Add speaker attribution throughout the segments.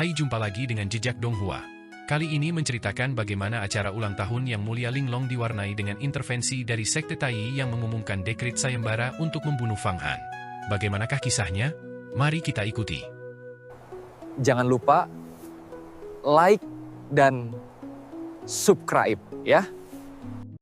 Speaker 1: Hai, jumpa lagi dengan Jejak Donghua. Kali ini menceritakan bagaimana acara ulang tahun Yang Mulia Linglong diwarnai dengan intervensi dari Sekte Taiyi yang mengumumkan dekret sayembara untuk membunuh Fang Han. Bagaimanakah kisahnya? Mari kita ikuti.
Speaker 2: Jangan lupa like dan subscribe ya.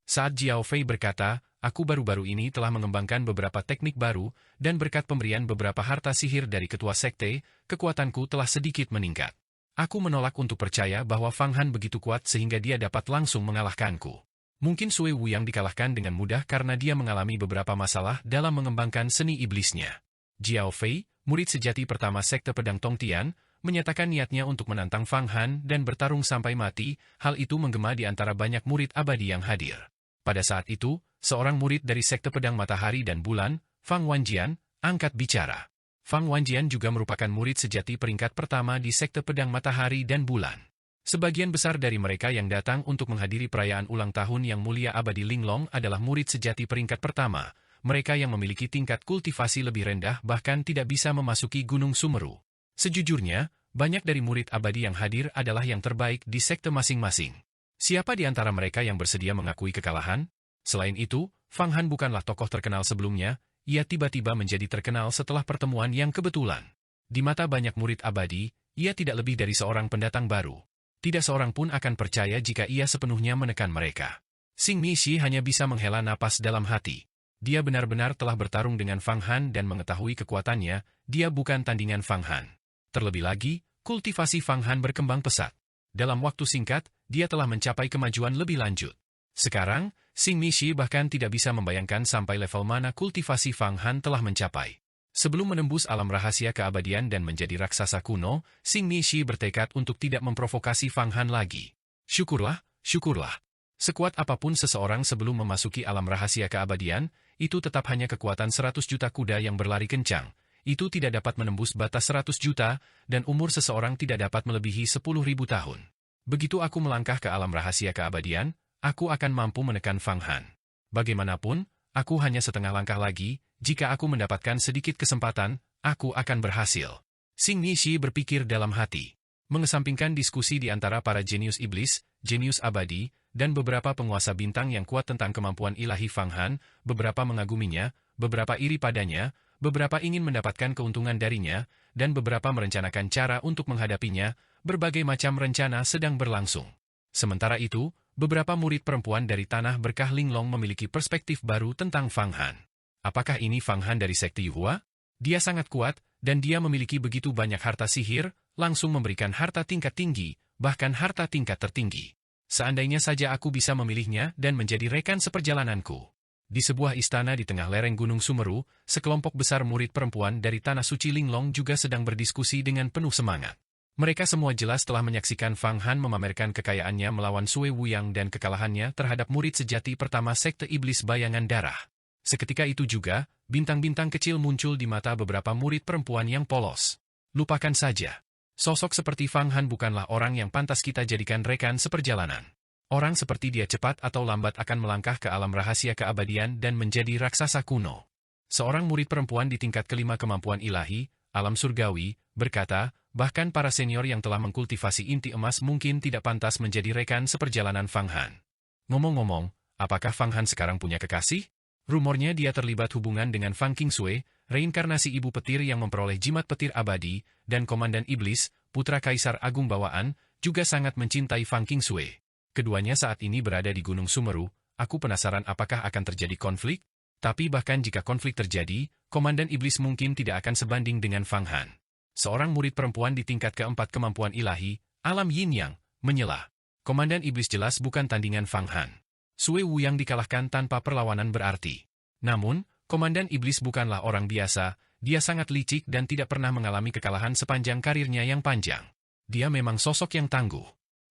Speaker 1: Saat Jiao Fei berkata, aku baru-baru ini telah mengembangkan beberapa teknik baru, dan berkat pemberian beberapa harta sihir dari ketua sekte, kekuatanku telah sedikit meningkat. Aku menolak untuk percaya bahwa Fang Han begitu kuat sehingga dia dapat langsung mengalahkanku. Mungkin Sui Wuyang dikalahkan dengan mudah karena dia mengalami beberapa masalah dalam mengembangkan seni iblisnya. Jiao Fei, murid sejati pertama sekte pedang Tongtian, menyatakan niatnya untuk menantang Fang Han dan bertarung sampai mati. Hal itu menggema di antara banyak murid abadi yang hadir. Pada saat itu, seorang murid dari Sekte Pedang Matahari dan Bulan, Fang Wanjian, angkat bicara. Fang Wanjian juga merupakan murid sejati peringkat pertama di Sekte Pedang Matahari dan Bulan. Sebagian besar dari mereka yang datang untuk menghadiri perayaan ulang tahun Yang Mulia Abadi Linglong adalah murid sejati peringkat pertama, mereka yang memiliki tingkat kultivasi lebih rendah bahkan tidak bisa memasuki Gunung Sumeru. Sejujurnya, banyak dari murid abadi yang hadir adalah yang terbaik di sekte masing-masing. Siapa di antara mereka yang bersedia mengakui kekalahan? Selain itu, Fang Han bukanlah tokoh terkenal sebelumnya, ia tiba-tiba menjadi terkenal setelah pertemuan yang kebetulan. Di mata banyak murid abadi, ia tidak lebih dari seorang pendatang baru. Tidak seorang pun akan percaya jika ia sepenuhnya menekan mereka. Xing Mixi hanya bisa menghela napas dalam hati. Dia benar-benar telah bertarung dengan Fang Han dan mengetahui kekuatannya, dia bukan tandingan Fang Han. Terlebih lagi, kultivasi Fang Han berkembang pesat. Dalam waktu singkat, dia telah mencapai kemajuan lebih lanjut. Sekarang, Xing Mixi bahkan tidak bisa membayangkan sampai level mana kultivasi Fang Han telah mencapai. Sebelum menembus alam rahasia keabadian dan menjadi raksasa kuno, Xing Mixi bertekad untuk tidak memprovokasi Fang Han lagi. Syukurlah, syukurlah. Sekuat apapun seseorang sebelum memasuki alam rahasia keabadian, itu tetap hanya kekuatan 100 juta kuda yang berlari kencang. Itu tidak dapat menembus batas 100 juta, dan umur seseorang tidak dapat melebihi 10.000 tahun. Begitu aku melangkah ke alam rahasia keabadian, aku akan mampu menekan Fang Han. Bagaimanapun, aku hanya setengah langkah lagi, jika aku mendapatkan sedikit kesempatan, aku akan berhasil. Xing Mixi berpikir dalam hati. Mengesampingkan diskusi di antara para jenius iblis, jenius abadi, dan beberapa penguasa bintang yang kuat tentang kemampuan ilahi Fang Han, beberapa mengaguminya, beberapa iri padanya, beberapa ingin mendapatkan keuntungan darinya, dan beberapa merencanakan cara untuk menghadapinya. Berbagai macam rencana sedang berlangsung. Sementara itu, beberapa murid perempuan dari Tanah Berkah Linglong memiliki perspektif baru tentang Fang Han. Apakah ini Fang Han dari Sekte Yuhua? Dia sangat kuat, dan dia memiliki begitu banyak harta sihir, langsung memberikan harta tingkat tinggi, bahkan harta tingkat tertinggi. Seandainya saja aku bisa memilihnya dan menjadi rekan seperjalananku. Di sebuah istana di tengah lereng Gunung Sumeru, sekelompok besar murid perempuan dari Tanah Suci Linglong juga sedang berdiskusi dengan penuh semangat. Mereka semua jelas telah menyaksikan Fang Han memamerkan kekayaannya melawan Sui Wuyang dan kekalahannya terhadap murid sejati pertama Sekte Iblis Bayangan Darah. Seketika itu juga, bintang-bintang kecil muncul di mata beberapa murid perempuan yang polos. Lupakan saja. Sosok seperti Fang Han bukanlah orang yang pantas kita jadikan rekan seperjalanan. Orang seperti dia cepat atau lambat akan melangkah ke alam rahasia keabadian dan menjadi raksasa kuno. Seorang murid perempuan di tingkat kelima kemampuan ilahi, alam surgawi, berkata, bahkan para senior yang telah mengkultivasi inti emas mungkin tidak pantas menjadi rekan seperjalanan Fang Han. Ngomong-ngomong, apakah Fang Han sekarang punya kekasih? Rumornya dia terlibat hubungan dengan Fang Qingsui, reinkarnasi ibu petir yang memperoleh jimat petir abadi, dan Komandan Iblis, putra Kaisar Agung Bawaan, juga sangat mencintai Fang Qingsui. Keduanya saat ini berada di Gunung Sumeru. Aku penasaran apakah akan terjadi konflik? Tapi bahkan jika konflik terjadi, Komandan Iblis mungkin tidak akan sebanding dengan Fang Han. Seorang murid perempuan di tingkat keempat kemampuan ilahi, alam yin yang, menyela. Komandan Iblis jelas bukan tandingan Fang Han. Sui Wuyang dikalahkan tanpa perlawanan berarti. Namun, Komandan Iblis bukanlah orang biasa, dia sangat licik dan tidak pernah mengalami kekalahan sepanjang karirnya yang panjang. Dia memang sosok yang tangguh.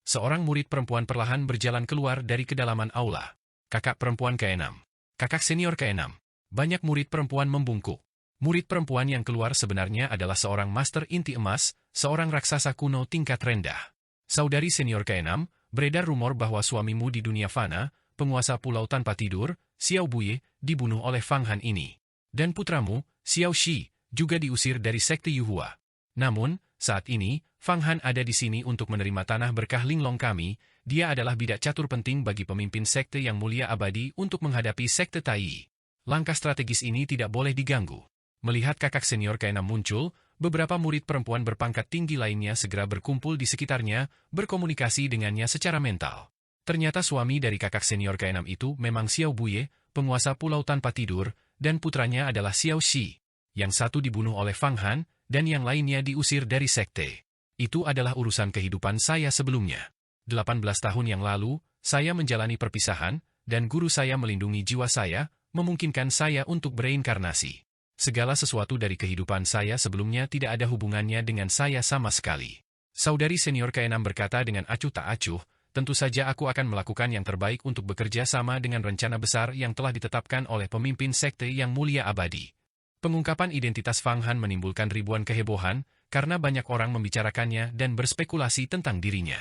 Speaker 1: Seorang murid perempuan perlahan berjalan keluar dari kedalaman aula. Kakak perempuan ke-6. Kakak senior ke-6. Banyak murid perempuan membungkuk. Murid perempuan yang keluar sebenarnya adalah seorang master inti emas, seorang raksasa kuno tingkat rendah. Saudari senior ke-6, beredar rumor bahwa suamimu di dunia fana, penguasa pulau tanpa tidur, Xiao Buye, dibunuh oleh Fang Han ini. Dan putramu, Xiao Shi, juga diusir dari Sekte Yuhua. Namun, saat ini, Fang Han ada di sini untuk menerima tanah berkah Linglong kami. Dia adalah bidak catur penting bagi pemimpin sekte yang mulia abadi untuk menghadapi sekte Tai. Langkah strategis ini tidak boleh diganggu. Melihat kakak senior ke-6 muncul, beberapa murid perempuan berpangkat tinggi lainnya segera berkumpul di sekitarnya, berkomunikasi dengannya secara mental. Ternyata suami dari kakak senior ke-6 itu memang Xiao Buye, penguasa pulau tanpa tidur, dan putranya adalah Xiao Shi. Yang satu dibunuh oleh Fang Han, dan yang lainnya diusir dari sekte. Itu adalah urusan kehidupan saya sebelumnya. 18 tahun yang lalu, saya menjalani perpisahan, dan guru saya melindungi jiwa saya, memungkinkan saya untuk bereinkarnasi. Segala sesuatu dari kehidupan saya sebelumnya tidak ada hubungannya dengan saya sama sekali. Saudari senior ke-6 berkata dengan acuh tak acuh, tentu saja aku akan melakukan yang terbaik untuk bekerja sama dengan rencana besar yang telah ditetapkan oleh pemimpin sekte yang mulia abadi. Pengungkapan identitas Fang Han menimbulkan ribuan kehebohan, karena banyak orang membicarakannya dan berspekulasi tentang dirinya.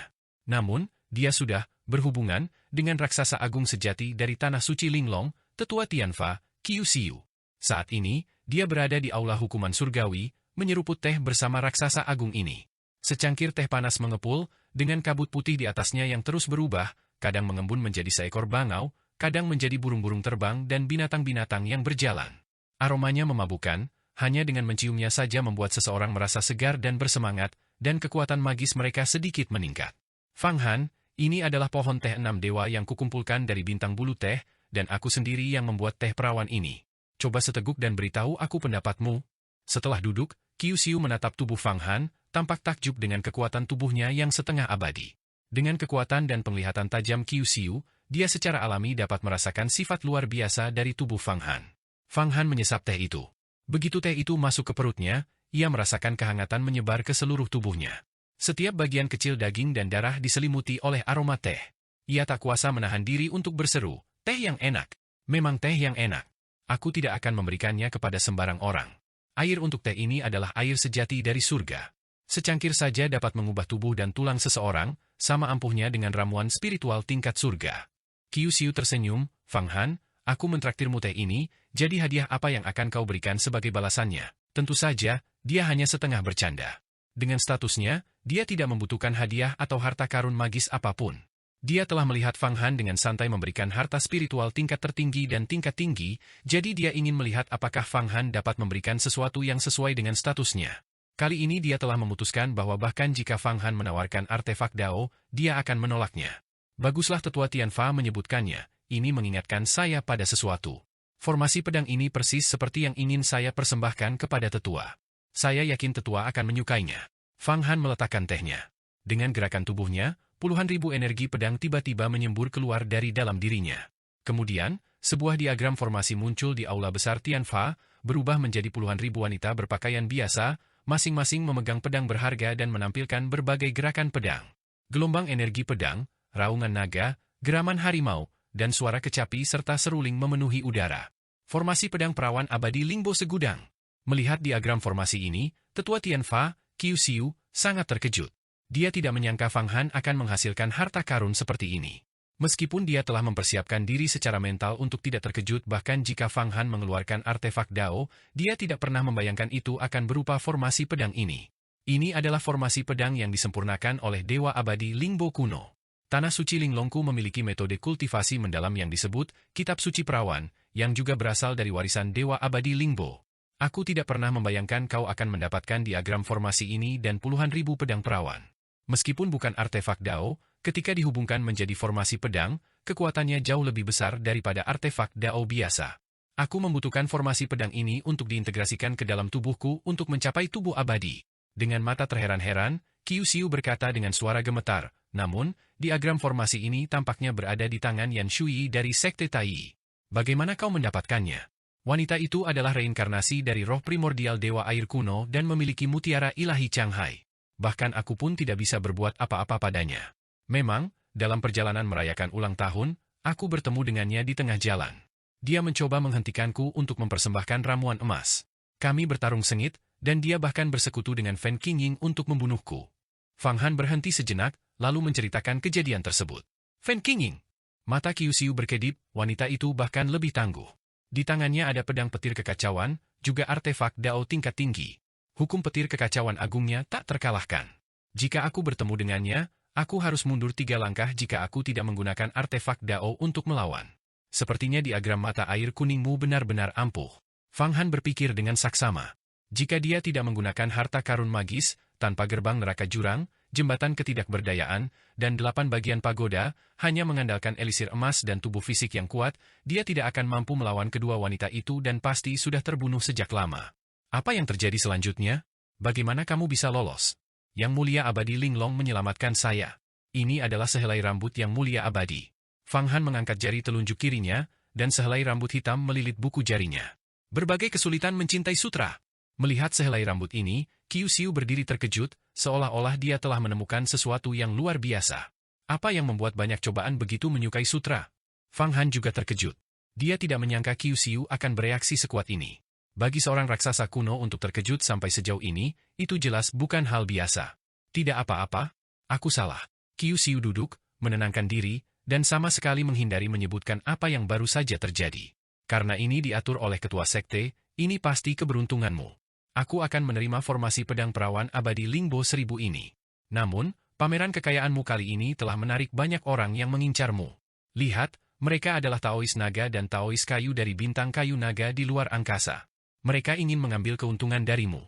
Speaker 1: Namun, dia sudah berhubungan dengan raksasa agung sejati dari Tanah Suci Linglong, Tetua Tianfa, Qiu Xiu. Saat ini, dia berada di aula hukuman surgawi, menyeruput teh bersama raksasa agung ini. Secangkir teh panas mengepul, dengan kabut putih di atasnya yang terus berubah, kadang mengembun menjadi seekor bangau, kadang menjadi burung-burung terbang dan binatang-binatang yang berjalan. Aromanya memabukkan, hanya dengan menciumnya saja membuat seseorang merasa segar dan bersemangat, dan kekuatan magis mereka sedikit meningkat. Fang Han, ini adalah pohon teh 6 dewa yang kukumpulkan dari bintang bulu teh, dan aku sendiri yang membuat teh perawan ini. Coba seteguk dan beritahu aku pendapatmu. Setelah duduk, Qiu Xiu menatap tubuh Fang Han, tampak takjub dengan kekuatan tubuhnya yang setengah abadi. Dengan kekuatan dan penglihatan tajam Qiu Xiu, dia secara alami dapat merasakan sifat luar biasa dari tubuh Fang Han. Fang Han menyesap teh itu. Begitu teh itu masuk ke perutnya, ia merasakan kehangatan menyebar ke seluruh tubuhnya. Setiap bagian kecil daging dan darah diselimuti oleh aroma teh. Ia tak kuasa menahan diri untuk berseru, teh yang enak. Memang teh yang enak. Aku tidak akan memberikannya kepada sembarang orang. Air untuk teh ini adalah air sejati dari surga. Secangkir saja dapat mengubah tubuh dan tulang seseorang, sama ampuhnya dengan ramuan spiritual tingkat surga. Qiu Xiu tersenyum, Fang Han, aku mentraktirmu teh ini, jadi hadiah apa yang akan kau berikan sebagai balasannya? Tentu saja, dia hanya setengah bercanda. Dengan statusnya, dia tidak membutuhkan hadiah atau harta karun magis apapun. Dia telah melihat Fang Han dengan santai memberikan harta spiritual tingkat tertinggi dan tingkat tinggi, jadi dia ingin melihat apakah Fang Han dapat memberikan sesuatu yang sesuai dengan statusnya. Kali ini dia telah memutuskan bahwa bahkan jika Fang Han menawarkan artefak Dao, dia akan menolaknya. Baguslah Tetua Tianfa menyebutkannya. Ini mengingatkan saya pada sesuatu. Formasi pedang ini persis seperti yang ingin saya persembahkan kepada tetua. Saya yakin tetua akan menyukainya. Fang Han meletakkan tehnya. Dengan gerakan tubuhnya, puluhan ribu energi pedang tiba-tiba menyembur keluar dari dalam dirinya. Kemudian, sebuah diagram formasi muncul di aula besar Tianfa, berubah menjadi puluhan ribu wanita berpakaian biasa, masing-masing memegang pedang berharga dan menampilkan berbagai gerakan pedang. Gelombang energi pedang, raungan naga, geraman harimau, dan suara kecapi serta seruling memenuhi udara. Formasi pedang perawan abadi Lingbo segudang. Melihat diagram formasi ini, Tetua Tianfa, Qiu Xiu, sangat terkejut. Dia tidak menyangka Fang Han akan menghasilkan harta karun seperti ini. Meskipun dia telah mempersiapkan diri secara mental untuk tidak terkejut bahkan jika Fang Han mengeluarkan artefak Dao, dia tidak pernah membayangkan itu akan berupa formasi pedang ini. Ini adalah formasi pedang yang disempurnakan oleh Dewa Abadi Lingbo kuno. Tanah Suci Linglongku memiliki metode kultivasi mendalam yang disebut Kitab Suci Perawan, yang juga berasal dari warisan Dewa Abadi Lingbo. Aku tidak pernah membayangkan kau akan mendapatkan diagram formasi ini dan puluhan ribu pedang perawan. Meskipun bukan artefak Dao, ketika dihubungkan menjadi formasi pedang, kekuatannya jauh lebih besar daripada artefak Dao biasa. Aku membutuhkan formasi pedang ini untuk diintegrasikan ke dalam tubuhku untuk mencapai tubuh abadi. Dengan mata terheran-heran, Qiu Xiu berkata dengan suara gemetar, namun, diagram formasi ini tampaknya berada di tangan Yan Shui dari Sekte Tai. Bagaimana kau mendapatkannya? Wanita itu adalah reinkarnasi dari roh primordial Dewa Air kuno dan memiliki mutiara ilahi Changhai. Bahkan aku pun tidak bisa berbuat apa-apa padanya. Memang, dalam perjalanan merayakan ulang tahun, aku bertemu dengannya di tengah jalan. Dia mencoba menghentikanku untuk mempersembahkan ramuan emas. Kami bertarung sengit, dan dia bahkan bersekutu dengan Fan Qingying untuk membunuhku. Fang Han berhenti sejenak, lalu menceritakan kejadian tersebut. Fan Qingying. Mata Qiu Xiu berkedip, wanita itu bahkan lebih tangguh. Di tangannya ada pedang petir kekacauan, juga artefak Dao tingkat tinggi. Hukum petir kekacauan agungnya tak terkalahkan. Jika aku bertemu dengannya, aku harus mundur 3 langkah jika aku tidak menggunakan artefak Dao untuk melawan. Sepertinya diagram mata air kuningmu benar-benar ampuh. Fang Han berpikir dengan saksama. Jika dia tidak menggunakan harta karun magis, tanpa gerbang neraka jurang, jembatan ketidakberdayaan, dan 8 bagian pagoda, hanya mengandalkan elisir emas dan tubuh fisik yang kuat, dia tidak akan mampu melawan kedua wanita itu dan pasti sudah terbunuh sejak lama. Apa yang terjadi selanjutnya? Bagaimana kamu bisa lolos? Yang Mulia Abadi Linglong menyelamatkan saya. Ini adalah sehelai rambut Yang Mulia Abadi. Fang Han mengangkat jari telunjuk kirinya, dan sehelai rambut hitam melilit buku jarinya. Berbagai kesulitan mencintai sutra. Melihat sehelai rambut ini, Qiu Xiu berdiri terkejut, seolah-olah dia telah menemukan sesuatu yang luar biasa. Apa yang membuat banyak cobaan begitu menyukai sutra? Fang Han juga terkejut. Dia tidak menyangka Qiu Xiu akan bereaksi sekuat ini. Bagi seorang raksasa kuno untuk terkejut sampai sejauh ini, itu jelas bukan hal biasa. Tidak apa-apa, aku salah. Qiu Xiu duduk, menenangkan diri, dan sama sekali menghindari menyebutkan apa yang baru saja terjadi. Karena ini diatur oleh ketua sekte, ini pasti keberuntunganmu. Aku akan menerima formasi pedang perawan abadi Lingbo 1000 ini. Namun, pameran kekayaanmu kali ini telah menarik banyak orang yang mengincarmu. Lihat, mereka adalah Taois naga dan Taois kayu dari bintang kayu naga di luar angkasa. Mereka ingin mengambil keuntungan darimu.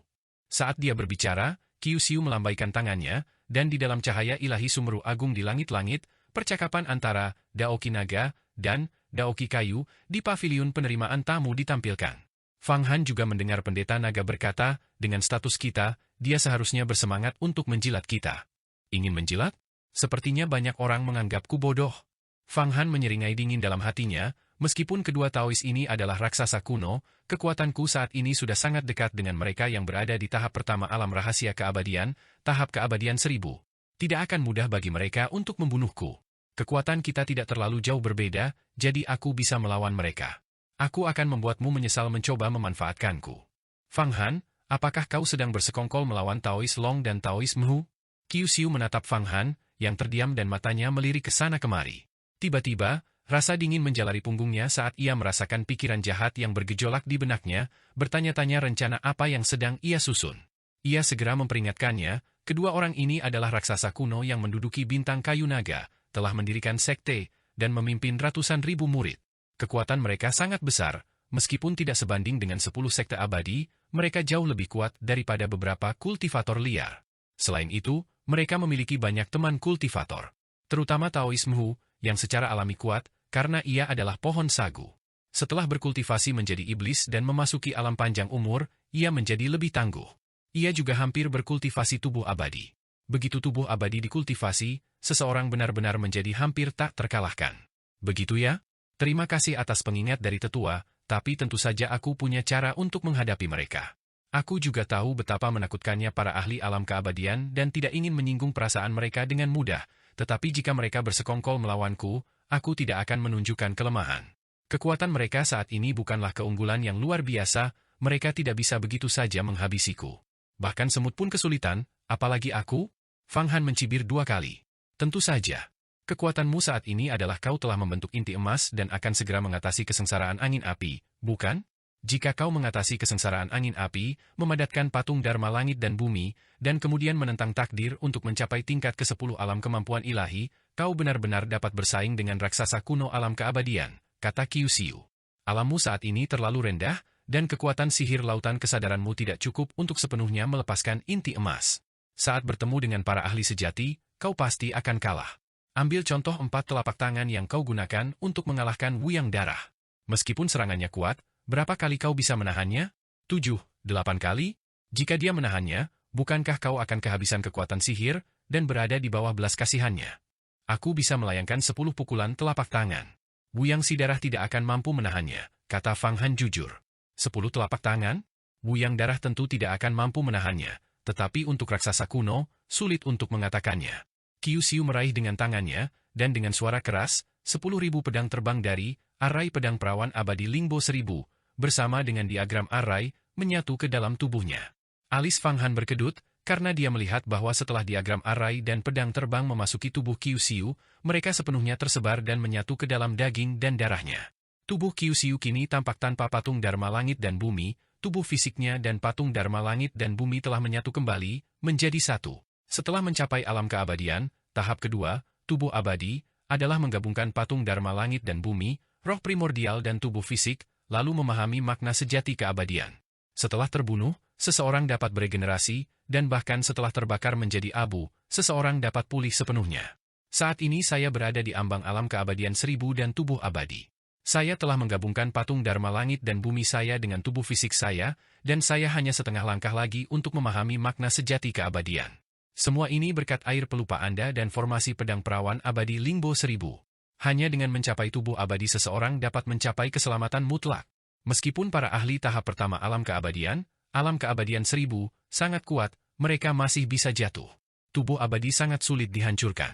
Speaker 1: Saat dia berbicara, Qiu Xiu melambaikan tangannya, dan di dalam cahaya ilahi Sumeru Agung di langit-langit, percakapan antara Daoki Naga dan Daoki Kayu di paviliun penerimaan tamu ditampilkan. Fang Han juga mendengar pendeta naga berkata, dengan status kita, dia seharusnya bersemangat untuk menjilat kita. Ingin menjilat? Sepertinya banyak orang menganggapku bodoh. Fang Han menyeringai dingin dalam hatinya, meskipun kedua Taois ini adalah raksasa kuno, kekuatanku saat ini sudah sangat dekat dengan mereka yang berada di tahap pertama alam rahasia keabadian, tahap keabadian 1000. Tidak akan mudah bagi mereka untuk membunuhku. Kekuatan kita tidak terlalu jauh berbeda, jadi aku bisa melawan mereka. Aku akan membuatmu menyesal mencoba memanfaatkanku. Fang Han, apakah kau sedang bersekongkol melawan Taois Long dan Taois Mhu? Qiu Xiu menatap Fang Han, yang terdiam dan matanya melirik ke sana kemari. Tiba-tiba, rasa dingin menjalari punggungnya saat ia merasakan pikiran jahat yang bergejolak di benaknya, bertanya-tanya rencana apa yang sedang ia susun. Ia segera memperingatkannya, kedua orang ini adalah raksasa kuno yang menduduki bintang kayu naga, telah mendirikan sekte, dan memimpin ratusan ribu murid. Kekuatan mereka sangat besar, meskipun tidak sebanding dengan 10 sekte abadi, mereka jauh lebih kuat daripada beberapa kultivator liar. Selain itu, mereka memiliki banyak teman kultivator. Terutama Taois Mhu, yang secara alami kuat, karena ia adalah pohon sagu. Setelah berkultivasi menjadi iblis dan memasuki alam panjang umur, ia menjadi lebih tangguh. Ia juga hampir berkultivasi tubuh abadi. Begitu tubuh abadi dikultivasi, seseorang benar-benar menjadi hampir tak terkalahkan. Begitu ya? Terima kasih atas pengingat dari tetua, tapi tentu saja aku punya cara untuk menghadapi mereka. Aku juga tahu betapa menakutkannya para ahli alam keabadian dan tidak ingin menyinggung perasaan mereka dengan mudah, tetapi jika mereka bersekongkol melawanku, aku tidak akan menunjukkan kelemahan. Kekuatan mereka saat ini bukanlah keunggulan yang luar biasa, mereka tidak bisa begitu saja menghabisiku. Bahkan semut pun kesulitan, apalagi aku? Fang Han mencibir 2 kali. Tentu saja. Kekuatanmu saat ini adalah kau telah membentuk inti emas dan akan segera mengatasi kesengsaraan angin api, bukan? Jika kau mengatasi kesengsaraan angin api, memadatkan patung Dharma langit dan bumi, dan kemudian menentang takdir untuk mencapai tingkat ke-10 alam kemampuan ilahi, kau benar-benar dapat bersaing dengan raksasa kuno alam keabadian, kata Qiu Xiu. Alammu saat ini terlalu rendah, dan kekuatan sihir lautan kesadaranmu tidak cukup untuk sepenuhnya melepaskan inti emas. Saat bertemu dengan para ahli sejati, kau pasti akan kalah. Ambil contoh 4 telapak tangan yang kau gunakan untuk mengalahkan Wuyang Darah. Meskipun serangannya kuat, berapa kali kau bisa menahannya? 7, 8 kali? Jika dia menahannya, bukankah kau akan kehabisan kekuatan sihir, dan berada di bawah belas kasihannya? Aku bisa melayangkan 10 pukulan telapak tangan. Wuyang si Darah tidak akan mampu menahannya, kata Fang Han jujur. 10 telapak tangan? Wuyang Darah tentu tidak akan mampu menahannya, tetapi untuk raksasa kuno, sulit untuk mengatakannya. Qiu Xiu meraih dengan tangannya, dan dengan suara keras, 10.000 pedang terbang dari arai pedang perawan abadi Lingbo 1000, bersama dengan diagram arai, menyatu ke dalam tubuhnya. Alis Fang Han berkedut, karena dia melihat bahwa setelah diagram arai dan pedang terbang memasuki tubuh Qiu Xiu, mereka sepenuhnya tersebar dan menyatu ke dalam daging dan darahnya. Tubuh Qiu Xiu kini tampak tanpa patung Dharma langit dan bumi, tubuh fisiknya dan patung Dharma langit dan bumi telah menyatu kembali, menjadi satu. Setelah mencapai alam keabadian, tahap kedua, tubuh abadi, adalah menggabungkan patung Dharma langit dan bumi, roh primordial dan tubuh fisik, lalu memahami makna sejati keabadian. Setelah terbunuh, seseorang dapat beregenerasi, dan bahkan setelah terbakar menjadi abu, seseorang dapat pulih sepenuhnya. Saat ini saya berada di ambang alam keabadian 1000 dan tubuh abadi. Saya telah menggabungkan patung Dharma langit dan bumi saya dengan tubuh fisik saya, dan saya hanya setengah langkah lagi untuk memahami makna sejati keabadian. Semua ini berkat air pelupa Anda dan formasi pedang perawan abadi Lingbo 1000. Hanya dengan mencapai tubuh abadi seseorang dapat mencapai keselamatan mutlak. Meskipun para ahli tahap pertama alam keabadian 1000, sangat kuat, mereka masih bisa jatuh. Tubuh abadi sangat sulit dihancurkan.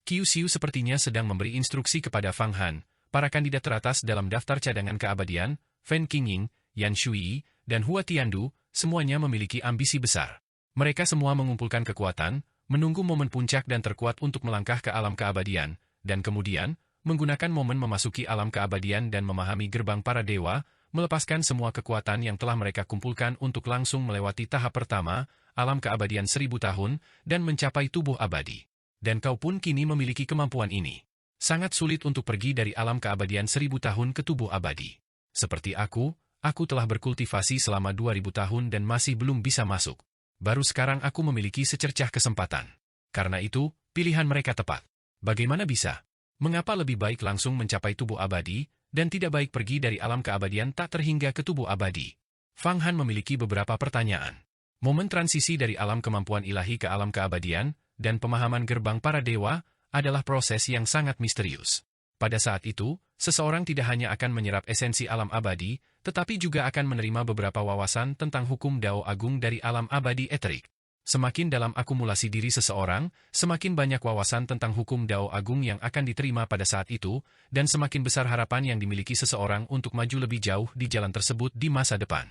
Speaker 1: Qiu Xiu sepertinya sedang memberi instruksi kepada Fang Han, para kandidat teratas dalam daftar cadangan keabadian, Fen Qingying, Yan Shui, dan Hua Tiandu, semuanya memiliki ambisi besar. Mereka semua mengumpulkan kekuatan, menunggu momen puncak dan terkuat untuk melangkah ke alam keabadian, dan kemudian, menggunakan momen memasuki alam keabadian dan memahami gerbang para dewa, melepaskan semua kekuatan yang telah mereka kumpulkan untuk langsung melewati tahap pertama, alam keabadian 1000 tahun, dan mencapai tubuh abadi. Dan kau pun kini memiliki kemampuan ini. Sangat sulit untuk pergi dari alam keabadian 1000 tahun ke tubuh abadi. Seperti aku telah berkultivasi selama 2000 tahun dan masih belum bisa masuk. Baru sekarang aku memiliki secercah kesempatan. Karena itu, pilihan mereka tepat. Bagaimana bisa? Mengapa lebih baik langsung mencapai tubuh abadi, dan tidak baik pergi dari alam keabadian tak terhingga ke tubuh abadi? Fang Han memiliki beberapa pertanyaan. Momen transisi dari alam kemampuan ilahi ke alam keabadian, dan pemahaman gerbang para dewa, adalah proses yang sangat misterius. Pada saat itu, seseorang tidak hanya akan menyerap esensi alam abadi, tetapi juga akan menerima beberapa wawasan tentang hukum Dao Agung dari alam abadi eterik. Semakin dalam akumulasi diri seseorang, semakin banyak wawasan tentang hukum Dao Agung yang akan diterima pada saat itu, dan semakin besar harapan yang dimiliki seseorang untuk maju lebih jauh di jalan tersebut di masa depan.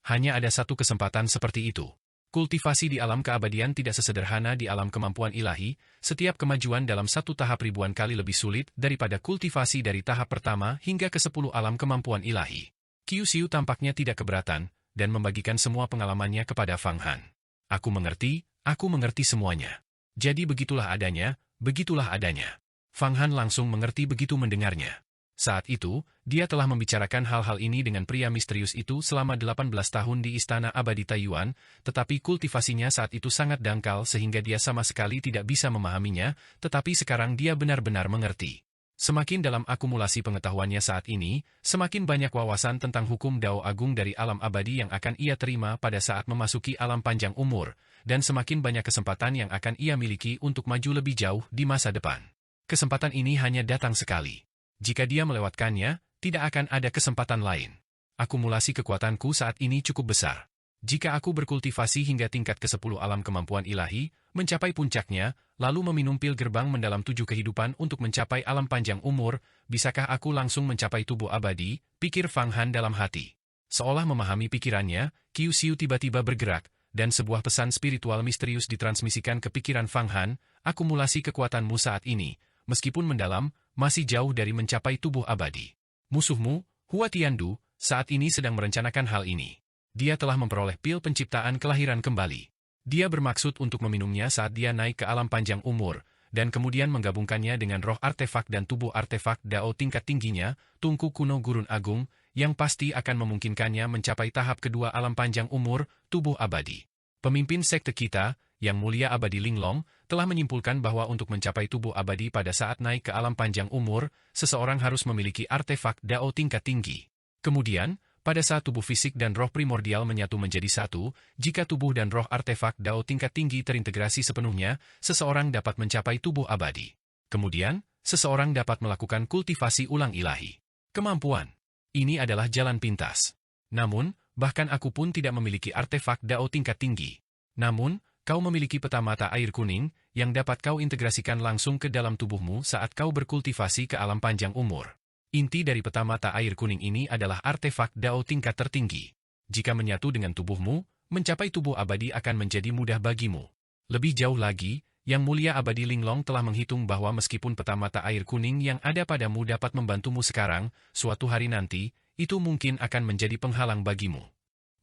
Speaker 1: Hanya ada satu kesempatan seperti itu. Kultivasi di alam keabadian tidak sesederhana di alam kemampuan ilahi, setiap kemajuan dalam satu tahap ribuan kali lebih sulit daripada kultivasi dari tahap pertama hingga ke 10 alam kemampuan ilahi. Qiu Xiu tampaknya tidak keberatan, dan membagikan semua pengalamannya kepada Fang Han. Aku mengerti semuanya. Jadi begitulah adanya, begitulah adanya. Fang Han langsung mengerti begitu mendengarnya. Saat itu, dia telah membicarakan hal-hal ini dengan pria misterius itu selama 18 tahun di Istana Abadi Taiyuan, tetapi kultivasinya saat itu sangat dangkal sehingga dia sama sekali tidak bisa memahaminya, tetapi sekarang dia benar-benar mengerti. Semakin dalam akumulasi pengetahuannya saat ini, semakin banyak wawasan tentang hukum Dao Agung dari alam abadi yang akan ia terima pada saat memasuki alam panjang umur, dan semakin banyak kesempatan yang akan ia miliki untuk maju lebih jauh di masa depan. Kesempatan ini hanya datang sekali. Jika dia melewatkannya, tidak akan ada kesempatan lain. Akumulasi kekuatanku saat ini cukup besar. Jika aku berkultivasi hingga tingkat ke-10 alam kemampuan ilahi, mencapai puncaknya, lalu meminum pil gerbang mendalam 7 kehidupan untuk mencapai alam panjang umur, bisakah aku langsung mencapai tubuh abadi, pikir Fang Han dalam hati. Seolah memahami pikirannya, Qiu Xiu tiba-tiba bergerak, dan sebuah pesan spiritual misterius ditransmisikan ke pikiran Fang Han, akumulasi kekuatanmu saat ini, meskipun mendalam, masih jauh dari mencapai tubuh abadi. Musuhmu, Hua Tiandu, saat ini sedang merencanakan hal ini. Dia telah memperoleh pil penciptaan kelahiran kembali. Dia bermaksud untuk meminumnya saat dia naik ke alam panjang umur, dan kemudian menggabungkannya dengan roh artefak dan tubuh artefak Dao tingkat tingginya, Tungku Kuno Gurun Agung, yang pasti akan memungkinkannya mencapai tahap kedua alam panjang umur, tubuh abadi. Pemimpin sekte kita, Yang Mulia Abadi Linglong, telah menyimpulkan bahwa untuk mencapai tubuh abadi pada saat naik ke alam panjang umur, seseorang harus memiliki artefak Dao tingkat tinggi. Kemudian, pada saat tubuh fisik dan roh primordial menyatu menjadi satu, jika tubuh dan roh artefak Dao tingkat tinggi terintegrasi sepenuhnya, seseorang dapat mencapai tubuh abadi. Kemudian, seseorang dapat melakukan kultivasi ulang ilahi. Kemampuan. Ini adalah jalan pintas. Namun, bahkan aku pun tidak memiliki artefak Dao tingkat tinggi. Namun, kau memiliki peta mata air kuning, yang dapat kau integrasikan langsung ke dalam tubuhmu saat kau berkultivasi ke alam panjang umur. Inti dari peta mata air kuning ini adalah artefak Dao tingkat tertinggi. Jika menyatu dengan tubuhmu, mencapai tubuh abadi akan menjadi mudah bagimu. Lebih jauh lagi, Yang Mulia Abadi Linglong telah menghitung bahwa meskipun peta mata air kuning yang ada padamu dapat membantumu sekarang, suatu hari nanti, itu mungkin akan menjadi penghalang bagimu.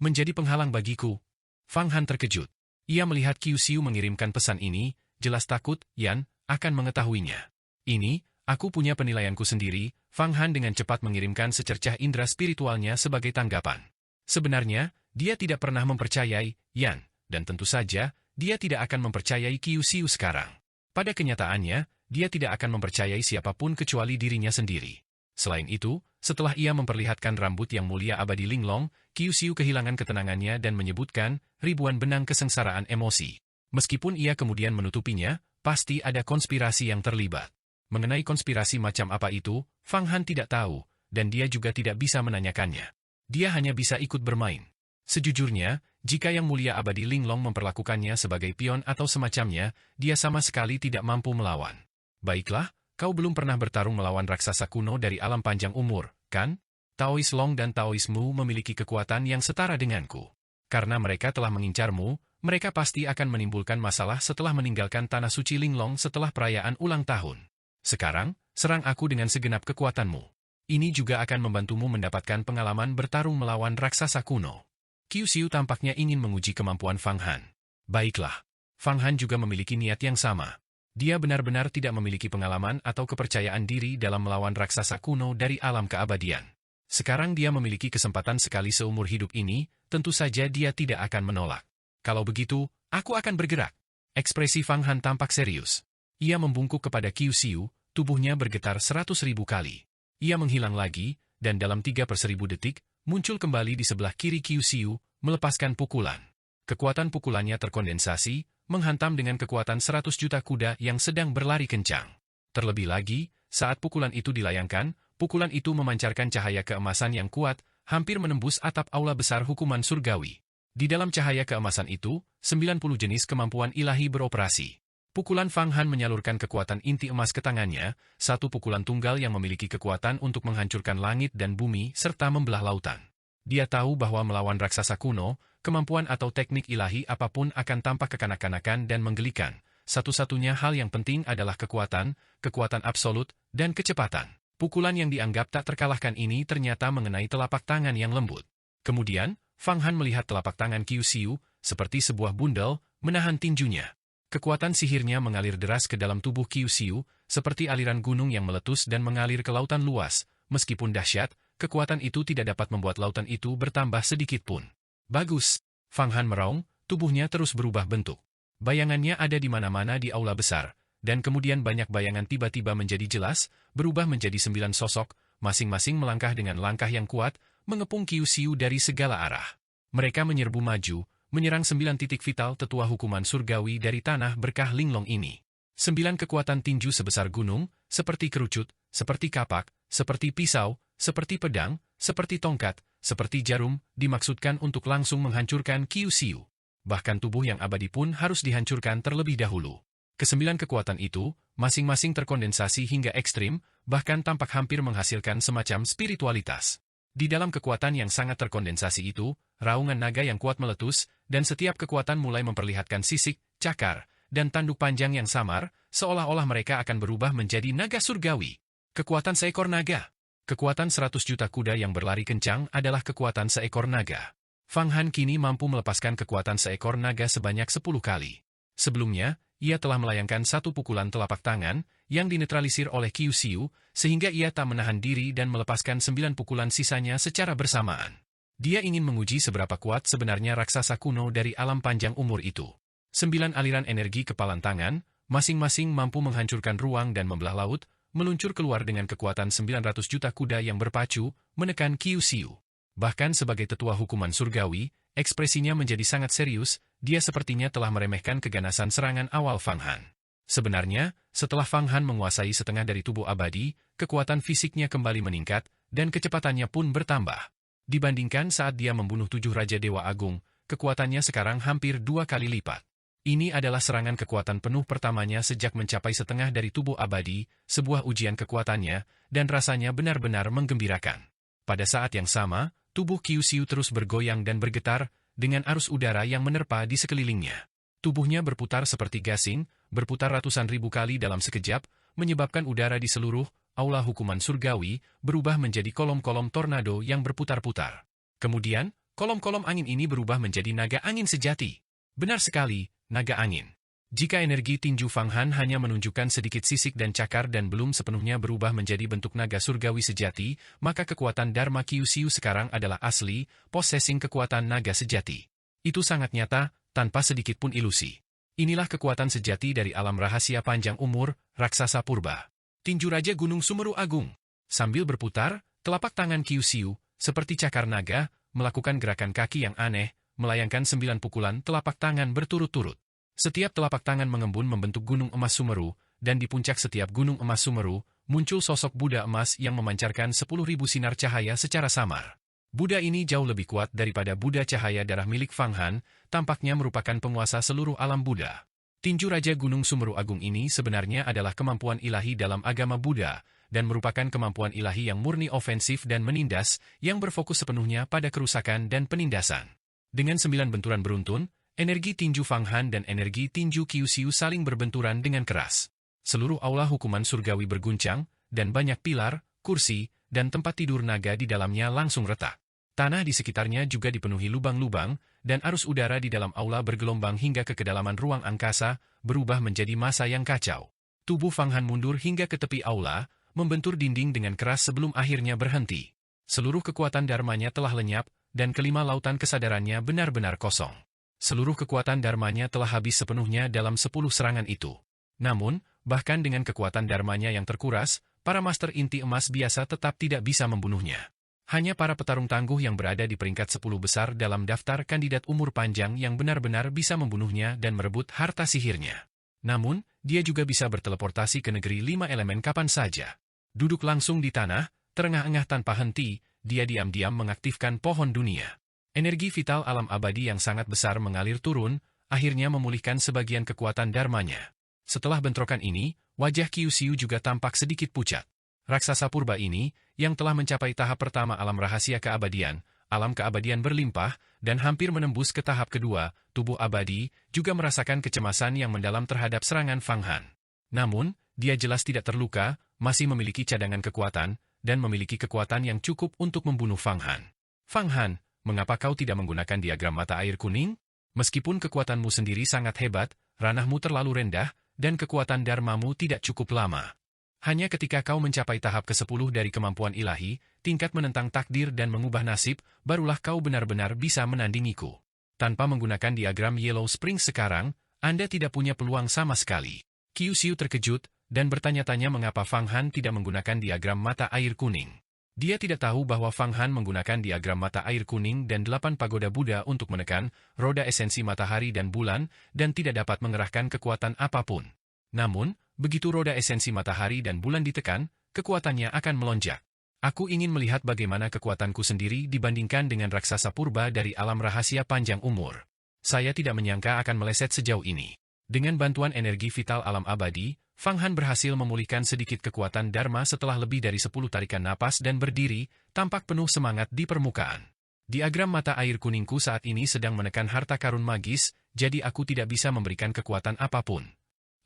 Speaker 1: Menjadi penghalang bagiku? Fang Han terkejut. Ia melihat Qiu Xiu mengirimkan pesan ini, jelas takut Yan akan mengetahuinya. Ini, aku punya penilaianku sendiri, Fang Han dengan cepat mengirimkan secercah indera spiritualnya sebagai tanggapan. Sebenarnya, dia tidak pernah mempercayai Yan, dan tentu saja, dia tidak akan mempercayai Qiu Xiu sekarang. Pada kenyataannya, dia tidak akan mempercayai siapapun kecuali dirinya sendiri. Selain itu, setelah ia memperlihatkan rambut yang mulia abadi Linglong, Qiu Xiu kehilangan ketenangannya dan menyebutkan ribuan benang kesengsaraan emosi. Meskipun ia kemudian menutupinya, pasti ada konspirasi yang terlibat. Mengenai konspirasi macam apa itu, Fang Han tidak tahu, dan dia juga tidak bisa menanyakannya. Dia hanya bisa ikut bermain. Sejujurnya, jika Yang Mulia Abadi Linglong memperlakukannya sebagai pion atau semacamnya, dia sama sekali tidak mampu melawan. Baiklah, kau belum pernah bertarung melawan raksasa kuno dari alam panjang umur, kan? Taois Long dan Taois Mu memiliki kekuatan yang setara denganku. Karena mereka telah mengincarmu, mereka pasti akan menimbulkan masalah setelah meninggalkan Tanah Suci Linglong setelah perayaan ulang tahun. Sekarang, serang aku dengan segenap kekuatanmu. Ini juga akan membantumu mendapatkan pengalaman bertarung melawan raksasa kuno. Qiu Xiu tampaknya ingin menguji kemampuan Fang Han. Baiklah, Fang Han juga memiliki niat yang sama. Dia benar-benar tidak memiliki pengalaman atau kepercayaan diri dalam melawan raksasa kuno dari alam keabadian. Sekarang dia memiliki kesempatan sekali seumur hidup ini, tentu saja dia tidak akan menolak. Kalau begitu, aku akan bergerak. Ekspresi Fang Han tampak serius. Ia membungkuk kepada Qiu Xiu, tubuhnya bergetar 100.000 kali. Ia menghilang lagi, dan dalam 3/1000 detik, muncul kembali di sebelah kiri Qiu Xiu, melepaskan pukulan. Kekuatan pukulannya terkondensasi, menghantam dengan kekuatan 100 juta kuda yang sedang berlari kencang. Terlebih lagi, saat pukulan itu dilayangkan, pukulan itu memancarkan cahaya keemasan yang kuat, hampir menembus atap aula besar hukuman surgawi. Di dalam cahaya keemasan itu, 90 jenis kemampuan ilahi beroperasi. Pukulan Fang Han menyalurkan kekuatan inti emas ke tangannya, satu pukulan tunggal yang memiliki kekuatan untuk menghancurkan langit dan bumi serta membelah lautan. Dia tahu bahwa melawan raksasa kuno, kemampuan atau teknik ilahi apapun akan tampak kekanak-kanakan dan menggelikan. Satu-satunya hal yang penting adalah kekuatan absolut, dan kecepatan. Pukulan yang dianggap tak terkalahkan ini ternyata mengenai telapak tangan yang lembut. Kemudian, Fang Han melihat telapak tangan Qiu Xiu, seperti sebuah bundel, menahan tinjunya. Kekuatan sihirnya mengalir deras ke dalam tubuh Qiu Xiu, seperti aliran gunung yang meletus dan mengalir ke lautan luas. Meskipun dahsyat, kekuatan itu tidak dapat membuat lautan itu bertambah sedikit pun. Bagus. Fang Han meraung, tubuhnya terus berubah bentuk. Bayangannya ada di mana-mana di aula besar, dan kemudian banyak bayangan tiba-tiba menjadi jelas, berubah menjadi 9 sosok, masing-masing melangkah dengan langkah yang kuat, mengepung Qiu Xiu dari segala arah. Mereka menyerbu maju, menyerang 9 titik vital tetua hukuman surgawi dari tanah berkah Linglong ini. 9 kekuatan tinju sebesar gunung, seperti kerucut, seperti kapak, seperti pisau, seperti pedang, seperti tongkat, seperti jarum, dimaksudkan untuk langsung menghancurkan Qiu Xiu. Bahkan tubuh yang abadi pun harus dihancurkan terlebih dahulu. Ke-9 kekuatan itu, masing-masing terkondensasi hingga ekstrim, bahkan tampak hampir menghasilkan semacam spiritualitas. Di dalam kekuatan yang sangat terkondensasi itu, raungan naga yang kuat meletus, dan setiap kekuatan mulai memperlihatkan sisik, cakar, dan tanduk panjang yang samar, seolah-olah mereka akan berubah menjadi naga surgawi. Kekuatan seekor naga. Kekuatan 100 juta kuda yang berlari kencang adalah kekuatan seekor naga. Fang Han kini mampu melepaskan kekuatan seekor naga sebanyak 10 kali. Sebelumnya, ia telah melayangkan satu pukulan telapak tangan, yang dinetralisir oleh Qiu Xiu, sehingga ia tak menahan diri dan melepaskan 9 pukulan sisanya secara bersamaan. Dia ingin menguji seberapa kuat sebenarnya raksasa kuno dari alam panjang umur itu. 9 aliran energi kepalan tangan, masing-masing mampu menghancurkan ruang dan membelah laut, meluncur keluar dengan kekuatan 900 juta kuda yang berpacu, menekan Qiu Xiu. Bahkan sebagai tetua hukuman surgawi, ekspresinya menjadi sangat serius, dia sepertinya telah meremehkan keganasan serangan awal Fang Han. Sebenarnya, setelah Fang Han menguasai setengah dari tubuh abadi, kekuatan fisiknya kembali meningkat, dan kecepatannya pun bertambah. Dibandingkan saat dia membunuh 7 Raja Dewa Agung, kekuatannya sekarang hampir 2 kali lipat. Ini adalah serangan kekuatan penuh pertamanya sejak mencapai setengah dari tubuh abadi, sebuah ujian kekuatannya, dan rasanya benar-benar menggembirakan. Pada saat yang sama, tubuh Qiu Xiu terus bergoyang dan bergetar, dengan arus udara yang menerpa di sekelilingnya. Tubuhnya berputar seperti gasing, berputar ratusan ribu kali dalam sekejap, menyebabkan udara di seluruh aula hukuman surgawi berubah menjadi kolom-kolom tornado yang berputar-putar. Kemudian, kolom-kolom angin ini berubah menjadi naga angin sejati. Benar sekali, naga angin. Jika energi tinju Fang Han hanya menunjukkan sedikit sisik dan cakar dan belum sepenuhnya berubah menjadi bentuk naga surgawi sejati, maka kekuatan Dharma Kyushu sekarang adalah asli, possessing kekuatan naga sejati. Itu sangat nyata, tanpa sedikit pun ilusi. Inilah kekuatan sejati dari alam rahasia panjang umur, raksasa purba. Tinju Raja Gunung Sumeru Agung. Sambil berputar, telapak tangan Kyushu, seperti cakar naga, melakukan gerakan kaki yang aneh, melayangkan 9 pukulan telapak tangan berturut-turut. Setiap telapak tangan mengembun membentuk gunung emas Sumeru, dan di puncak setiap gunung emas Sumeru, muncul sosok Buddha emas yang memancarkan 10.000 sinar cahaya secara samar. Buddha ini jauh lebih kuat daripada Buddha cahaya darah milik Fang Han, tampaknya merupakan penguasa seluruh alam Buddha. Tinju Raja Gunung Sumeru Agung ini sebenarnya adalah kemampuan ilahi dalam agama Buddha, dan merupakan kemampuan ilahi yang murni ofensif dan menindas, yang berfokus sepenuhnya pada kerusakan dan penindasan. Dengan 9 benturan beruntun, energi tinju Fang Han dan energi tinju Kyushu saling berbenturan dengan keras. Seluruh aula hukuman surgawi berguncang, dan banyak pilar, kursi, dan tempat tidur naga di dalamnya langsung retak. Tanah di sekitarnya juga dipenuhi lubang-lubang, dan arus udara di dalam aula bergelombang hingga ke kedalaman ruang angkasa, berubah menjadi massa yang kacau. Tubuh Fang Han mundur hingga ke tepi aula, membentur dinding dengan keras sebelum akhirnya berhenti. Seluruh kekuatan dharmanya telah lenyap, dan kelima lautan kesadarannya benar-benar kosong. Seluruh kekuatan dharmanya telah habis sepenuhnya dalam 10 serangan itu. Namun, bahkan dengan kekuatan dharmanya yang terkuras, para master inti emas biasa tetap tidak bisa membunuhnya. Hanya para petarung tangguh yang berada di peringkat 10 besar dalam daftar kandidat umur panjang yang benar-benar bisa membunuhnya dan merebut harta sihirnya. Namun, dia juga bisa berteleportasi ke negeri 5 elemen kapan saja. Duduk langsung di tanah, terengah-engah tanpa henti, dia diam-diam mengaktifkan pohon dunia. Energi vital alam abadi yang sangat besar mengalir turun, akhirnya memulihkan sebagian kekuatan dharmanya. Setelah bentrokan ini, wajah Kyushu juga tampak sedikit pucat. Raksasa purba ini, yang telah mencapai tahap pertama alam rahasia keabadian, alam keabadian berlimpah, dan hampir menembus ke tahap kedua, tubuh abadi, juga merasakan kecemasan yang mendalam terhadap serangan Fang Han. Namun, dia jelas tidak terluka, masih memiliki cadangan kekuatan, dan memiliki kekuatan yang cukup untuk membunuh Fang Han. Fang Han, mengapa kau tidak menggunakan diagram mata air kuning? Meskipun kekuatanmu sendiri sangat hebat, ranahmu terlalu rendah, dan kekuatan dharmamu tidak cukup lama. Hanya ketika kau mencapai tahap ke-10 dari kemampuan ilahi, tingkat menentang takdir dan mengubah nasib, barulah kau benar-benar bisa menandingiku. Tanpa menggunakan diagram Yellow Spring sekarang, Anda tidak punya peluang sama sekali. Kyushu terkejut, dan bertanya-tanya mengapa Fang Han tidak menggunakan diagram mata air kuning. Dia tidak tahu bahwa Fang Han menggunakan diagram mata air kuning dan 8 pagoda Buddha untuk menekan roda esensi matahari dan bulan, dan tidak dapat mengerahkan kekuatan apapun. Namun, begitu roda esensi matahari dan bulan ditekan, kekuatannya akan melonjak. Aku ingin melihat bagaimana kekuatanku sendiri dibandingkan dengan raksasa purba dari alam rahasia panjang umur. Saya tidak menyangka akan meleset sejauh ini. Dengan bantuan energi vital alam abadi, Fang Han berhasil memulihkan sedikit kekuatan dharma setelah lebih dari 10 tarikan napas dan berdiri, tampak penuh semangat di permukaan. Diagram mata air kuningku saat ini sedang menekan harta karun magis, jadi aku tidak bisa memberikan kekuatan apapun.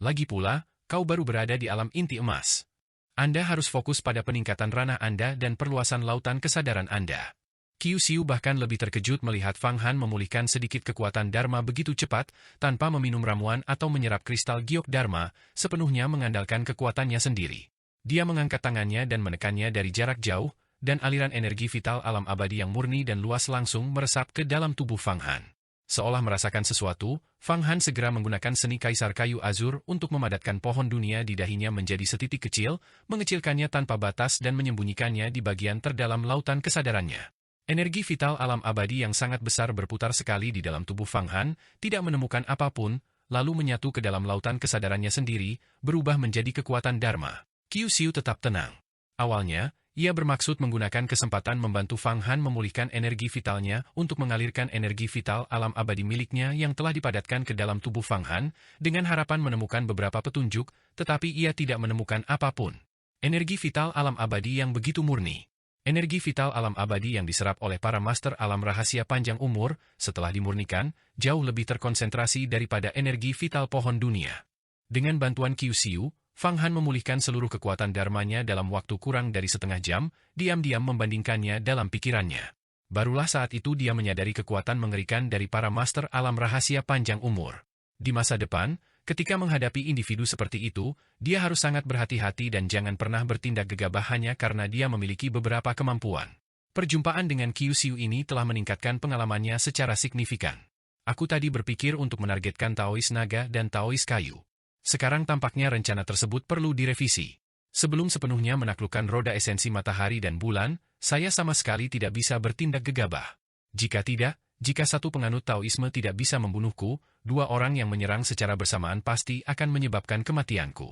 Speaker 1: Lagi pula, kau baru berada di alam inti emas. Anda harus fokus pada peningkatan ranah Anda dan perluasan lautan kesadaran Anda. Kyushu bahkan lebih terkejut melihat Fang Han memulihkan sedikit kekuatan Dharma begitu cepat, tanpa meminum ramuan atau menyerap kristal giok Dharma, sepenuhnya mengandalkan kekuatannya sendiri. Dia mengangkat tangannya dan menekannya dari jarak jauh, dan aliran energi vital alam abadi yang murni dan luas langsung meresap ke dalam tubuh Fang Han. Seolah merasakan sesuatu, Fang Han segera menggunakan seni kaisar kayu azur untuk memadatkan pohon dunia di dahinya menjadi setitik kecil, mengecilkannya tanpa batas dan menyembunyikannya di bagian terdalam lautan kesadarannya. Energi vital alam abadi yang sangat besar berputar sekali di dalam tubuh Fang Han, tidak menemukan apapun, lalu menyatu ke dalam lautan kesadarannya sendiri, berubah menjadi kekuatan Dharma. Kyushu tetap tenang. Awalnya, ia bermaksud menggunakan kesempatan membantu Fang Han memulihkan energi vitalnya untuk mengalirkan energi vital alam abadi miliknya yang telah dipadatkan ke dalam tubuh Fang Han, dengan harapan menemukan beberapa petunjuk, tetapi ia tidak menemukan apapun. Energi vital alam abadi yang begitu murni. Energi vital alam abadi yang diserap oleh para master alam rahasia panjang umur, setelah dimurnikan, jauh lebih terkonsentrasi daripada energi vital pohon dunia. Dengan bantuan Kyushu, Fang Han memulihkan seluruh kekuatan dharmanya dalam waktu kurang dari setengah jam, diam-diam membandingkannya dalam pikirannya. Barulah saat itu dia menyadari kekuatan mengerikan dari para master alam rahasia panjang umur. Di masa depan, ketika menghadapi individu seperti itu, dia harus sangat berhati-hati dan jangan pernah bertindak gegabah hanya karena dia memiliki beberapa kemampuan. Perjumpaan dengan Qiu Xiu ini telah meningkatkan pengalamannya secara signifikan. Aku tadi berpikir untuk menargetkan Taois naga dan Taois kayu. Sekarang tampaknya rencana tersebut perlu direvisi. Sebelum sepenuhnya menaklukkan roda esensi matahari dan bulan, saya sama sekali tidak bisa bertindak gegabah. Jika satu penganut Taoisme tidak bisa membunuhku, dua orang yang menyerang secara bersamaan pasti akan menyebabkan kematianku.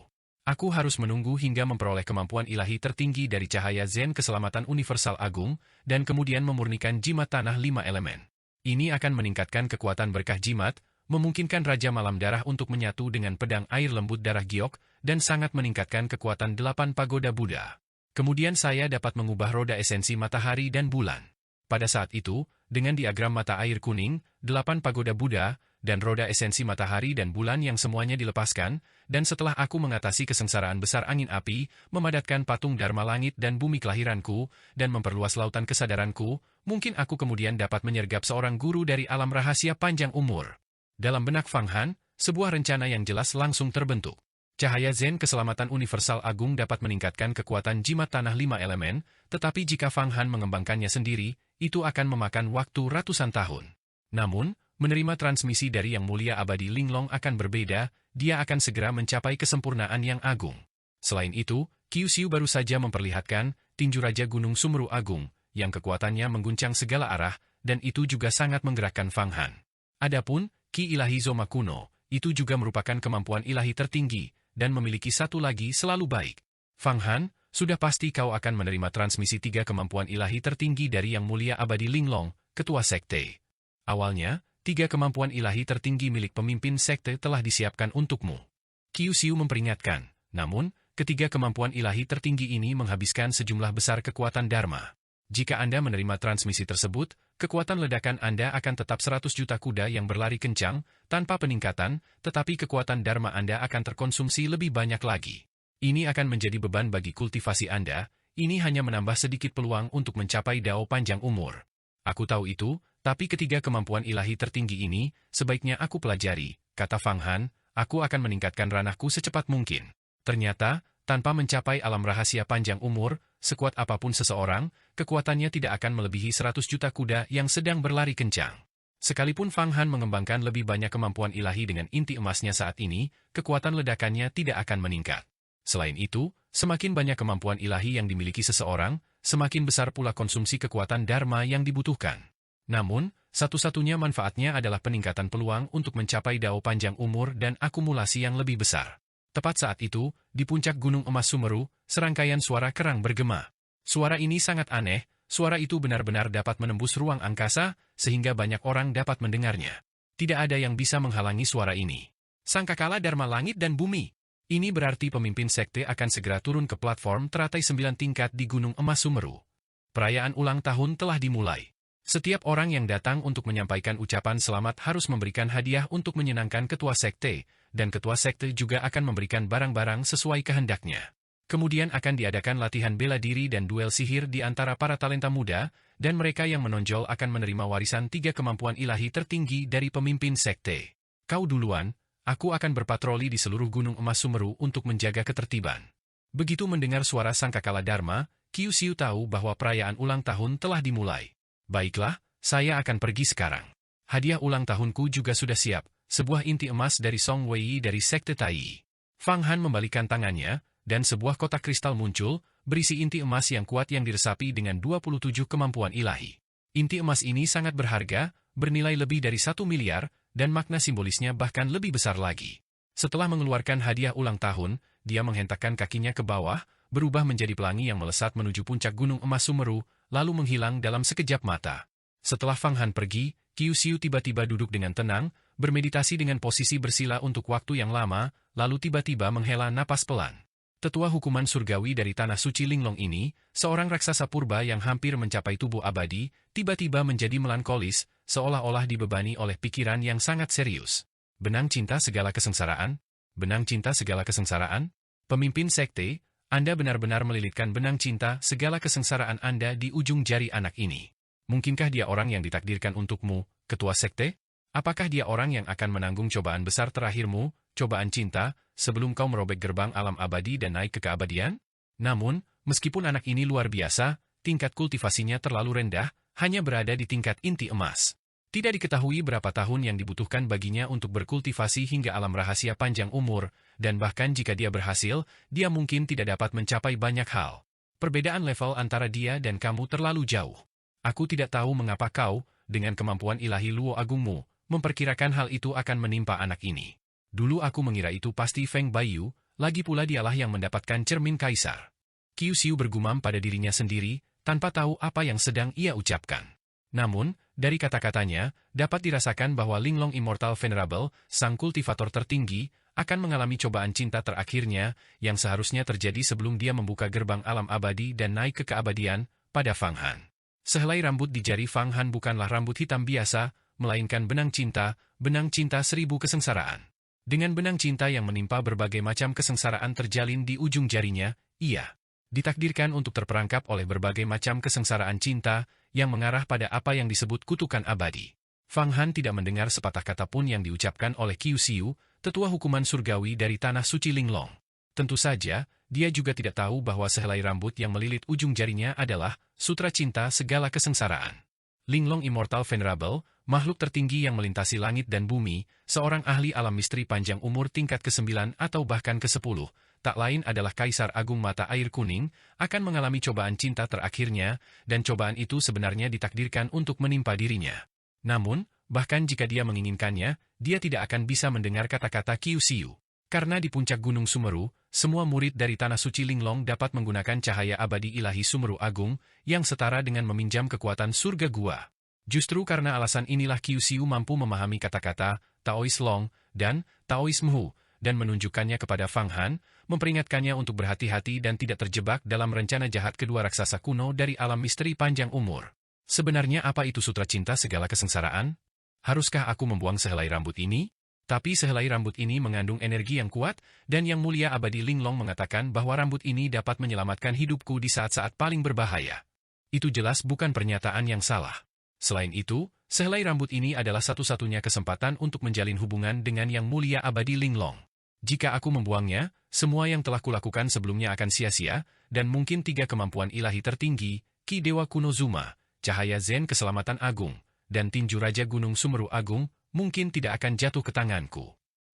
Speaker 1: Aku harus menunggu hingga memperoleh kemampuan ilahi tertinggi dari cahaya Zen keselamatan universal agung, dan kemudian memurnikan jimat tanah 5 elemen. Ini akan meningkatkan kekuatan berkah jimat, memungkinkan Raja Malam Darah untuk menyatu dengan pedang air lembut darah giok, dan sangat meningkatkan kekuatan 8 pagoda Buddha. Kemudian saya dapat mengubah roda esensi matahari dan bulan. Pada saat itu, dengan diagram mata air kuning, 8 pagoda Buddha, dan roda esensi matahari dan bulan yang semuanya dilepaskan, dan setelah aku mengatasi kesengsaraan besar angin api, memadatkan patung Dharma langit dan bumi kelahiranku, dan memperluas lautan kesadaranku, mungkin aku kemudian dapat menyergap seorang guru dari alam rahasia panjang umur. Dalam benak Fang Han, sebuah rencana yang jelas langsung terbentuk. Cahaya Zen keselamatan universal agung dapat meningkatkan kekuatan jimat tanah 5 elemen, tetapi jika Fang Han mengembangkannya sendiri, itu akan memakan waktu ratusan tahun. Namun, menerima transmisi dari Yang Mulia Abadi Linglong akan berbeda, dia akan segera mencapai kesempurnaan yang agung. Selain itu, Qiu Xiu baru saja memperlihatkan tinju Raja Gunung Sumeru Agung, yang kekuatannya mengguncang segala arah, dan itu juga sangat menggerakkan Fang Han. Adapun, Ki Ilahi Zoma kuno, itu juga merupakan kemampuan ilahi tertinggi, dan memiliki satu lagi selalu baik. Fang Han, sudah pasti kau akan menerima transmisi 3 kemampuan ilahi tertinggi dari Yang Mulia Abadi Linglong, Ketua Sekte. Awalnya, 3 kemampuan ilahi tertinggi milik pemimpin sekte telah disiapkan untukmu. Qiu Xiu memperingatkan, namun, ketiga kemampuan ilahi tertinggi ini menghabiskan sejumlah besar kekuatan Dharma. Jika Anda menerima transmisi tersebut, kekuatan ledakan Anda akan tetap 100 juta kuda yang berlari kencang, tanpa peningkatan, tetapi kekuatan Dharma Anda akan terkonsumsi lebih banyak lagi. Ini akan menjadi beban bagi kultivasi Anda, ini hanya menambah sedikit peluang untuk mencapai Dao panjang umur. Aku tahu itu, tapi ketiga kemampuan ilahi tertinggi ini, sebaiknya aku pelajari, kata Fang Han, aku akan meningkatkan ranahku secepat mungkin. Ternyata, tanpa mencapai alam rahasia panjang umur, sekuat apapun seseorang, kekuatannya tidak akan melebihi 100 juta kuda yang sedang berlari kencang. Sekalipun Fang Han mengembangkan lebih banyak kemampuan ilahi dengan inti emasnya saat ini, kekuatan ledakannya tidak akan meningkat. Selain itu, semakin banyak kemampuan ilahi yang dimiliki seseorang, semakin besar pula konsumsi kekuatan Dharma yang dibutuhkan. Namun, satu-satunya manfaatnya adalah peningkatan peluang untuk mencapai Dao panjang umur dan akumulasi yang lebih besar. Tepat saat itu, di puncak Gunung Emas Sumeru, serangkaian suara kerang bergema. Suara ini sangat aneh, suara itu benar-benar dapat menembus ruang angkasa, sehingga banyak orang dapat mendengarnya. Tidak ada yang bisa menghalangi suara ini. Sangkakala Dharma langit dan bumi. Ini berarti pemimpin sekte akan segera turun ke platform teratai 9 tingkat di Gunung Emas Sumeru. Perayaan ulang tahun telah dimulai. Setiap orang yang datang untuk menyampaikan ucapan selamat harus memberikan hadiah untuk menyenangkan ketua sekte, dan ketua sekte juga akan memberikan barang-barang sesuai kehendaknya. Kemudian akan diadakan latihan bela diri dan duel sihir di antara para talenta muda, dan mereka yang menonjol akan menerima warisan 3 kemampuan ilahi tertinggi dari pemimpin sekte. Kau duluan, aku akan berpatroli di seluruh Gunung Emas Sumeru untuk menjaga ketertiban. Begitu mendengar suara sangkakala Dharma, Qiu Xiu tahu bahwa perayaan ulang tahun telah dimulai. Baiklah, saya akan pergi sekarang. Hadiah ulang tahunku juga sudah siap, sebuah inti emas dari Song Wei dari Sekte Tai. Fang Han membalikan tangannya, dan sebuah kotak kristal muncul, berisi inti emas yang kuat yang diresapi dengan 27 kemampuan ilahi. Inti emas ini sangat berharga, bernilai lebih dari 1 miliar, dan makna simbolisnya bahkan lebih besar lagi. Setelah mengeluarkan hadiah ulang tahun, dia menghentakkan kakinya ke bawah, berubah menjadi pelangi yang melesat menuju puncak Gunung Emas Sumeru, lalu menghilang dalam sekejap mata. Setelah Fang Han pergi, Qiu Xiu tiba-tiba duduk dengan tenang, bermeditasi dengan posisi bersila untuk waktu yang lama, lalu tiba-tiba menghela napas pelan. Tetua hukuman surgawi dari tanah suci Linglong ini, seorang raksasa purba yang hampir mencapai tubuh abadi, tiba-tiba menjadi melankolis, seolah-olah dibebani oleh pikiran yang sangat serius. Benang cinta segala kesengsaraan? Benang cinta segala kesengsaraan? Pemimpin sekte, Anda benar-benar melilitkan benang cinta segala kesengsaraan Anda di ujung jari anak ini. Mungkinkah dia orang yang ditakdirkan untukmu, ketua sekte? Apakah dia orang yang akan menanggung cobaan besar terakhirmu, cobaan cinta, sebelum kau merobek gerbang alam abadi dan naik ke keabadian? Namun, meskipun anak ini luar biasa, tingkat kultivasinya terlalu rendah, hanya berada di tingkat inti emas. Tidak diketahui berapa tahun yang dibutuhkan baginya untuk berkultivasi hingga alam rahasia panjang umur, dan bahkan jika dia berhasil, dia mungkin tidak dapat mencapai banyak hal. Perbedaan level antara dia dan kamu terlalu jauh. Aku tidak tahu mengapa kau, dengan kemampuan ilahi Luo Agungmu, memperkirakan hal itu akan menimpa anak ini. Dulu aku mengira itu pasti Feng Baiyu, lagi pula dialah yang mendapatkan cermin kaisar. Qiu Xiu bergumam pada dirinya sendiri, tanpa tahu apa yang sedang ia ucapkan. Namun, dari kata-katanya, dapat dirasakan bahwa Linglong Immortal Venerable, sang kultivator tertinggi, akan mengalami cobaan cinta terakhirnya, yang seharusnya terjadi sebelum dia membuka gerbang alam abadi dan naik ke keabadian, pada Fang Han. Sehelai rambut di jari Fang Han bukanlah rambut hitam biasa, melainkan benang cinta 1000 kesengsaraan. Dengan benang cinta yang menimpa berbagai macam kesengsaraan terjalin di ujung jarinya, ia ditakdirkan untuk terperangkap oleh berbagai macam kesengsaraan cinta yang mengarah pada apa yang disebut kutukan abadi. Fang Han tidak mendengar sepatah kata pun yang diucapkan oleh Qiu Xiu, tetua hukuman surgawi dari tanah suci Linglong. Tentu saja, dia juga tidak tahu bahwa sehelai rambut yang melilit ujung jarinya adalah sutra cinta segala kesengsaraan. Linglong Immortal Venerable, makhluk tertinggi yang melintasi langit dan bumi, seorang ahli alam misteri panjang umur tingkat ke-9 atau bahkan ke-10, tak lain adalah Kaisar Agung Mata Air Kuning, akan mengalami cobaan cinta terakhirnya, dan cobaan itu sebenarnya ditakdirkan untuk menimpa dirinya. Namun, bahkan jika dia menginginkannya, dia tidak akan bisa mendengar kata-kata Qiu Xiu. Karena di puncak Gunung Sumeru, semua murid dari Tanah Suci Linglong dapat menggunakan cahaya abadi ilahi Sumeru Agung, yang setara dengan meminjam kekuatan surga gua. Justru karena alasan inilah Qiu Xiu mampu memahami kata-kata Taois Long dan Taois Mhu, dan menunjukkannya kepada Fang Han, memperingatkannya untuk berhati-hati dan tidak terjebak dalam rencana jahat kedua raksasa kuno dari alam misteri panjang umur. Sebenarnya apa itu sutra cinta segala kesengsaraan? Haruskah aku membuang sehelai rambut ini? Tapi sehelai rambut ini mengandung energi yang kuat, dan Yang Mulia Abadi Linglong mengatakan bahwa rambut ini dapat menyelamatkan hidupku di saat-saat paling berbahaya. Itu jelas bukan pernyataan yang salah. Selain itu, sehelai rambut ini adalah satu-satunya kesempatan untuk menjalin hubungan dengan Yang Mulia Abadi Linglong. Jika aku membuangnya, semua yang telah kulakukan sebelumnya akan sia-sia, dan mungkin 3 kemampuan ilahi tertinggi, Ki Dewa Kuno Zuma, Cahaya Zen Keselamatan Agung, dan Tinju Raja Gunung Sumeru Agung, mungkin tidak akan jatuh ke tanganku.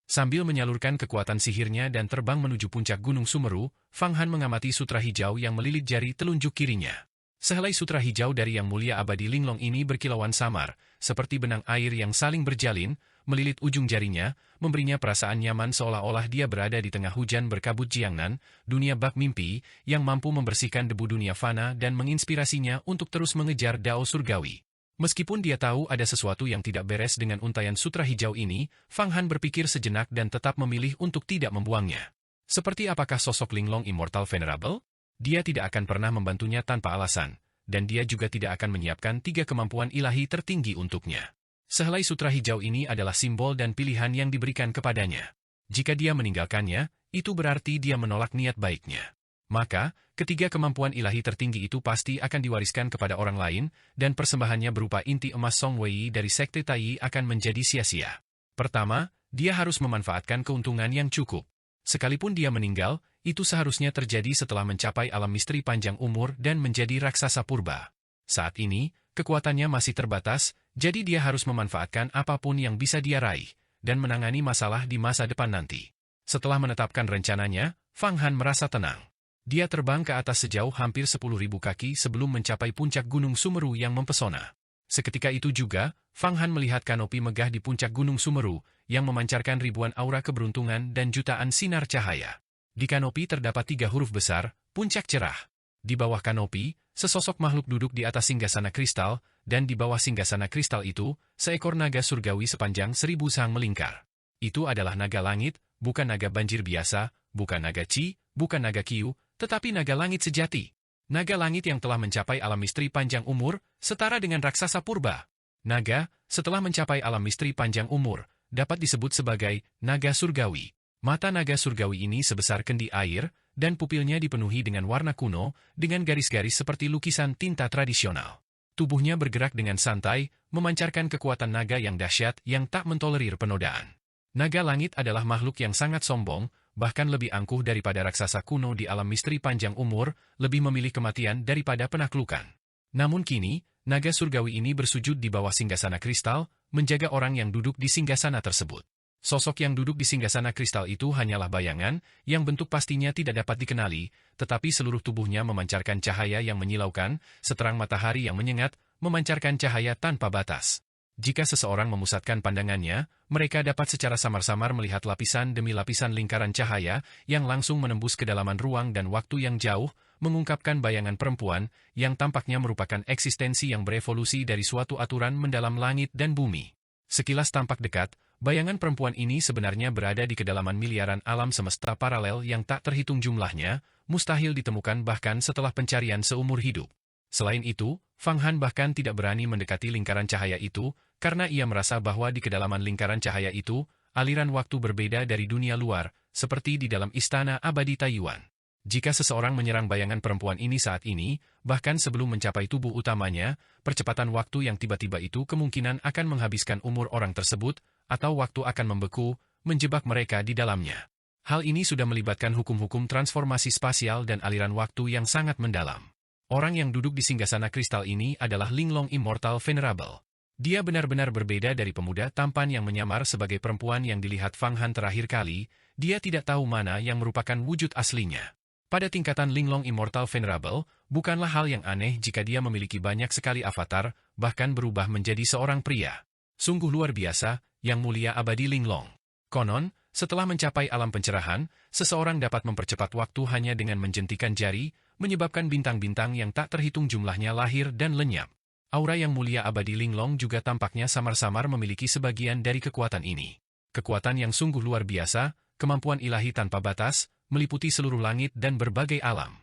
Speaker 1: Sambil menyalurkan kekuatan sihirnya dan terbang menuju puncak Gunung Sumeru, Fang Han mengamati sutra hijau yang melilit jari telunjuk kirinya. Sehelai sutra hijau dari Yang Mulia Abadi Linglong ini berkilauan samar, seperti benang air yang saling berjalin, melilit ujung jarinya, memberinya perasaan nyaman seolah-olah dia berada di tengah hujan berkabut Jiangnan, dunia bak mimpi, yang mampu membersihkan debu dunia fana dan menginspirasinya untuk terus mengejar dao surgawi. Meskipun dia tahu ada sesuatu yang tidak beres dengan untaian sutra hijau ini, Fang Han berpikir sejenak dan tetap memilih untuk tidak membuangnya. Seperti apakah sosok Linglong Immortal Venerable? Dia tidak akan pernah membantunya tanpa alasan, dan dia juga tidak akan menyiapkan 3 kemampuan ilahi tertinggi untuknya. Sehelai sutra hijau ini adalah simbol dan pilihan yang diberikan kepadanya. Jika dia meninggalkannya, itu berarti dia menolak niat baiknya. Maka, ketiga kemampuan ilahi tertinggi itu pasti akan diwariskan kepada orang lain, dan persembahannya berupa inti emas Song Wei dari Sekte Tai akan menjadi sia-sia. Pertama, dia harus memanfaatkan keuntungan yang cukup. Sekalipun dia meninggal, itu seharusnya terjadi setelah mencapai alam misteri panjang umur dan menjadi raksasa purba. Saat ini, kekuatannya masih terbatas, jadi dia harus memanfaatkan apapun yang bisa dia raih, dan menangani masalah di masa depan nanti. Setelah menetapkan rencananya, Fang Han merasa tenang. Dia terbang ke atas sejauh hampir 10.000 kaki sebelum mencapai puncak Gunung Sumeru yang mempesona. Seketika itu juga, Fang Han melihat kanopi megah di puncak Gunung Sumeru, yang memancarkan ribuan aura keberuntungan dan jutaan sinar cahaya. Di kanopi terdapat 3 huruf besar, puncak cerah. Di bawah kanopi, sesosok makhluk duduk di atas singgasana kristal, dan di bawah singgasana kristal itu, seekor naga surgawi sepanjang 1000 sang melingkar. Itu adalah naga langit, bukan naga banjir biasa, bukan naga Qi, bukan naga Qiu, tetapi naga langit sejati. Naga langit yang telah mencapai alam misteri panjang umur, setara dengan raksasa purba. Naga, setelah mencapai alam misteri panjang umur, dapat disebut sebagai naga surgawi. Mata naga surgawi ini sebesar kendi air, dan pupilnya dipenuhi dengan warna kuno, dengan garis-garis seperti lukisan tinta tradisional. Tubuhnya bergerak dengan santai, memancarkan kekuatan naga yang dahsyat yang tak mentolerir penodaan. Naga langit adalah makhluk yang sangat sombong, bahkan lebih angkuh daripada raksasa kuno di alam misteri panjang umur, lebih memilih kematian daripada penaklukan. Namun kini, naga surgawi ini bersujud di bawah singgasana kristal, menjaga orang yang duduk di singgasana tersebut. Sosok yang duduk di singgasana kristal itu hanyalah bayangan, yang bentuk pastinya tidak dapat dikenali, tetapi seluruh tubuhnya memancarkan cahaya yang menyilaukan, seterang matahari yang menyengat, memancarkan cahaya tanpa batas. Jika seseorang memusatkan pandangannya, mereka dapat secara samar-samar melihat lapisan demi lapisan lingkaran cahaya yang langsung menembus kedalaman ruang dan waktu yang jauh, mengungkapkan bayangan perempuan yang tampaknya merupakan eksistensi yang berevolusi dari suatu aturan mendalam langit dan bumi. Sekilas tampak dekat, bayangan perempuan ini sebenarnya berada di kedalaman miliaran alam semesta paralel yang tak terhitung jumlahnya, mustahil ditemukan bahkan setelah pencarian seumur hidup. Selain itu, Fang Han bahkan tidak berani mendekati lingkaran cahaya itu, karena ia merasa bahwa di kedalaman lingkaran cahaya itu, aliran waktu berbeda dari dunia luar, seperti di dalam istana abadi Taiyuan. Jika seseorang menyerang bayangan perempuan ini saat ini, bahkan sebelum mencapai tubuh utamanya, percepatan waktu yang tiba-tiba itu kemungkinan akan menghabiskan umur orang tersebut, atau waktu akan membeku, menjebak mereka di dalamnya. Hal ini sudah melibatkan hukum-hukum transformasi spasial dan aliran waktu yang sangat mendalam. Orang yang duduk di singgasana kristal ini adalah Linglong Immortal Venerable. Dia benar-benar berbeda dari pemuda tampan yang menyamar sebagai perempuan yang dilihat Fang Han terakhir kali, dia tidak tahu mana yang merupakan wujud aslinya. Pada tingkatan Linglong Immortal Venerable, bukanlah hal yang aneh jika dia memiliki banyak sekali avatar, bahkan berubah menjadi seorang pria. Sungguh luar biasa, yang mulia abadi Linglong. Konon, setelah mencapai alam pencerahan, seseorang dapat mempercepat waktu hanya dengan menjentikan jari, menyebabkan bintang-bintang yang tak terhitung jumlahnya lahir dan lenyap. Aura yang mulia abadi Linglong juga tampaknya samar-samar memiliki sebagian dari kekuatan ini. Kekuatan yang sungguh luar biasa, kemampuan ilahi tanpa batas, meliputi seluruh langit dan berbagai alam.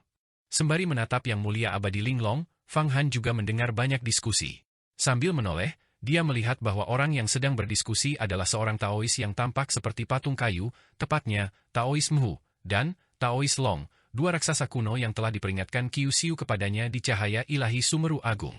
Speaker 1: Sembari menatap yang mulia abadi Linglong, Fang Han juga mendengar banyak diskusi. Sambil menoleh, dia melihat bahwa orang yang sedang berdiskusi adalah seorang Taois yang tampak seperti patung kayu, tepatnya Taois Mhu dan Taois Long, dua raksasa kuno yang telah diperingatkan Qiu Xiu kepadanya di cahaya ilahi Sumeru Agung.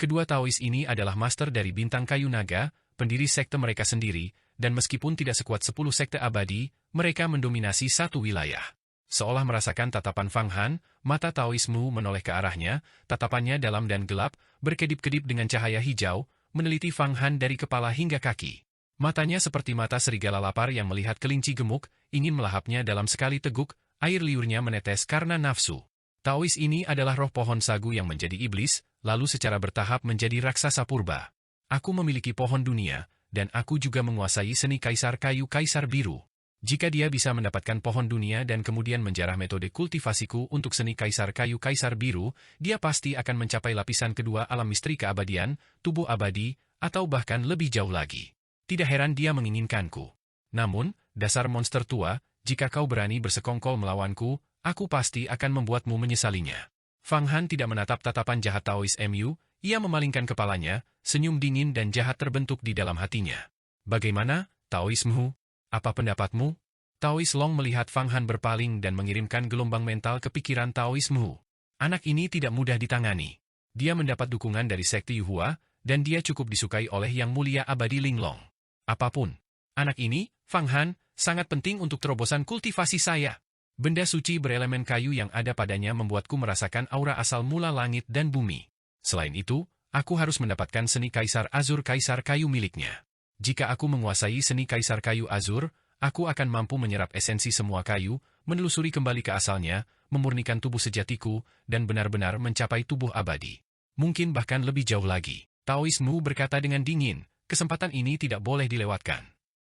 Speaker 1: Kedua Taois ini adalah master dari bintang kayu naga, pendiri sekte mereka sendiri, dan meskipun tidak sekuat 10 sekte abadi, mereka mendominasi satu wilayah. Seolah merasakan tatapan Fang Han, mata Taois Mhu menoleh ke arahnya, tatapannya dalam dan gelap, berkedip-kedip dengan cahaya hijau, meneliti Fang Han dari kepala hingga kaki. Matanya seperti mata serigala lapar yang melihat kelinci gemuk, ingin melahapnya dalam sekali teguk, air liurnya menetes karena nafsu. Taois ini adalah roh pohon sagu yang menjadi iblis, lalu secara bertahap menjadi raksasa purba. Aku memiliki pohon dunia, dan aku juga menguasai seni kaisar kayu kaisar biru. Jika dia bisa mendapatkan pohon dunia dan kemudian menjarah metode kultivasiku untuk seni kaisar kayu kaisar biru, dia pasti akan mencapai lapisan kedua alam misteri keabadian, tubuh abadi, atau bahkan lebih jauh lagi. Tidak heran dia menginginkanku. Namun, dasar monster tua, jika kau berani bersekongkol melawanku, aku pasti akan membuatmu menyesalinya. Fang Han tidak menatap tatapan jahat Taois Mu, ia memalingkan kepalanya, senyum dingin dan jahat terbentuk di dalam hatinya. Bagaimana, Taois Mhu? Apa pendapatmu? Taois Long melihat Fang Han berpaling dan mengirimkan gelombang mental ke pikiran Taois Mhu. Anak ini tidak mudah ditangani. Dia mendapat dukungan dari sekte Yuhua, dan dia cukup disukai oleh Yang Mulia Abadi Linglong. Apapun. Anak ini, Fang Han, sangat penting untuk terobosan kultivasi saya. Benda suci berelemen kayu yang ada padanya membuatku merasakan aura asal mula langit dan bumi. Selain itu, aku harus mendapatkan seni kaisar azur kaisar kayu miliknya. Jika aku menguasai seni kaisar kayu azur, aku akan mampu menyerap esensi semua kayu, menelusuri kembali ke asalnya, memurnikan tubuh sejatiku, dan benar-benar mencapai tubuh abadi. Mungkin bahkan lebih jauh lagi. Taois Mhu berkata dengan dingin, kesempatan ini tidak boleh dilewatkan.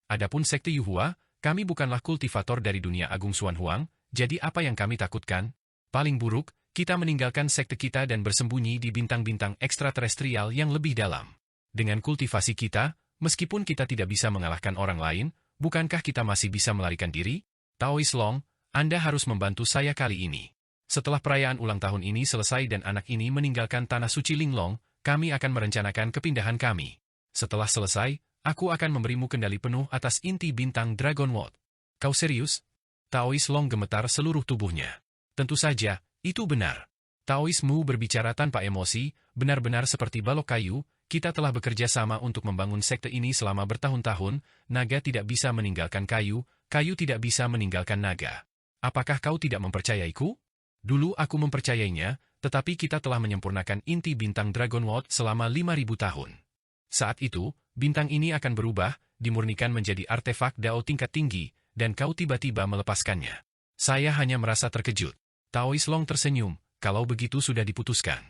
Speaker 1: Adapun sekte Yuhua, kami bukanlah kultivator dari dunia agung Xuan Huang, jadi apa yang kami takutkan? Paling buruk, kita meninggalkan sekte kita dan bersembunyi di bintang-bintang ekstraterestrial yang lebih dalam. Dengan kultivasi kita, meskipun kita tidak bisa mengalahkan orang lain, bukankah kita masih bisa melarikan diri? Taois Long, Anda harus membantu saya kali ini. Setelah perayaan ulang tahun ini selesai dan anak ini meninggalkan tanah suci Linglong, kami akan merencanakan kepindahan kami. Setelah selesai, aku akan memberimu kendali penuh atas inti bintang Dragon World. Kau serius? Taois Long gemetar seluruh tubuhnya. Tentu saja, itu benar. Taois Mu berbicara tanpa emosi, benar-benar seperti balok kayu, kita telah bekerja sama untuk membangun sekte ini selama bertahun-tahun, naga tidak bisa meninggalkan kayu, kayu tidak bisa meninggalkan naga. Apakah kau tidak mempercayaiku? Dulu aku mempercayainya, tetapi kita telah menyempurnakan inti bintang Dragon World selama 5.000 tahun. Saat itu, bintang ini akan berubah, dimurnikan menjadi artefak Dao tingkat tinggi, dan kau tiba-tiba melepaskannya. Saya hanya merasa terkejut. Taois Long tersenyum. Kalau begitu sudah diputuskan.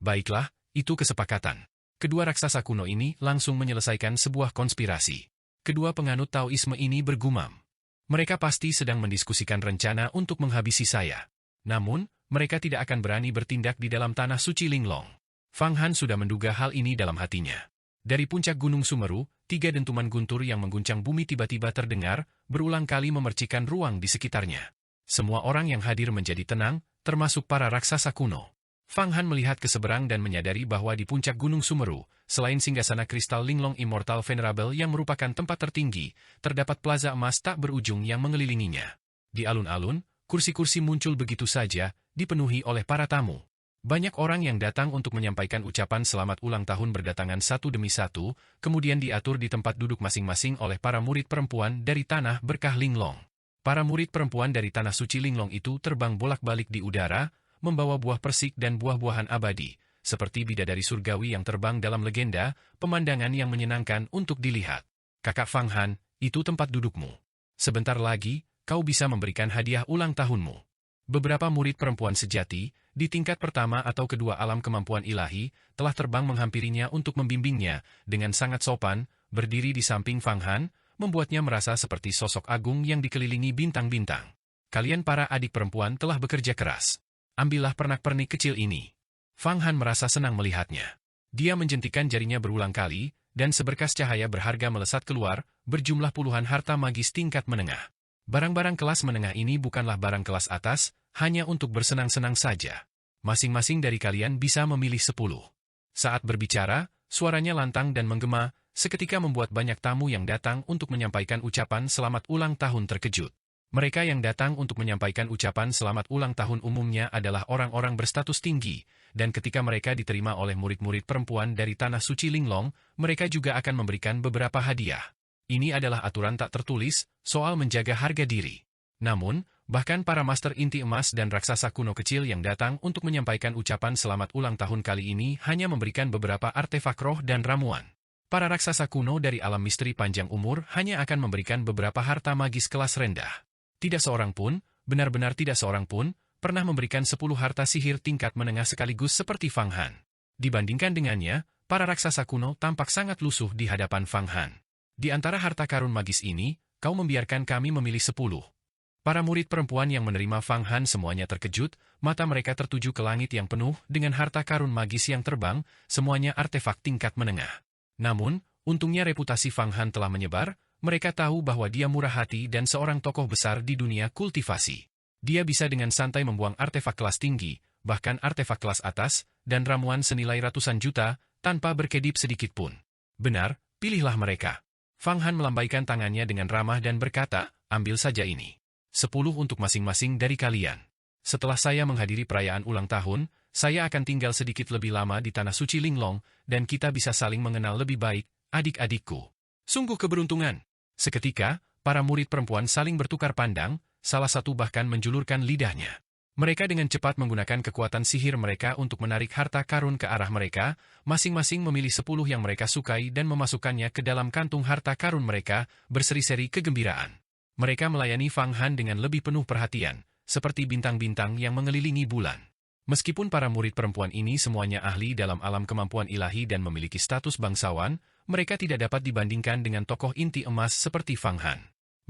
Speaker 1: Baiklah, itu kesepakatan. Kedua raksasa kuno ini langsung menyelesaikan sebuah konspirasi. Kedua penganut Taoisme ini bergumam. Mereka pasti sedang mendiskusikan rencana untuk menghabisi saya. Namun, mereka tidak akan berani bertindak di dalam tanah suci Linglong. Fang Han sudah menduga hal ini dalam hatinya. Dari puncak Gunung Sumeru, 3 dentuman guntur yang mengguncang bumi tiba-tiba terdengar, berulang kali memercikan ruang di sekitarnya. Semua orang yang hadir menjadi tenang, termasuk para raksasa kuno. Fang Han melihat ke seberang dan menyadari bahwa di puncak Gunung Sumeru, selain singgasana kristal Linglong Immortal Venerable yang merupakan tempat tertinggi, terdapat plaza emas tak berujung yang mengelilinginya. Di alun-alun, kursi-kursi muncul begitu saja, dipenuhi oleh para tamu. Banyak orang yang datang untuk menyampaikan ucapan selamat ulang tahun berdatangan satu demi satu, kemudian diatur di tempat duduk masing-masing oleh para murid perempuan dari tanah berkah Linglong. Para murid perempuan dari tanah suci Linglong itu terbang bolak-balik di udara, membawa buah persik dan buah-buahan abadi, seperti bidadari surgawi yang terbang dalam legenda, pemandangan yang menyenangkan untuk dilihat. Kakak Fang Han, itu tempat dudukmu. Sebentar lagi, kau bisa memberikan hadiah ulang tahunmu. Beberapa murid perempuan sejati, di tingkat pertama atau kedua alam kemampuan ilahi, telah terbang menghampirinya untuk membimbingnya, dengan sangat sopan, berdiri di samping Fang Han, membuatnya merasa seperti sosok agung yang dikelilingi bintang-bintang. Kalian para adik perempuan telah bekerja keras. Ambillah pernak-pernik kecil ini. Fang Han merasa senang melihatnya. Dia menjentikan jarinya berulang kali, dan seberkas cahaya berharga melesat keluar, berjumlah puluhan harta magis tingkat menengah. Barang-barang kelas menengah ini bukanlah barang kelas atas, hanya untuk bersenang-senang saja. Masing-masing dari kalian bisa memilih 10. Saat berbicara, suaranya lantang dan menggema, seketika membuat banyak tamu yang datang untuk menyampaikan ucapan selamat ulang tahun terkejut. Mereka yang datang untuk menyampaikan ucapan selamat ulang tahun umumnya adalah orang-orang berstatus tinggi, dan ketika mereka diterima oleh murid-murid perempuan dari tanah suci Linglong, mereka juga akan memberikan beberapa hadiah. Ini adalah aturan tak tertulis soal menjaga harga diri. Namun, bahkan para master inti emas dan raksasa kuno kecil yang datang untuk menyampaikan ucapan selamat ulang tahun kali ini hanya memberikan beberapa artefak roh dan ramuan. Para raksasa kuno dari alam misteri panjang umur hanya akan memberikan beberapa harta magis kelas rendah. Tidak seorang pun, benar-benar tidak seorang pun, pernah memberikan 10 harta sihir tingkat menengah sekaligus seperti Fang Han. Dibandingkan dengannya, para raksasa kuno tampak sangat lusuh di hadapan Fang Han. Di antara harta karun magis ini, kau membiarkan kami memilih 10. Para murid perempuan yang menerima Fang Han semuanya terkejut, mata mereka tertuju ke langit yang penuh dengan harta karun magis yang terbang, semuanya artefak tingkat menengah. Namun, untungnya reputasi Fang Han telah menyebar, mereka tahu bahwa dia murah hati dan seorang tokoh besar di dunia kultivasi. Dia bisa dengan santai membuang artefak kelas tinggi, bahkan artefak kelas atas, dan ramuan senilai ratusan juta, tanpa berkedip sedikit pun. Benar, pilihlah mereka. Fang Han melambaikan tangannya dengan ramah dan berkata, ambil saja ini. 10 untuk masing-masing dari kalian. Setelah saya menghadiri perayaan ulang tahun, saya akan tinggal sedikit lebih lama di tanah suci Linglong, dan kita bisa saling mengenal lebih baik, adik-adikku. Sungguh keberuntungan. Seketika, para murid perempuan saling bertukar pandang, salah satu bahkan menjulurkan lidahnya. Mereka dengan cepat menggunakan kekuatan sihir mereka untuk menarik harta karun ke arah mereka, masing-masing memilih 10 yang mereka sukai dan memasukkannya ke dalam kantung harta karun mereka, berseri-seri kegembiraan. Mereka melayani Fang Han dengan lebih penuh perhatian, seperti bintang-bintang yang mengelilingi bulan. Meskipun para murid perempuan ini semuanya ahli dalam alam kemampuan ilahi dan memiliki status bangsawan, mereka tidak dapat dibandingkan dengan tokoh inti emas seperti Fang Han.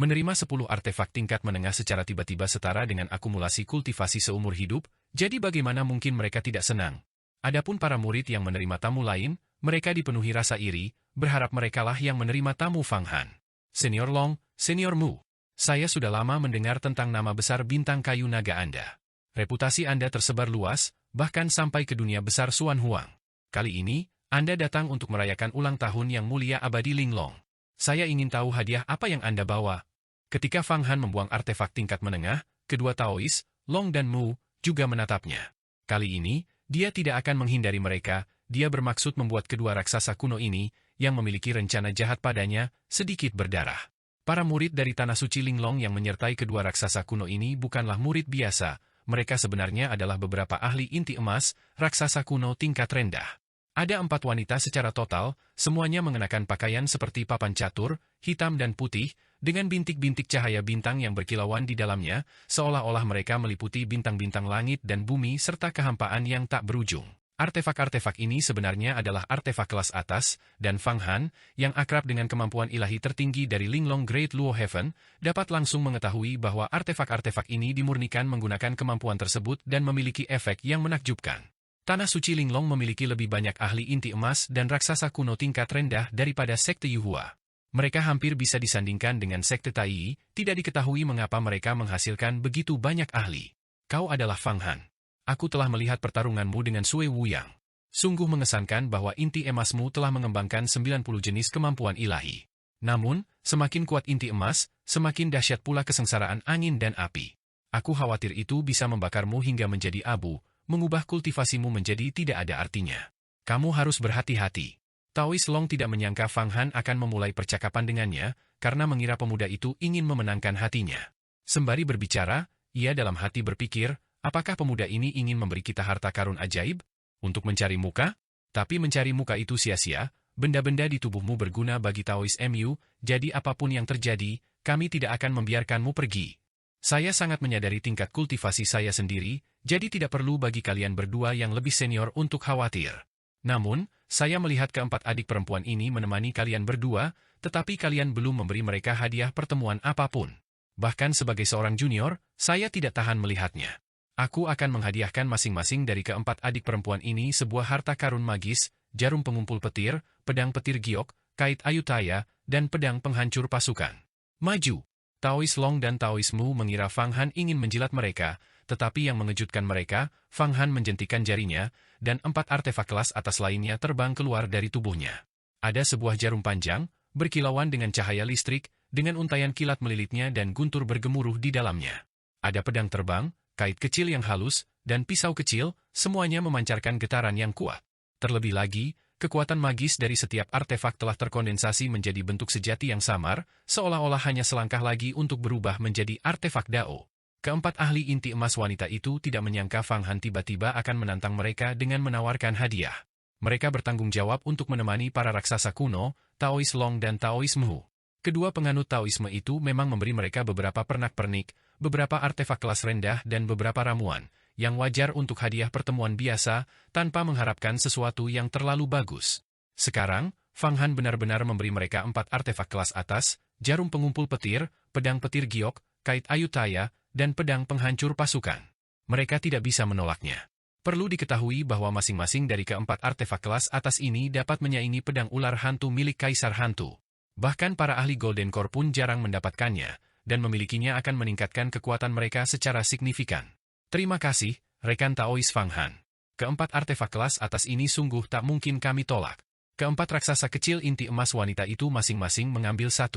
Speaker 1: Menerima 10 artefak tingkat menengah secara tiba-tiba setara dengan akumulasi kultivasi seumur hidup, jadi bagaimana mungkin mereka tidak senang? Adapun para murid yang menerima tamu lain, mereka dipenuhi rasa iri, berharap merekalah yang menerima tamu Fang Han. Senior Long, Senior Mu, saya sudah lama mendengar tentang nama besar bintang kayu naga Anda. Reputasi Anda tersebar luas, bahkan sampai ke dunia besar Xuan Huang. Kali ini, Anda datang untuk merayakan ulang tahun yang mulia abadi Linglong. Saya ingin tahu hadiah apa yang Anda bawa. Ketika Fang Han membuang artefak tingkat menengah, kedua Taois, Long dan Mu, juga menatapnya. Kali ini, dia tidak akan menghindari mereka, dia bermaksud membuat kedua raksasa kuno ini, yang memiliki rencana jahat padanya, sedikit berdarah. Para murid dari Tanah Suci Linglong yang menyertai kedua raksasa kuno ini bukanlah murid biasa, mereka sebenarnya adalah beberapa ahli inti emas, raksasa kuno tingkat rendah. Ada 4 wanita secara total, semuanya mengenakan pakaian seperti papan catur, hitam dan putih, dengan bintik-bintik cahaya bintang yang berkilauan di dalamnya, seolah-olah mereka meliputi bintang-bintang langit dan bumi serta kehampaan yang tak berujung. Artefak-artefak ini sebenarnya adalah artefak kelas atas, dan Fang Han, yang akrab dengan kemampuan ilahi tertinggi dari Linglong Great Luo Heaven, dapat langsung mengetahui bahwa artefak-artefak ini dimurnikan menggunakan kemampuan tersebut dan memiliki efek yang menakjubkan. Tanah Suci Linglong memiliki lebih banyak ahli inti emas dan raksasa kuno tingkat rendah daripada sekte Yuhua. Mereka hampir bisa disandingkan dengan sekte Tai, tidak diketahui mengapa mereka menghasilkan begitu banyak ahli. Kau adalah Fang Han. Aku telah melihat pertarunganmu dengan Sui Wuyang. Sungguh mengesankan bahwa inti emasmu telah mengembangkan 90 jenis kemampuan ilahi. Namun, semakin kuat inti emas, semakin dahsyat pula kesengsaraan angin dan api. Aku khawatir itu bisa membakarmu hingga menjadi abu, mengubah kultivasimu menjadi tidak ada artinya. Kamu harus berhati-hati. Taois Long tidak menyangka Fang Han akan memulai percakapan dengannya, karena mengira pemuda itu ingin memenangkan hatinya. Sembari berbicara, ia dalam hati berpikir, apakah pemuda ini ingin memberi kita harta karun ajaib? Untuk mencari muka? Tapi mencari muka itu sia-sia, benda-benda di tubuhmu berguna bagi Taois MU, jadi apapun yang terjadi, kami tidak akan membiarkanmu pergi. Saya sangat menyadari tingkat kultivasi saya sendiri, jadi tidak perlu bagi kalian berdua yang lebih senior untuk khawatir. Namun, saya melihat keempat adik perempuan ini menemani kalian berdua, tetapi kalian belum memberi mereka hadiah pertemuan apapun. Bahkan sebagai seorang junior, saya tidak tahan melihatnya. Aku akan menghadiahkan masing-masing dari keempat adik perempuan ini sebuah harta karun magis, jarum pengumpul petir, pedang petir giok, kait ayutaya, dan pedang penghancur pasukan. Maju! Taois Long dan Taois Mu mengira Fang Han ingin menjilat mereka, tetapi yang mengejutkan mereka, Fang Han menjentikan jarinya, dan 4 artefak kelas atas lainnya terbang keluar dari tubuhnya. Ada sebuah jarum panjang, berkilauan dengan cahaya listrik, dengan untayan kilat melilitnya dan guntur bergemuruh di dalamnya. Ada pedang terbang, kait kecil yang halus, dan pisau kecil, semuanya memancarkan getaran yang kuat. Terlebih lagi, kekuatan magis dari setiap artefak telah terkondensasi menjadi bentuk sejati yang samar, seolah-olah hanya selangkah lagi untuk berubah menjadi artefak Dao. Keempat ahli inti emas wanita itu tidak menyangka Fang Han tiba-tiba akan menantang mereka dengan menawarkan hadiah. Mereka bertanggung jawab untuk menemani para raksasa kuno, Taois Long dan Taois Mu. Kedua penganut Taoisme itu memang memberi mereka beberapa pernak-pernik, beberapa artefak kelas rendah dan beberapa ramuan, yang wajar untuk hadiah pertemuan biasa, tanpa mengharapkan sesuatu yang terlalu bagus. Sekarang, Fang Han benar-benar memberi mereka 4 artefak kelas atas, jarum pengumpul petir, pedang petir giok, kait ayutaya, dan pedang penghancur pasukan. Mereka tidak bisa menolaknya. Perlu diketahui bahwa masing-masing dari keempat artefak kelas atas ini dapat menyaingi pedang ular hantu milik Kaisar Hantu. Bahkan para ahli Golden Core pun jarang mendapatkannya, dan memilikinya akan meningkatkan kekuatan mereka secara signifikan. Terima kasih, rekan Taois Fang Han. Keempat artefak kelas atas ini sungguh tak mungkin kami tolak. Keempat raksasa kecil inti emas wanita itu masing-masing mengambil 1.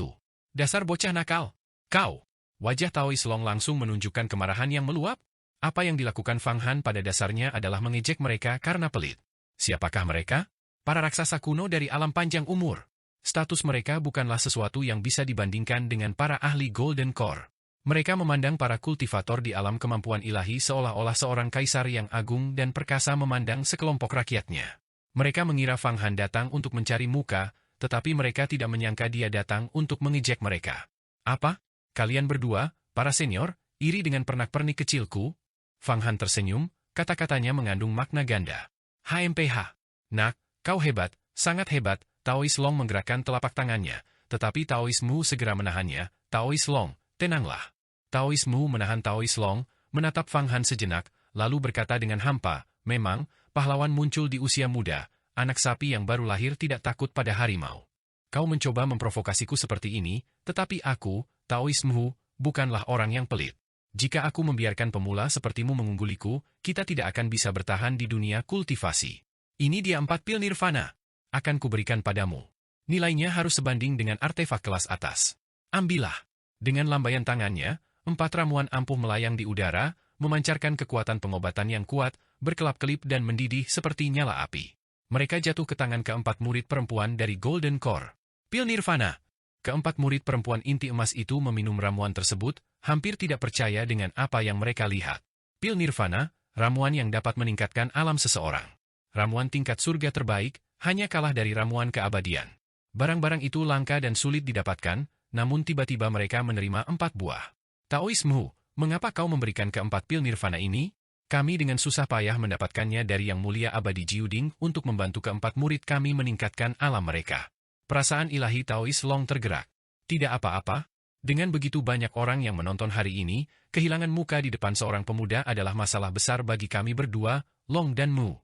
Speaker 1: Dasar bocah nakal. Kau! Wajah Taois Long langsung menunjukkan kemarahan yang meluap. Apa yang dilakukan Fang Han pada dasarnya adalah mengejek mereka karena pelit. Siapakah mereka? Para raksasa kuno dari alam panjang umur. Status mereka bukanlah sesuatu yang bisa dibandingkan dengan para ahli Golden Core. Mereka memandang para kultivator di alam kemampuan ilahi seolah-olah seorang kaisar yang agung dan perkasa memandang sekelompok rakyatnya. Mereka mengira Fang Han datang untuk mencari muka, tetapi mereka tidak menyangka dia datang untuk mengejek mereka. Apa? Kalian berdua, para senior, iri dengan pernak-pernik kecilku? Fang Han tersenyum, kata-katanya mengandung makna ganda. HMPH. Nak, kau hebat, sangat hebat. Taois Long menggerakkan telapak tangannya, tetapi Taois Mu segera menahannya. Taois Long, tenanglah. Taois Mu menahan Taois Long, menatap Fang Han sejenak, lalu berkata dengan hampa, memang, pahlawan muncul di usia muda, anak sapi yang baru lahir tidak takut pada harimau. Kau mencoba memprovokasiku seperti ini, tetapi aku, Taois Mu, bukanlah orang yang pelit. Jika aku membiarkan pemula sepertimu mengungguliku, kita tidak akan bisa bertahan di dunia kultivasi. Ini dia 4 pil nirvana. Akan kuberikan padamu. Nilainya harus sebanding dengan artefak kelas atas. Ambillah. Dengan lambaian tangannya, 4 ramuan ampuh melayang di udara, memancarkan kekuatan pengobatan yang kuat, berkelap-kelip dan mendidih seperti nyala api. Mereka jatuh ke tangan keempat murid perempuan dari Golden Core. Pil Nirvana. Keempat murid perempuan inti emas itu meminum ramuan tersebut, hampir tidak percaya dengan apa yang mereka lihat. Pil Nirvana, ramuan yang dapat meningkatkan alam seseorang. Ramuan tingkat surga terbaik, hanya kalah dari ramuan keabadian. Barang-barang itu langka dan sulit didapatkan, namun tiba-tiba mereka menerima 4 buah. Taoisme, mengapa kau memberikan keempat pil Nirvana ini? Kami dengan susah payah mendapatkannya dari Yang Mulia Abadi Jiuding untuk membantu keempat murid kami meningkatkan alam mereka. Perasaan ilahi Taois Long tergerak. Tidak apa-apa. Dengan begitu banyak orang yang menonton hari ini, kehilangan muka di depan seorang pemuda adalah masalah besar bagi kami berdua, Long dan Mu.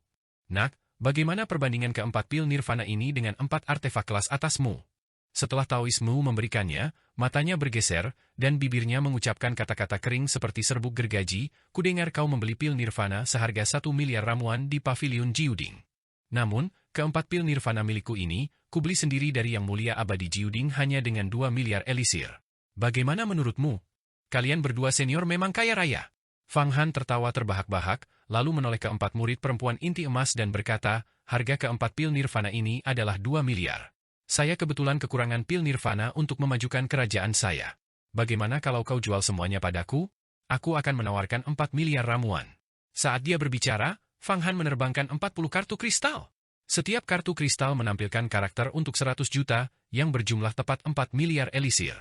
Speaker 1: Nak, bagaimana perbandingan keempat pil Nirvana ini dengan 4 artefak kelas atasmu? Setelah Taoisme memberikannya, matanya bergeser, dan bibirnya mengucapkan kata-kata kering seperti serbuk gergaji, kudengar kau membeli pil Nirvana seharga 1 miliar ramuan di pavilion Jiuding. Namun, keempat pil Nirvana milikku ini, kubeli sendiri dari Yang Mulia Abadi Jiuding hanya dengan 2 miliar elisir. Bagaimana menurutmu? Kalian berdua senior memang kaya raya. Fang Han tertawa terbahak-bahak, lalu menoleh keempat murid perempuan inti emas dan berkata, harga keempat pil Nirvana ini adalah 2 miliar. Saya kebetulan kekurangan pil Nirvana untuk memajukan kerajaan saya. Bagaimana kalau kau jual semuanya padaku? Aku akan menawarkan 4 miliar ramuan. Saat dia berbicara, Fang Han menerbangkan 40 kartu kristal. Setiap kartu kristal menampilkan karakter untuk 100 juta, yang berjumlah tepat 4 miliar elisir.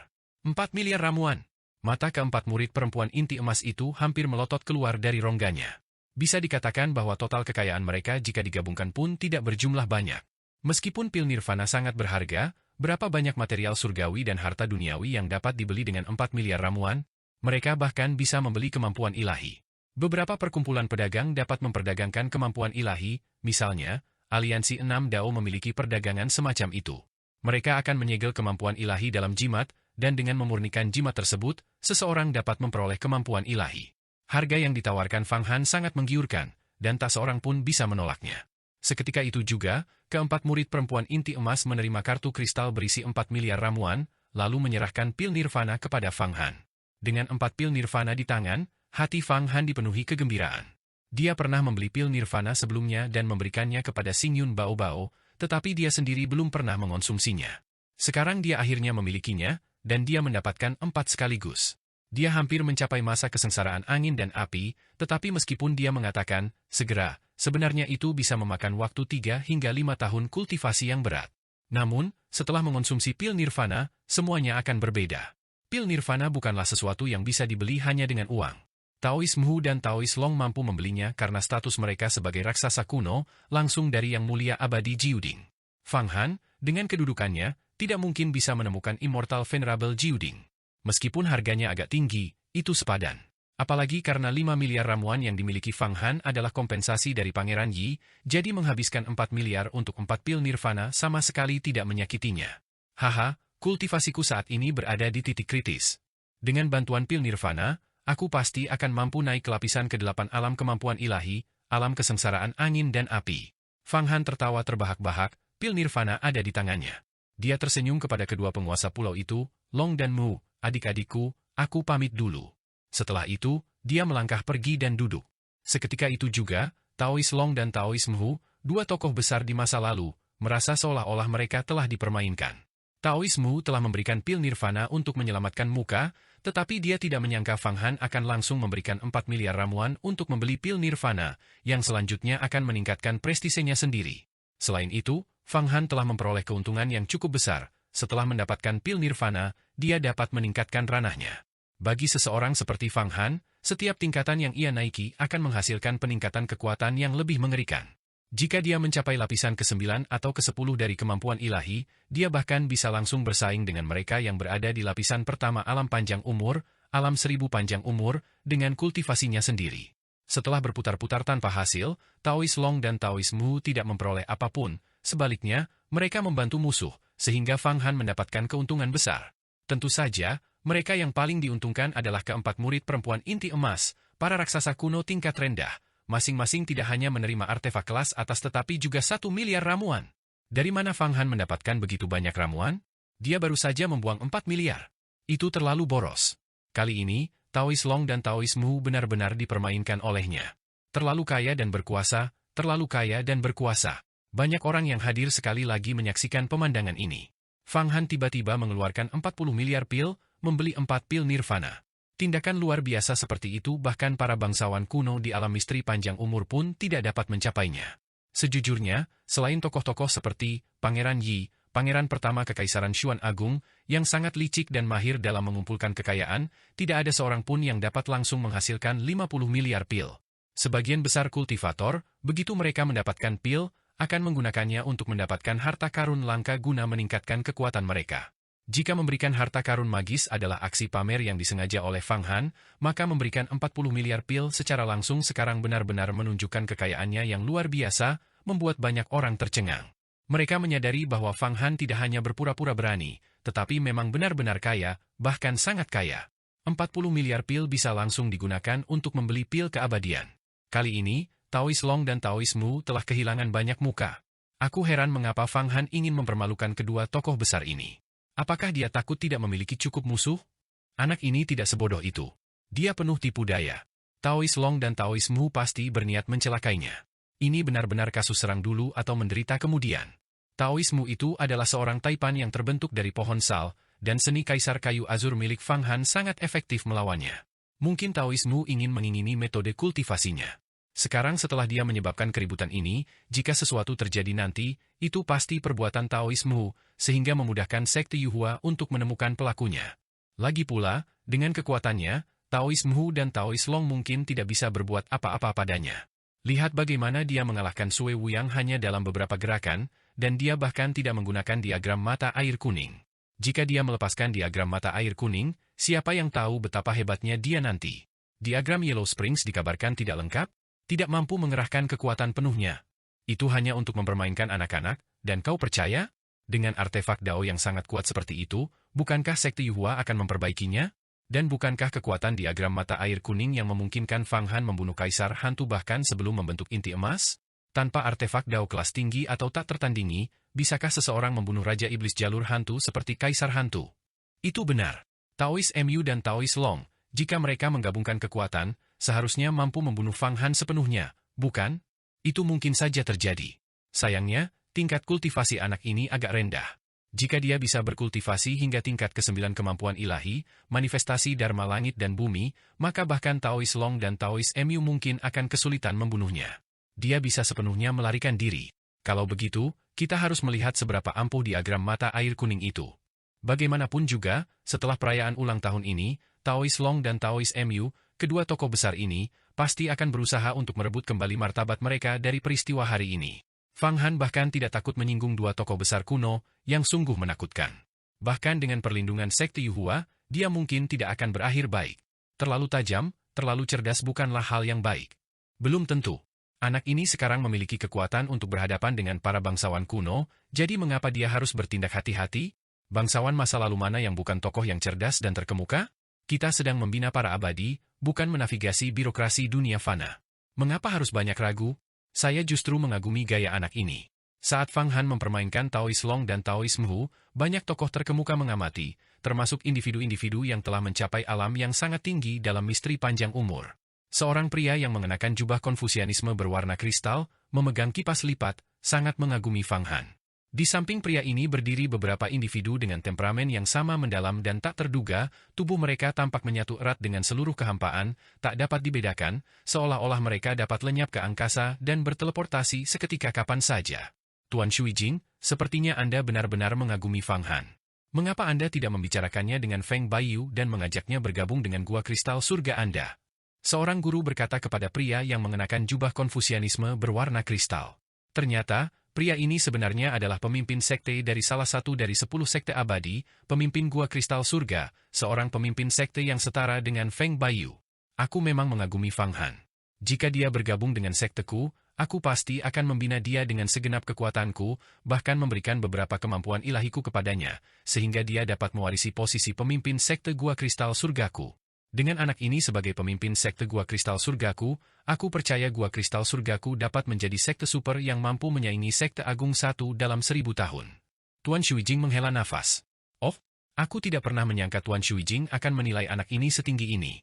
Speaker 1: 4 miliar ramuan. Mata keempat murid perempuan inti emas itu hampir melotot keluar dari rongganya. Bisa dikatakan bahwa total kekayaan mereka jika digabungkan pun tidak berjumlah banyak. Meskipun pil Nirvana sangat berharga, berapa banyak material surgawi dan harta duniawi yang dapat dibeli dengan 4 miliar ramuan? Mereka bahkan bisa membeli kemampuan ilahi. Beberapa perkumpulan pedagang dapat memperdagangkan kemampuan ilahi, misalnya, Aliansi 6 Dao memiliki perdagangan semacam itu. Mereka akan menyegel kemampuan ilahi dalam jimat, dan dengan memurnikan jimat tersebut, seseorang dapat memperoleh kemampuan ilahi. Harga yang ditawarkan Fang Han sangat menggiurkan, dan tak seorang pun bisa menolaknya. Seketika itu juga, keempat murid perempuan inti emas menerima kartu kristal berisi 4 miliar ramuan, lalu menyerahkan pil Nirvana kepada Fang Han. Dengan 4 pil Nirvana di tangan, hati Fang Han dipenuhi kegembiraan. Dia pernah membeli pil Nirvana sebelumnya dan memberikannya kepada Xingyun Bao Bao, tetapi dia sendiri belum pernah mengonsumsinya. Sekarang dia akhirnya memilikinya, dan dia mendapatkan 4 sekaligus. Dia hampir mencapai masa kesengsaraan angin dan api, tetapi meskipun dia mengatakan, segera, sebenarnya itu bisa memakan waktu 3 hingga 5 tahun kultivasi yang berat. Namun, setelah mengonsumsi pil Nirvana, semuanya akan berbeda. Pil Nirvana bukanlah sesuatu yang bisa dibeli hanya dengan uang. Taoisme dan Taois Long mampu membelinya karena status mereka sebagai raksasa kuno, langsung dari Yang Mulia Abadi Jiuding. Fang Han, dengan kedudukannya, tidak mungkin bisa menemukan Immortal Venerable Jiuding. Meskipun harganya agak tinggi, itu sepadan. Apalagi karena 5 miliar ramuan yang dimiliki Fang Han adalah kompensasi dari Pangeran Yi, jadi menghabiskan 4 miliar untuk 4 pil Nirvana sama sekali tidak menyakitinya. Haha, kultivasiku saat ini berada di titik kritis. Dengan bantuan pil Nirvana, aku pasti akan mampu naik ke lapisan ke-8 alam kemampuan ilahi, alam kesengsaraan angin dan api. Fang Han tertawa terbahak-bahak, pil Nirvana ada di tangannya. Dia tersenyum kepada kedua penguasa pulau itu, Long dan Mu, adik-adikku, aku pamit dulu. Setelah itu, dia melangkah pergi dan duduk. Seketika itu juga, Taois Long dan Taois Mu, dua tokoh besar di masa lalu, merasa seolah-olah mereka telah dipermainkan. Taois Mu telah memberikan pil Nirvana untuk menyelamatkan muka, tetapi dia tidak menyangka Fang Han akan langsung memberikan 4 miliar ramuan untuk membeli pil Nirvana, yang selanjutnya akan meningkatkan prestisenya sendiri. Selain itu, Fang Han telah memperoleh keuntungan yang cukup besar. Setelah mendapatkan pil Nirvana, dia dapat meningkatkan ranahnya. Bagi seseorang seperti Fang Han, setiap tingkatan yang ia naiki akan menghasilkan peningkatan kekuatan yang lebih mengerikan. Jika dia mencapai lapisan ke-9 atau ke-10 dari kemampuan ilahi, dia bahkan bisa langsung bersaing dengan mereka yang berada di lapisan pertama alam panjang umur, alam 1000 panjang umur, dengan kultivasinya sendiri. Setelah berputar-putar tanpa hasil, Taois Long dan Taois Mu tidak memperoleh apapun, sebaliknya, mereka membantu musuh, sehingga Fang Han mendapatkan keuntungan besar. Tentu saja, mereka yang paling diuntungkan adalah keempat murid perempuan inti emas, para raksasa kuno tingkat rendah. Masing-masing tidak hanya menerima artefak kelas atas tetapi juga 1 miliar ramuan. Dari mana Fang Han mendapatkan begitu banyak ramuan? Dia baru saja membuang 4 miliar. Itu terlalu boros. Kali ini, Taois Long dan Taois Mu benar-benar dipermainkan olehnya. Terlalu kaya dan berkuasa, terlalu kaya dan berkuasa. Banyak orang yang hadir sekali lagi menyaksikan pemandangan ini. Fang Han tiba-tiba mengeluarkan 40 miliar pil, membeli 4 pil nirvana. Tindakan luar biasa seperti itu bahkan para bangsawan kuno di alam misteri panjang umur pun tidak dapat mencapainya. Sejujurnya, selain tokoh-tokoh seperti Pangeran Yi, pangeran pertama Kekaisaran Xuan Agung, yang sangat licik dan mahir dalam mengumpulkan kekayaan, tidak ada seorang pun yang dapat langsung menghasilkan 50 miliar pil. Sebagian besar kultivator, begitu mereka mendapatkan pil, akan menggunakannya untuk mendapatkan harta karun langka guna meningkatkan kekuatan mereka. Jika memberikan harta karun magis adalah aksi pamer yang disengaja oleh Fang Han, maka memberikan 40 miliar pil secara langsung sekarang benar-benar menunjukkan kekayaannya yang luar biasa, membuat banyak orang tercengang. Mereka menyadari bahwa Fang Han tidak hanya berpura-pura berani, tetapi memang benar-benar kaya, bahkan sangat kaya. 40 miliar pil bisa langsung digunakan untuk membeli pil keabadian. Kali ini, Taois Long dan Taois Mu telah kehilangan banyak muka. Aku heran mengapa Fang Han ingin mempermalukan kedua tokoh besar ini. Apakah dia takut tidak memiliki cukup musuh? Anak ini tidak sebodoh itu. Dia penuh tipu daya. Taois Long dan Taois Mu pasti berniat mencelakainya. Ini benar-benar kasus serang dulu atau menderita kemudian. Taois Mu itu adalah seorang taipan yang terbentuk dari pohon sal, dan seni kaisar kayu azur milik Fang Han sangat efektif melawannya. Mungkin Taois Mu ingin mengingini metode kultivasinya. Sekarang setelah dia menyebabkan keributan ini, jika sesuatu terjadi nanti, itu pasti perbuatan Taois Mu, sehingga memudahkan sekte Yuhua untuk menemukan pelakunya. Lagi pula, dengan kekuatannya, Taois Mu dan Taois Long mungkin tidak bisa berbuat apa-apa padanya. Lihat bagaimana dia mengalahkan Sui Wuyang hanya dalam beberapa gerakan, dan dia bahkan tidak menggunakan diagram mata air kuning. Jika dia melepaskan diagram mata air kuning, siapa yang tahu betapa hebatnya dia nanti. Diagram Yellow Springs dikabarkan tidak lengkap, tidak mampu mengerahkan kekuatan penuhnya. Itu hanya untuk mempermainkan anak-anak, dan kau percaya? Dengan artefak Dao yang sangat kuat seperti itu, bukankah sekte Yuhua akan memperbaikinya? Dan bukankah kekuatan diagram mata air kuning yang memungkinkan Fang Han membunuh kaisar hantu bahkan sebelum membentuk inti emas? Tanpa artefak Dao kelas tinggi atau tak tertandingi, bisakah seseorang membunuh Raja Iblis jalur hantu seperti kaisar hantu? Itu benar. Taois Mu dan Taois Long, jika mereka menggabungkan kekuatan, seharusnya mampu membunuh Fang Han sepenuhnya, bukan? Itu mungkin saja terjadi. Sayangnya, tingkat kultivasi anak ini agak rendah. Jika dia bisa berkultivasi hingga tingkat ke-9 kemampuan ilahi, manifestasi Dharma langit dan bumi, maka bahkan Taois Long dan Taois Mu mungkin akan kesulitan membunuhnya. Dia bisa sepenuhnya melarikan diri. Kalau begitu, kita harus melihat seberapa ampuh diagram mata air kuning itu. Bagaimanapun juga, setelah perayaan ulang tahun ini, Taois Long dan Taois Mu, kedua tokoh besar ini, pasti akan berusaha untuk merebut kembali martabat mereka dari peristiwa hari ini. Fang Han bahkan tidak takut menyinggung dua tokoh besar kuno, yang sungguh menakutkan. Bahkan dengan perlindungan sekte Yuhua, dia mungkin tidak akan berakhir baik. Terlalu tajam, terlalu cerdas bukanlah hal yang baik. Belum tentu. Anak ini sekarang memiliki kekuatan untuk berhadapan dengan para bangsawan kuno, jadi mengapa dia harus bertindak hati-hati? Bangsawan masa lalu mana yang bukan tokoh yang cerdas dan terkemuka? Kita sedang membina para abadi, bukan menavigasi birokrasi dunia fana. Mengapa harus banyak ragu? Saya justru mengagumi gaya anak ini. Saat Fang Han mempermainkan Taois Long dan Taois Mu, banyak tokoh terkemuka mengamati, termasuk individu-individu yang telah mencapai alam yang sangat tinggi dalam misteri panjang umur. Seorang pria yang mengenakan jubah Konfusianisme berwarna kristal, memegang kipas lipat, sangat mengagumi Fang Han. Di samping pria ini berdiri beberapa individu dengan temperamen yang sama mendalam dan tak terduga, tubuh mereka tampak menyatu erat dengan seluruh kehampaan, tak dapat dibedakan, seolah-olah mereka dapat lenyap ke angkasa dan berteleportasi seketika kapan saja. Tuan Shuijing, sepertinya Anda benar-benar mengagumi Fang Han. Mengapa Anda tidak membicarakannya dengan Feng Baiyu dan mengajaknya bergabung dengan Gua Kristal Surga Anda? Seorang guru berkata kepada pria yang mengenakan jubah Konfusianisme berwarna kristal. Ternyata, pria ini sebenarnya adalah pemimpin sekte dari salah satu dari 10 sekte abadi, pemimpin Gua Kristal Surga, seorang pemimpin sekte yang setara dengan Feng Baiyu. Aku memang mengagumi Fang Han. Jika dia bergabung dengan sekteku, aku pasti akan membina dia dengan segenap kekuatanku, bahkan memberikan beberapa kemampuan ilahiku kepadanya, sehingga dia dapat mewarisi posisi pemimpin sekte Gua Kristal Surgaku. Dengan anak ini sebagai pemimpin sekte Gua Kristal Surgaku, aku percaya Gua Kristal Surgaku dapat menjadi sekte super yang mampu menyaingi sekte agung 1 dalam 1000 tahun. Tuan Shuijing menghela nafas. Oh, aku tidak pernah menyangka Tuan Shuijing akan menilai anak ini setinggi ini.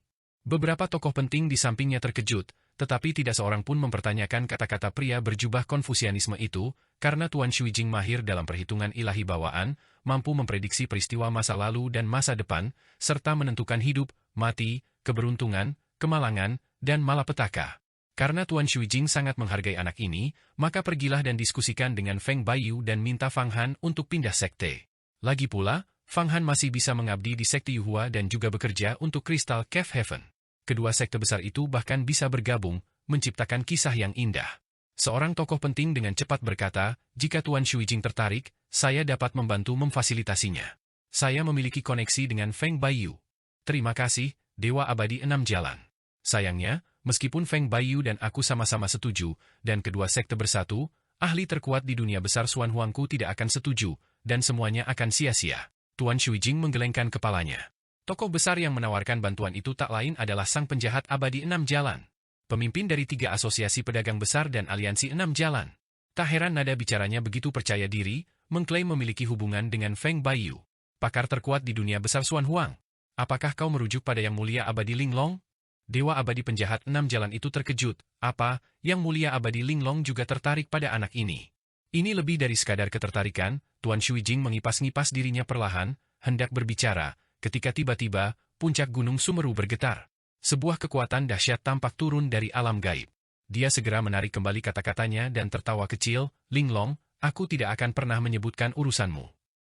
Speaker 1: Beberapa tokoh penting di sampingnya terkejut, tetapi tidak seorang pun mempertanyakan kata-kata pria berjubah Konfusianisme itu, karena Tuan Shuijing mahir dalam perhitungan ilahi bawaan, mampu memprediksi peristiwa masa lalu dan masa depan, serta menentukan hidup, mati, keberuntungan, kemalangan, dan malapetaka. Karena Tuan Shuijing sangat menghargai anak ini, maka pergilah dan diskusikan dengan Feng Baiyu dan minta Fang Han untuk pindah sekte. Lagi pula, Fang Han masih bisa mengabdi di sekte Yuhua dan juga bekerja untuk Crystal Cave Heaven. Kedua sekte besar itu bahkan bisa bergabung, menciptakan kisah yang indah. Seorang tokoh penting dengan cepat berkata, jika Tuan Shuijing tertarik, saya dapat membantu memfasilitasinya. Saya memiliki koneksi dengan Feng Baiyu. Terima kasih, Dewa Abadi 6 Jalan. Sayangnya, meskipun Feng Baiyu dan aku sama-sama setuju, dan kedua sekte bersatu, ahli terkuat di dunia besar Xuan Huangku tidak akan setuju, dan semuanya akan sia-sia. Tuan Shuijing menggelengkan kepalanya. Tokoh besar yang menawarkan bantuan itu tak lain adalah sang penjahat abadi 6 jalan. Pemimpin dari 3 asosiasi pedagang besar dan aliansi 6 jalan. Tak heran nada bicaranya begitu percaya diri, mengklaim memiliki hubungan dengan Feng Baiyu, pakar terkuat di dunia besar Xuan Huang. Apakah kau merujuk pada Yang Mulia Abadi Linglong? Dewa abadi penjahat 6 jalan itu terkejut. Apa, Yang Mulia Abadi Linglong juga tertarik pada anak ini? Ini lebih dari sekadar ketertarikan. Tuan Shuijing mengipas-ngipas dirinya perlahan, hendak berbicara, ketika tiba-tiba, puncak Gunung Sumeru bergetar. Sebuah kekuatan dahsyat tampak turun dari alam gaib. Dia segera menarik kembali kata-katanya dan tertawa kecil, Linglong, aku tidak akan pernah menyebutkan urusanmu.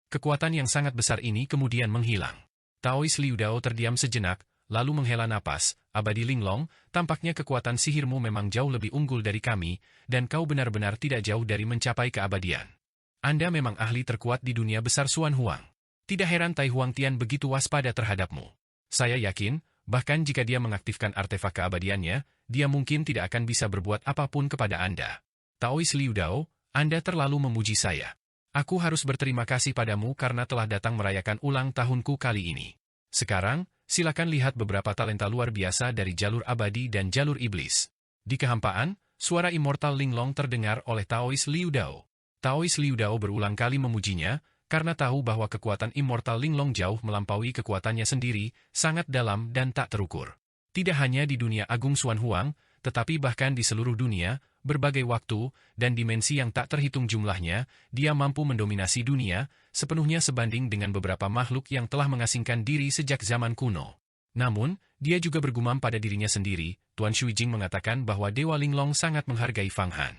Speaker 1: Kekuatan yang sangat besar ini kemudian menghilang. Taois Liu Dao terdiam sejenak, lalu menghela napas, Abadi Linglong, tampaknya kekuatan sihirmu memang jauh lebih unggul dari kami, dan kau benar-benar tidak jauh dari mencapai keabadian. Anda memang ahli terkuat di dunia besar Xuan Huang. Tidak heran Tai Huangtian begitu waspada terhadapmu. Saya yakin, bahkan jika dia mengaktifkan artefak keabadiannya, dia mungkin tidak akan bisa berbuat apapun kepada Anda. Taois Liu Dao, Anda terlalu memuji saya. Aku harus berterima kasih padamu karena telah datang merayakan ulang tahunku kali ini. Sekarang, silakan lihat beberapa talenta luar biasa dari jalur abadi dan jalur iblis. Di kehampaan, suara immortal Linglong terdengar oleh Taois Liu Dao. Taois Liu Dao berulang kali memujinya, karena tahu bahwa kekuatan immortal Linglong jauh melampaui kekuatannya sendiri, sangat dalam dan tak terukur. Tidak hanya di dunia agung Xuan Huang, tetapi bahkan di seluruh dunia, berbagai waktu, dan dimensi yang tak terhitung jumlahnya, dia mampu mendominasi dunia, sepenuhnya sebanding dengan beberapa makhluk yang telah mengasingkan diri sejak zaman kuno. Namun, dia juga bergumam pada dirinya sendiri. Tuan Shuijing mengatakan bahwa Dewa Linglong sangat menghargai Fang Han.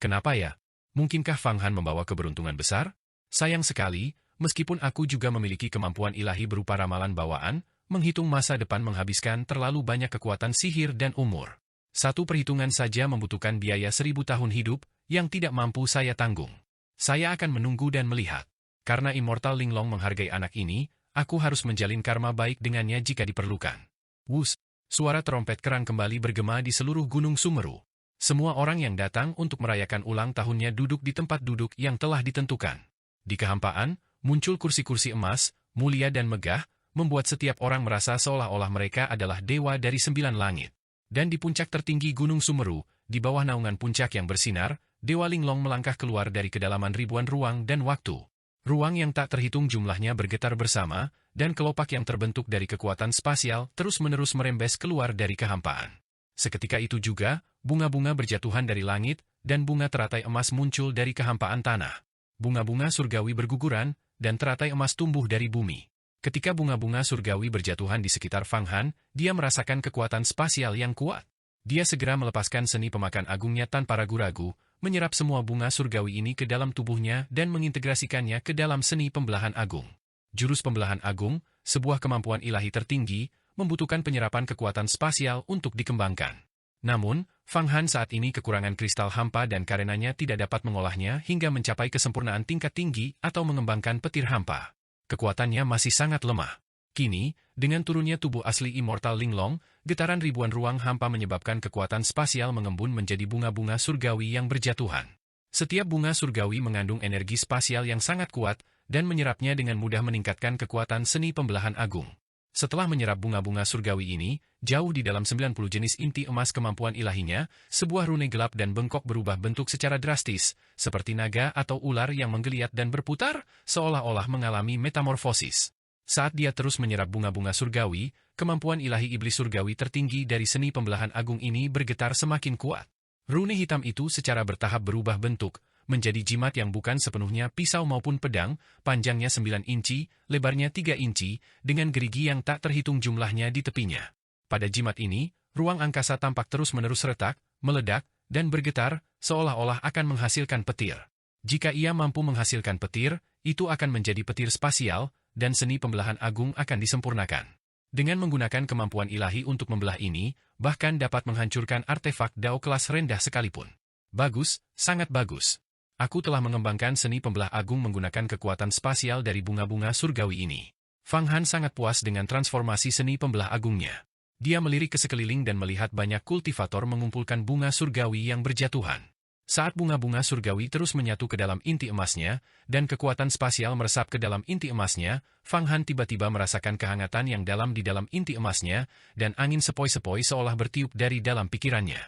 Speaker 1: Kenapa ya? Mungkinkah Fang Han membawa keberuntungan besar? Sayang sekali, meskipun aku juga memiliki kemampuan ilahi berupa ramalan bawaan, menghitung masa depan menghabiskan terlalu banyak kekuatan sihir dan umur. Satu perhitungan saja membutuhkan biaya 1000 tahun hidup, yang tidak mampu saya tanggung. Saya akan menunggu dan melihat. Karena Immortal Linglong menghargai anak ini, aku harus menjalin karma baik dengannya jika diperlukan. Wus, suara trompet kerang kembali bergema di seluruh Gunung Sumeru. Semua orang yang datang untuk merayakan ulang tahunnya duduk di tempat duduk yang telah ditentukan. Di kehampaan, muncul kursi-kursi emas, mulia dan megah, membuat setiap orang merasa seolah-olah mereka adalah dewa dari 9 langit. Dan di puncak tertinggi Gunung Sumeru, di bawah naungan puncak yang bersinar, Dewa Linglong melangkah keluar dari kedalaman ribuan ruang dan waktu. Ruang yang tak terhitung jumlahnya bergetar bersama, dan kelopak yang terbentuk dari kekuatan spasial terus-menerus merembes keluar dari kehampaan. Seketika itu juga, bunga-bunga berjatuhan dari langit, dan bunga teratai emas muncul dari kehampaan tanah. Bunga-bunga surgawi berguguran, dan teratai emas tumbuh dari bumi. Ketika bunga-bunga surgawi berjatuhan di sekitar Fang Han, dia merasakan kekuatan spasial yang kuat. Dia segera melepaskan seni pemakan agungnya tanpa ragu-ragu, menyerap semua bunga surgawi ini ke dalam tubuhnya dan mengintegrasikannya ke dalam seni pembelahan agung. Jurus pembelahan agung, sebuah kemampuan ilahi tertinggi, membutuhkan penyerapan kekuatan spasial untuk dikembangkan. Namun, Fang Han saat ini kekurangan kristal hampa dan karenanya tidak dapat mengolahnya hingga mencapai kesempurnaan tingkat tinggi atau mengembangkan petir hampa. Kekuatannya masih sangat lemah. Kini, dengan turunnya tubuh asli Immortal Linglong, getaran ribuan ruang hampa menyebabkan kekuatan spasial mengembun menjadi bunga-bunga surgawi yang berjatuhan. Setiap bunga surgawi mengandung energi spasial yang sangat kuat, dan menyerapnya dengan mudah meningkatkan kekuatan seni pembelahan agung. Setelah menyerap bunga-bunga surgawi ini, jauh di dalam 90 jenis inti emas kemampuan ilahinya, sebuah rune gelap dan bengkok berubah bentuk secara drastis, seperti naga atau ular yang menggeliat dan berputar, seolah-olah mengalami metamorfosis. Saat dia terus menyerap bunga-bunga surgawi, kemampuan ilahi iblis surgawi tertinggi dari seni pembelahan agung ini bergetar semakin kuat. Rune hitam itu secara bertahap berubah bentuk, menjadi jimat yang bukan sepenuhnya pisau maupun pedang, panjangnya 9 inci, lebarnya 3 inci, dengan gerigi yang tak terhitung jumlahnya di tepinya. Pada jimat ini, ruang angkasa tampak terus-menerus retak, meledak, dan bergetar, seolah-olah akan menghasilkan petir. Jika ia mampu menghasilkan petir, itu akan menjadi petir spasial, dan seni pembelahan agung akan disempurnakan. Dengan menggunakan kemampuan ilahi untuk membelah ini, bahkan dapat menghancurkan artefak Dao kelas rendah sekalipun. Bagus, sangat bagus. Aku telah mengembangkan seni pembelah agung menggunakan kekuatan spasial dari bunga-bunga surgawi ini. Fang Han sangat puas dengan transformasi seni pembelah agungnya. Dia melirik ke sekeliling dan melihat banyak kultivator mengumpulkan bunga surgawi yang berjatuhan. Saat bunga-bunga surgawi terus menyatu ke dalam inti emasnya, dan kekuatan spasial meresap ke dalam inti emasnya, Fang Han tiba-tiba merasakan kehangatan yang dalam di dalam inti emasnya, dan angin sepoi-sepoi seolah bertiup dari dalam pikirannya.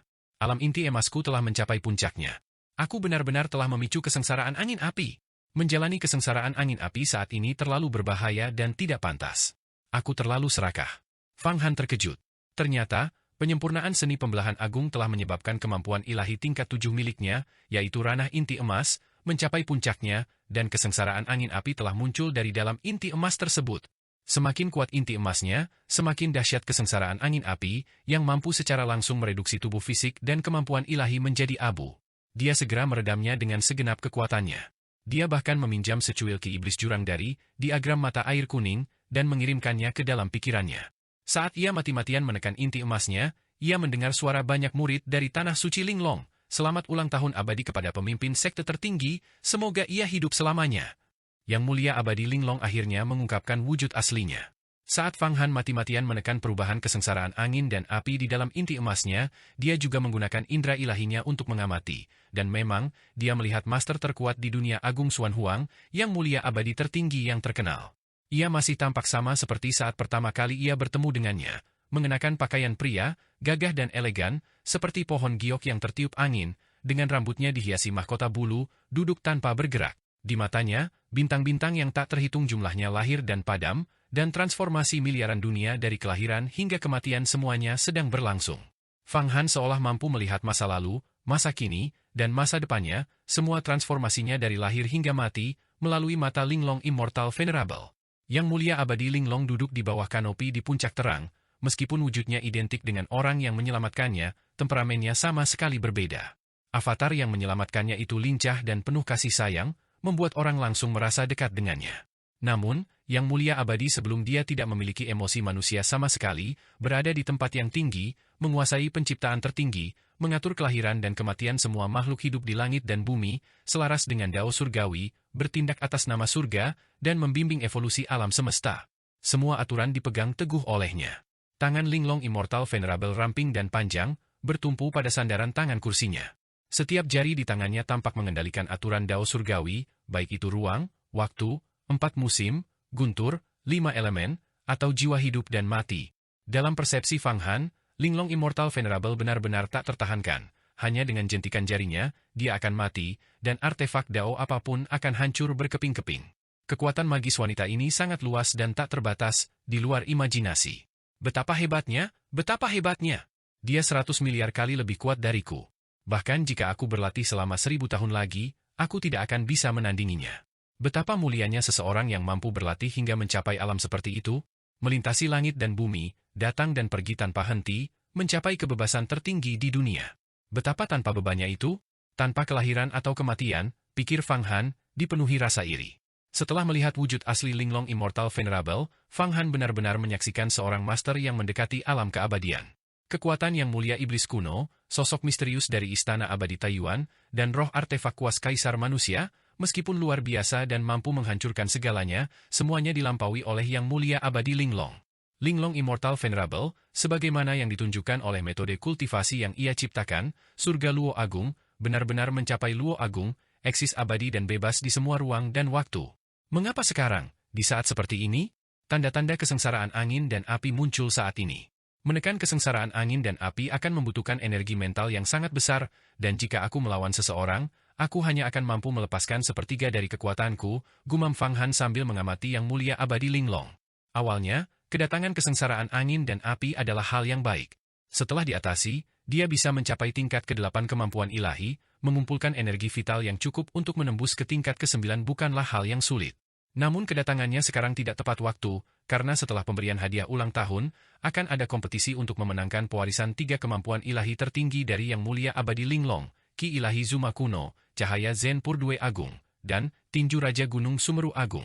Speaker 1: Alam inti emasku telah mencapai puncaknya. Aku benar-benar telah memicu kesengsaraan angin api. Menjalani kesengsaraan angin api saat ini terlalu berbahaya dan tidak pantas. Aku terlalu serakah. Fang Han terkejut. Ternyata, penyempurnaan seni pembelahan agung telah menyebabkan kemampuan ilahi tingkat 7 miliknya, yaitu ranah inti emas, mencapai puncaknya, dan kesengsaraan angin api telah muncul dari dalam inti emas tersebut. Semakin kuat inti emasnya, semakin dahsyat kesengsaraan angin api, yang mampu secara langsung mereduksi tubuh fisik dan kemampuan ilahi menjadi abu. Dia segera meredamnya dengan segenap kekuatannya. Dia bahkan meminjam secuil ki iblis jurang dari diagram mata air kuning, dan mengirimkannya ke dalam pikirannya. Saat ia mati-matian menekan inti emasnya, ia mendengar suara banyak murid dari Tanah Suci Linglong. Selamat ulang tahun abadi kepada pemimpin sekte tertinggi, semoga ia hidup selamanya. Yang Mulia Abadi Linglong akhirnya mengungkapkan wujud aslinya. Saat Fang Han mati-matian menekan perubahan kesengsaraan angin dan api di dalam inti emasnya, dia juga menggunakan indera ilahinya untuk mengamati. Dan memang, dia melihat master terkuat di dunia Agung Xuan Huang, Yang Mulia Abadi tertinggi yang terkenal. Ia masih tampak sama seperti saat pertama kali ia bertemu dengannya, mengenakan pakaian pria, gagah dan elegan, seperti pohon giok yang tertiup angin, dengan rambutnya dihiasi mahkota bulu, duduk tanpa bergerak. Di matanya, bintang-bintang yang tak terhitung jumlahnya lahir dan padam, dan transformasi miliaran dunia dari kelahiran hingga kematian semuanya sedang berlangsung. Fang Han seolah mampu melihat masa lalu, masa kini, dan masa depannya, semua transformasinya dari lahir hingga mati, melalui mata Linglong Immortal Venerable. Yang Mulia Abadi Linglong duduk di bawah kanopi di puncak terang, meskipun wujudnya identik dengan orang yang menyelamatkannya, temperamennya sama sekali berbeda. Avatar yang menyelamatkannya itu lincah dan penuh kasih sayang, membuat orang langsung merasa dekat dengannya. Namun, Yang Mulia Abadi sebelum dia tidak memiliki emosi manusia sama sekali, berada di tempat yang tinggi, menguasai penciptaan tertinggi, mengatur kelahiran dan kematian semua makhluk hidup di langit dan bumi, selaras dengan Dao Surgawi, bertindak atas nama surga, dan membimbing evolusi alam semesta. Semua aturan dipegang teguh olehnya. Tangan Linglong Immortal Venerable ramping dan panjang, bertumpu pada sandaran tangan kursinya. Setiap jari di tangannya tampak mengendalikan aturan Dao Surgawi, baik itu ruang, waktu, 4 musim, guntur, 5 elemen, atau jiwa hidup dan mati. Dalam persepsi Fang Han, Linglong Immortal Venerable benar-benar tak tertahankan. Hanya dengan jentikan jarinya, dia akan mati, dan artefak Dao apapun akan hancur berkeping-keping. Kekuatan magis wanita ini sangat luas dan tak terbatas, di luar imajinasi. Betapa hebatnya, betapa hebatnya! Dia 100 miliar kali lebih kuat dariku. Bahkan jika aku berlatih selama 1000 tahun lagi, aku tidak akan bisa menandinginya. Betapa mulianya seseorang yang mampu berlatih hingga mencapai alam seperti itu, melintasi langit dan bumi, datang dan pergi tanpa henti, mencapai kebebasan tertinggi di dunia. Betapa tanpa bebannya itu, tanpa kelahiran atau kematian, pikir Fang Han, dipenuhi rasa iri. Setelah melihat wujud asli Linglong Immortal Venerable, Fang Han benar-benar menyaksikan seorang master yang mendekati alam keabadian. Kekuatan yang mulia iblis kuno, sosok misterius dari Istana Abadi Taiyuan, dan roh artefak kuas Kaisar Manusia, meskipun luar biasa dan mampu menghancurkan segalanya, semuanya dilampaui oleh Yang Mulia Abadi Linglong. Linglong Immortal Venerable, sebagaimana yang ditunjukkan oleh metode kultivasi yang ia ciptakan, surga Luo Agung, benar-benar mencapai Luo Agung, eksis abadi dan bebas di semua ruang dan waktu. Mengapa sekarang, di saat seperti ini, tanda-tanda kesengsaraan angin dan api muncul saat ini? Menekan kesengsaraan angin dan api akan membutuhkan energi mental yang sangat besar, dan jika aku melawan seseorang, aku hanya akan mampu melepaskan sepertiga dari kekuatanku, gumam Fang Han sambil mengamati Yang Mulia Abadi Linglong. Awalnya, Kedatangan kesengsaraan angin dan api adalah hal yang baik. Setelah diatasi, dia bisa mencapai tingkat ke-8 kemampuan ilahi, mengumpulkan energi vital yang cukup untuk menembus ke tingkat ke-9 bukanlah hal yang sulit. Namun kedatangannya sekarang tidak tepat waktu, karena setelah pemberian hadiah ulang tahun, akan ada kompetisi untuk memenangkan pewarisan 3 kemampuan ilahi tertinggi dari Yang Mulia Abadi Linglong, Ki Ilahi Zuma Kuno, Cahaya Zen Purdue Agung, dan Tinju Raja Gunung Sumeru Agung.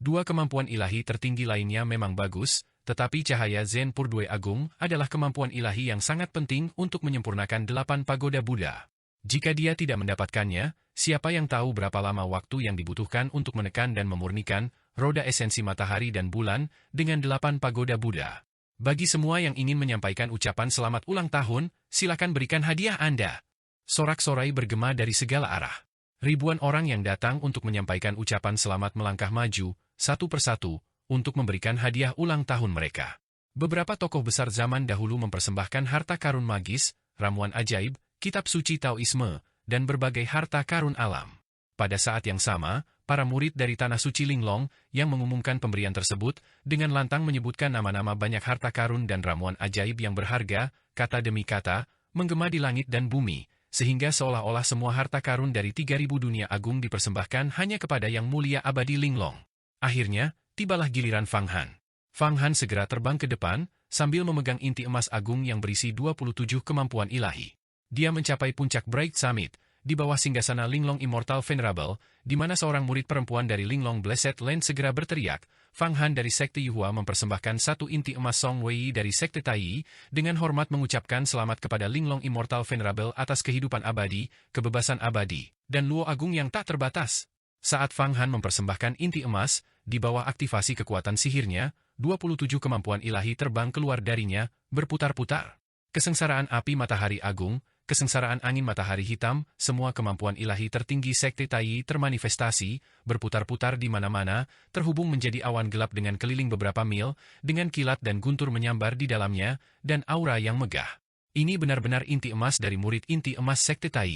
Speaker 1: 2 kemampuan ilahi tertinggi lainnya memang bagus, tetapi Cahaya Zen Purdue Agung adalah kemampuan ilahi yang sangat penting untuk menyempurnakan 8 pagoda Buddha. Jika dia tidak mendapatkannya, siapa yang tahu berapa lama waktu yang dibutuhkan untuk menekan dan memurnikan roda esensi matahari dan bulan dengan 8 pagoda Buddha. Bagi semua yang ingin menyampaikan ucapan selamat ulang tahun, silakan berikan hadiah Anda. Sorak-sorai bergema dari segala arah. Ribuan orang yang datang untuk menyampaikan ucapan selamat melangkah maju, satu persatu, untuk memberikan hadiah ulang tahun mereka. Beberapa tokoh besar zaman dahulu mempersembahkan harta karun magis, ramuan ajaib, kitab suci Taoisme, dan berbagai harta karun alam. Pada saat yang sama, para murid dari Tanah Suci Linglong yang mengumumkan pemberian tersebut dengan lantang menyebutkan nama-nama banyak harta karun dan ramuan ajaib yang berharga, kata demi kata, menggema di langit dan bumi, sehingga seolah-olah semua harta karun dari 3.000 dunia agung dipersembahkan hanya kepada Yang Mulia Abadi Linglong. Akhirnya, tibalah giliran Fang Han. Fang Han segera terbang ke depan, sambil memegang inti emas agung yang berisi 27 kemampuan ilahi. Dia mencapai puncak Bright Summit, di bawah singgasana Linglong Immortal Venerable, di mana seorang murid perempuan dari Linglong Blessed Land segera berteriak, Fang Han dari Sekte Yuhua mempersembahkan 1 inti emas Song Wei dari Sekte Tai, dengan hormat mengucapkan selamat kepada Linglong Immortal Venerable atas kehidupan abadi, kebebasan abadi, dan luo agung yang tak terbatas. Saat Fang Han mempersembahkan inti emas, di bawah aktivasi kekuatan sihirnya, 27 kemampuan ilahi terbang keluar darinya, berputar-putar. Kesengsaraan api matahari agung, kesengsaraan angin matahari hitam, semua kemampuan ilahi tertinggi Sekte Tai termanifestasi, berputar-putar di mana-mana, terhubung menjadi awan gelap dengan keliling beberapa mil, dengan kilat dan guntur menyambar di dalamnya, dan aura yang megah. Ini benar-benar inti emas dari murid inti emas Sekte Tai.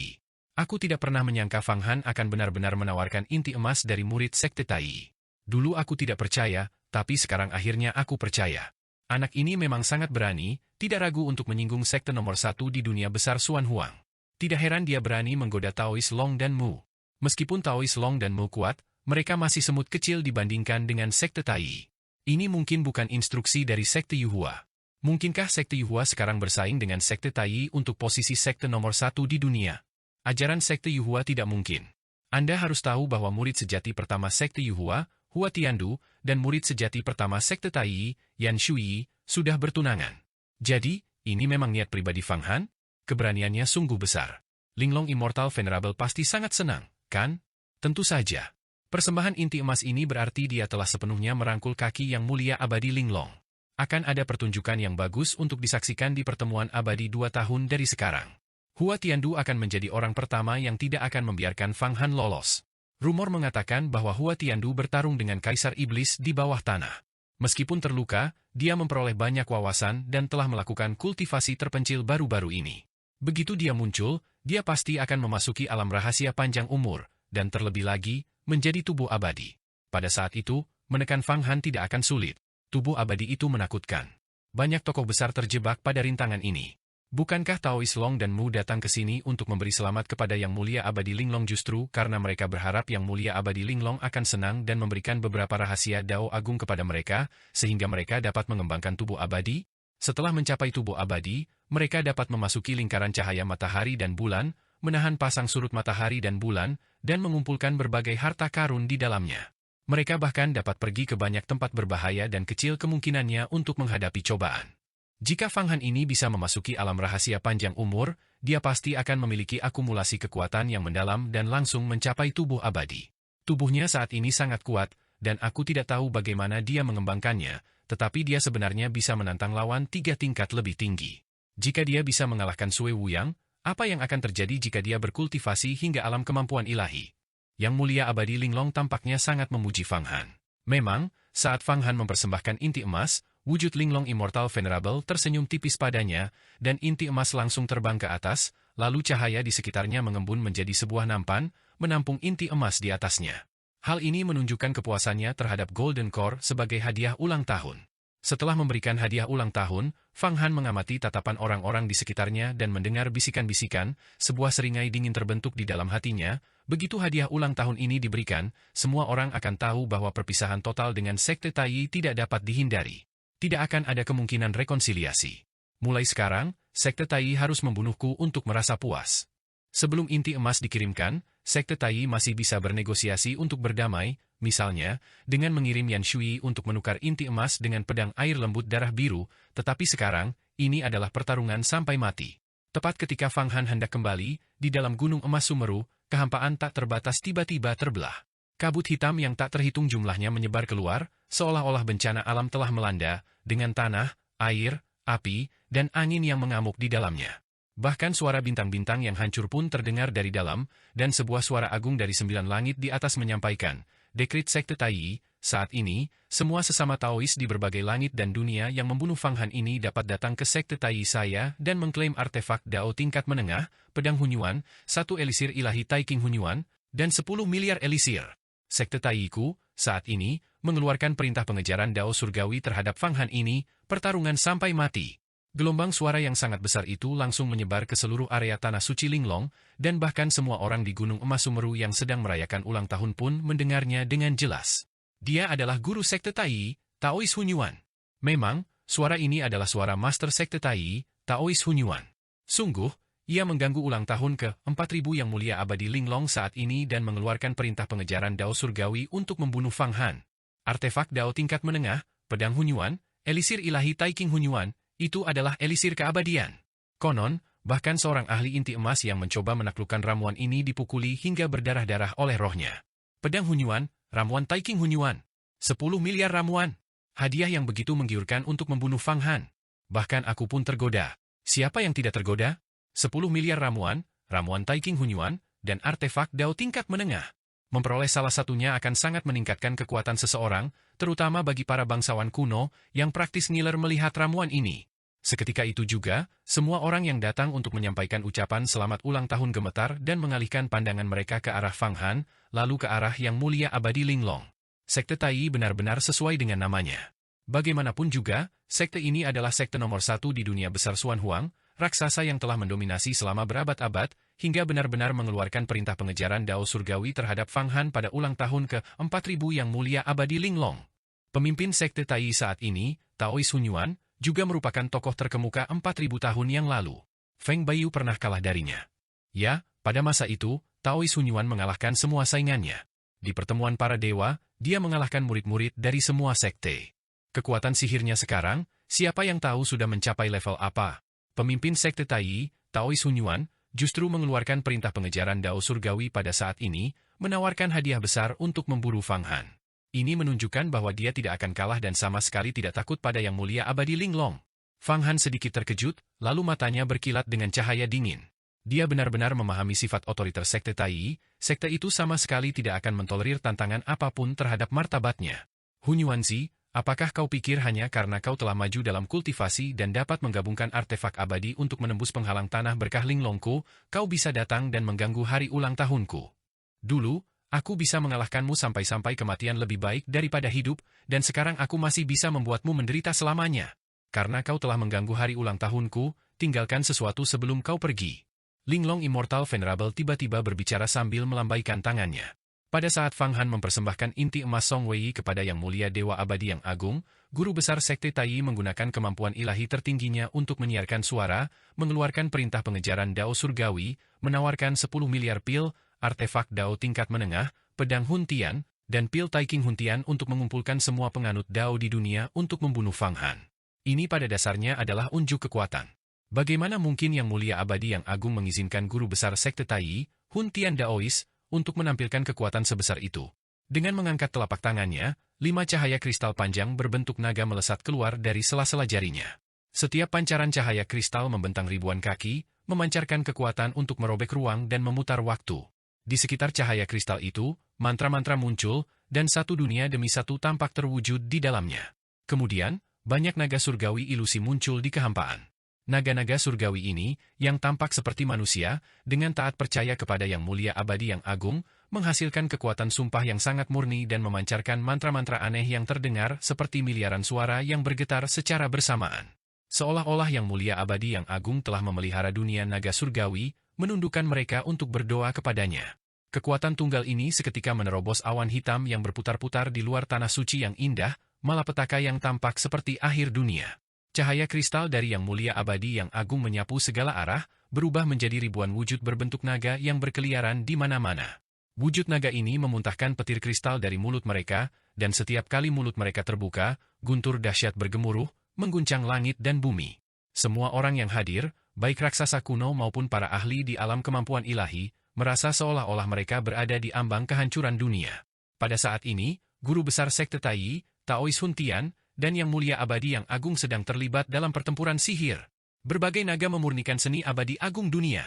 Speaker 1: Aku tidak pernah menyangka Fang Han akan benar-benar menawarkan inti emas dari murid Sekte Tai. Dulu aku tidak percaya, tapi sekarang akhirnya aku percaya. Anak ini memang sangat berani, tidak ragu untuk menyinggung sekte nomor 1 di dunia besar Xuan Huang. Tidak heran dia berani menggoda Taois Long dan Mu. Meskipun Taois Long dan Mu kuat, mereka masih semut kecil dibandingkan dengan sekte Tai. Ini mungkin bukan instruksi dari sekte Yuhua. Mungkinkah sekte Yuhua sekarang bersaing dengan sekte Tai untuk posisi sekte nomor 1 di dunia? Ajaran sekte Yuhua tidak mungkin. Anda harus tahu bahwa murid sejati pertama sekte Yuhua, Hua Tiandu, dan murid sejati pertama sekte Tai, Yan Shui, sudah bertunangan. Jadi, ini memang niat pribadi Fang Han? Keberaniannya sungguh besar. Linglong Immortal Venerable pasti sangat senang, kan? Tentu saja. Persembahan inti emas ini berarti dia telah sepenuhnya merangkul kaki Yang Mulia Abadi Linglong. Akan ada pertunjukan yang bagus untuk disaksikan di pertemuan abadi 2 tahun dari sekarang. Hua Tiandu akan menjadi orang pertama yang tidak akan membiarkan Fang Han lolos. Rumor mengatakan bahwa Hua Tiandu bertarung dengan Kaisar Iblis di bawah tanah. Meskipun terluka, dia memperoleh banyak wawasan dan telah melakukan kultivasi terpencil baru-baru ini. Begitu dia muncul, dia pasti akan memasuki alam rahasia panjang umur, dan terlebih lagi, menjadi tubuh abadi. Pada saat itu, menekan Fang Han tidak akan sulit. Tubuh abadi itu menakutkan. Banyak tokoh besar terjebak pada rintangan ini. Bukankah Taois Long dan Mu datang ke sini untuk memberi selamat kepada Yang Mulia Abadi Linglong justru karena mereka berharap Yang Mulia Abadi Linglong akan senang dan memberikan beberapa rahasia Dao Agung kepada mereka, sehingga mereka dapat mengembangkan tubuh abadi? Setelah mencapai tubuh abadi, mereka dapat memasuki lingkaran cahaya matahari dan bulan, menahan pasang surut matahari dan bulan, dan mengumpulkan berbagai harta karun di dalamnya. Mereka bahkan dapat pergi ke banyak tempat berbahaya dan kecil kemungkinannya untuk menghadapi cobaan. Jika Fang Han ini bisa memasuki alam rahasia panjang umur, dia pasti akan memiliki akumulasi kekuatan yang mendalam dan langsung mencapai tubuh abadi. Tubuhnya saat ini sangat kuat, dan aku tidak tahu bagaimana dia mengembangkannya, tetapi dia sebenarnya bisa menantang lawan 3 tingkat lebih tinggi. Jika dia bisa mengalahkan Sui Wuyang, apa yang akan terjadi jika dia berkultivasi hingga alam kemampuan ilahi? Yang Mulia Abadi Linglong tampaknya sangat memuji Fang Han. Memang, saat Fang Han mempersembahkan inti emas, wujud Linglong Immortal Venerable tersenyum tipis padanya, dan inti emas langsung terbang ke atas, lalu cahaya di sekitarnya mengembun menjadi sebuah nampan, menampung inti emas di atasnya. Hal ini menunjukkan kepuasannya terhadap Golden Core sebagai hadiah ulang tahun. Setelah memberikan hadiah ulang tahun, Fang Han mengamati tatapan orang-orang di sekitarnya dan mendengar bisikan-bisikan, sebuah seringai dingin terbentuk di dalam hatinya. Begitu hadiah ulang tahun ini diberikan, semua orang akan tahu bahwa perpisahan total dengan Sekte Tai tidak dapat dihindari. Tidak akan ada kemungkinan rekonsiliasi. Mulai sekarang, Sekte Tai harus membunuhku untuk merasa puas. Sebelum inti emas dikirimkan, Sekte Tai masih bisa bernegosiasi untuk berdamai, misalnya, dengan mengirim Yan Shui untuk menukar inti emas dengan pedang air lembut darah biru, tetapi sekarang, ini adalah pertarungan sampai mati. Tepat ketika Fang Han hendak kembali, di dalam gunung emas Sumeru, kehampaan tak terbatas tiba-tiba terbelah. Kabut hitam yang tak terhitung jumlahnya menyebar keluar, seolah-olah bencana alam telah melanda, dengan tanah, air, api, dan angin yang mengamuk di dalamnya. Bahkan suara bintang-bintang yang hancur pun terdengar dari dalam, dan sebuah suara agung dari 9 langit di atas menyampaikan, dekrit Sekte Tai, saat ini, semua sesama Taois di berbagai langit dan dunia yang membunuh Fang Han ini dapat datang ke Sekte Tai saya dan mengklaim artefak Dao tingkat menengah, pedang Hunyuan, 1 elisir ilahi Taiking Hunyuan, dan 10 miliar elisir. Sekte Tai-ku, saat ini, mengeluarkan perintah pengejaran Dao Surgawi terhadap Fang Han ini, pertarungan sampai mati. Gelombang suara yang sangat besar itu langsung menyebar ke seluruh area tanah suci Linglong, dan bahkan semua orang di Gunung Emas Sumeru yang sedang merayakan ulang tahun pun mendengarnya dengan jelas. Dia adalah guru Sekte Tai, Taois Hunyuan. Memang, suara ini adalah suara Master Sekte Tai, Taois Hunyuan. Sungguh, ia mengganggu ulang tahun ke-4000 yang mulia abadi Linglong saat ini dan mengeluarkan perintah pengejaran Dao Surgawi untuk membunuh Fang Han. Artefak Dao tingkat menengah, pedang Hunyuan, elisir ilahi Taiking Hunyuan, itu adalah elisir keabadian. Konon, bahkan seorang ahli inti emas yang mencoba menaklukkan ramuan ini dipukuli hingga berdarah-darah oleh rohnya. Pedang Hunyuan, ramuan Taiking Hunyuan. 10 miliar ramuan. Hadiah yang begitu menggiurkan untuk membunuh Fang Han. Bahkan aku pun tergoda. Siapa yang tidak tergoda? 10 miliar ramuan, ramuan Taiking Hunyuan, dan artefak Dao tingkat menengah. Memperoleh salah satunya akan sangat meningkatkan kekuatan seseorang, terutama bagi para bangsawan kuno yang praktis ngiler melihat ramuan ini. Seketika itu juga, semua orang yang datang untuk menyampaikan ucapan selamat ulang tahun gemetar dan mengalihkan pandangan mereka ke arah Fang Han, lalu ke arah yang mulia abadi Linglong. Sekte Tai benar-benar sesuai dengan namanya. Bagaimanapun juga, sekte ini adalah sekte nomor 1 di dunia besar Xuan Huang, raksasa yang telah mendominasi selama berabad-abad, hingga benar-benar mengeluarkan perintah pengejaran Dao Surgawi terhadap Fang Han pada ulang tahun ke-4000 yang mulia abadi Linglong. Pemimpin Sekte Tai saat ini, Taois Hunyuan, juga merupakan tokoh terkemuka 4000 tahun yang lalu. Feng Baiyu pernah kalah darinya. Ya, pada masa itu, Taois Hunyuan mengalahkan semua saingannya. Di pertemuan para dewa, dia mengalahkan murid-murid dari semua sekte. Kekuatan sihirnya sekarang, siapa yang tahu sudah mencapai level apa? Pemimpin Sekte Tai, Taois Hunyuan, justru mengeluarkan perintah pengejaran Dao Surgawi pada saat ini, menawarkan hadiah besar untuk memburu Fang Han. Ini menunjukkan bahwa dia tidak akan kalah dan sama sekali tidak takut pada yang mulia abadi Linglong. Fang Han sedikit terkejut, lalu matanya berkilat dengan cahaya dingin. Dia benar-benar memahami sifat otoriter Sekte Tai, sekte itu sama sekali tidak akan mentolerir tantangan apapun terhadap martabatnya. Hunyuanzi, apakah kau pikir hanya karena kau telah maju dalam kultivasi dan dapat menggabungkan artefak abadi untuk menembus penghalang tanah berkah Linglongku, kau bisa datang dan mengganggu hari ulang tahunku? Dulu, aku bisa mengalahkanmu sampai-sampai kematian lebih baik daripada hidup, dan sekarang aku masih bisa membuatmu menderita selamanya. Karena kau telah mengganggu hari ulang tahunku, tinggalkan sesuatu sebelum kau pergi. Linglong Immortal Venerable tiba-tiba berbicara sambil melambaikan tangannya. Pada saat Fang Han mempersembahkan inti emas Song Wei kepada Yang Mulia Dewa Abadi yang Agung, Guru Besar Sekte Tai menggunakan kemampuan ilahi tertingginya untuk menyiarkan suara, mengeluarkan perintah pengejaran Dao Surgawi, menawarkan 10 miliar pil, artefak Dao tingkat menengah, pedang Huntian, dan pil Taiking Huntian untuk mengumpulkan semua penganut Dao di dunia untuk membunuh Fang Han. Ini pada dasarnya adalah unjuk kekuatan. Bagaimana mungkin Yang Mulia Abadi yang Agung mengizinkan Guru Besar Sekte Tai, Huntian Daois, untuk menampilkan kekuatan sebesar itu? Dengan mengangkat telapak tangannya, 5 cahaya kristal panjang berbentuk naga melesat keluar dari sela-sela jarinya. Setiap pancaran cahaya kristal membentang ribuan kaki, memancarkan kekuatan untuk merobek ruang dan memutar waktu. Di sekitar cahaya kristal itu, mantra-mantra muncul, dan satu dunia demi satu tampak terwujud di dalamnya. Kemudian, banyak naga surgawi ilusi muncul di kehampaan. Naga-naga surgawi ini, yang tampak seperti manusia, dengan taat percaya kepada Yang Mulia Abadi yang Agung, menghasilkan kekuatan sumpah yang sangat murni dan memancarkan mantra-mantra aneh yang terdengar seperti miliaran suara yang bergetar secara bersamaan. Seolah-olah Yang Mulia Abadi yang Agung telah memelihara dunia naga surgawi, menundukkan mereka untuk berdoa kepadanya. Kekuatan tunggal ini seketika menerobos awan hitam yang berputar-putar di luar tanah suci yang indah, malapetaka yang tampak seperti akhir dunia. Cahaya kristal dari Yang Mulia Abadi yang Agung menyapu segala arah, berubah menjadi ribuan wujud berbentuk naga yang berkeliaran di mana-mana. Wujud naga ini memuntahkan petir kristal dari mulut mereka, dan setiap kali mulut mereka terbuka, guntur dahsyat bergemuruh, mengguncang langit dan bumi. Semua orang yang hadir, baik raksasa kuno maupun para ahli di alam kemampuan ilahi, merasa seolah-olah mereka berada di ambang kehancuran dunia. Pada saat ini, guru besar sekte Tai, Taois Huntian, dan Yang Mulia Abadi yang Agung sedang terlibat dalam pertempuran sihir. Berbagai naga memurnikan seni abadi agung dunia.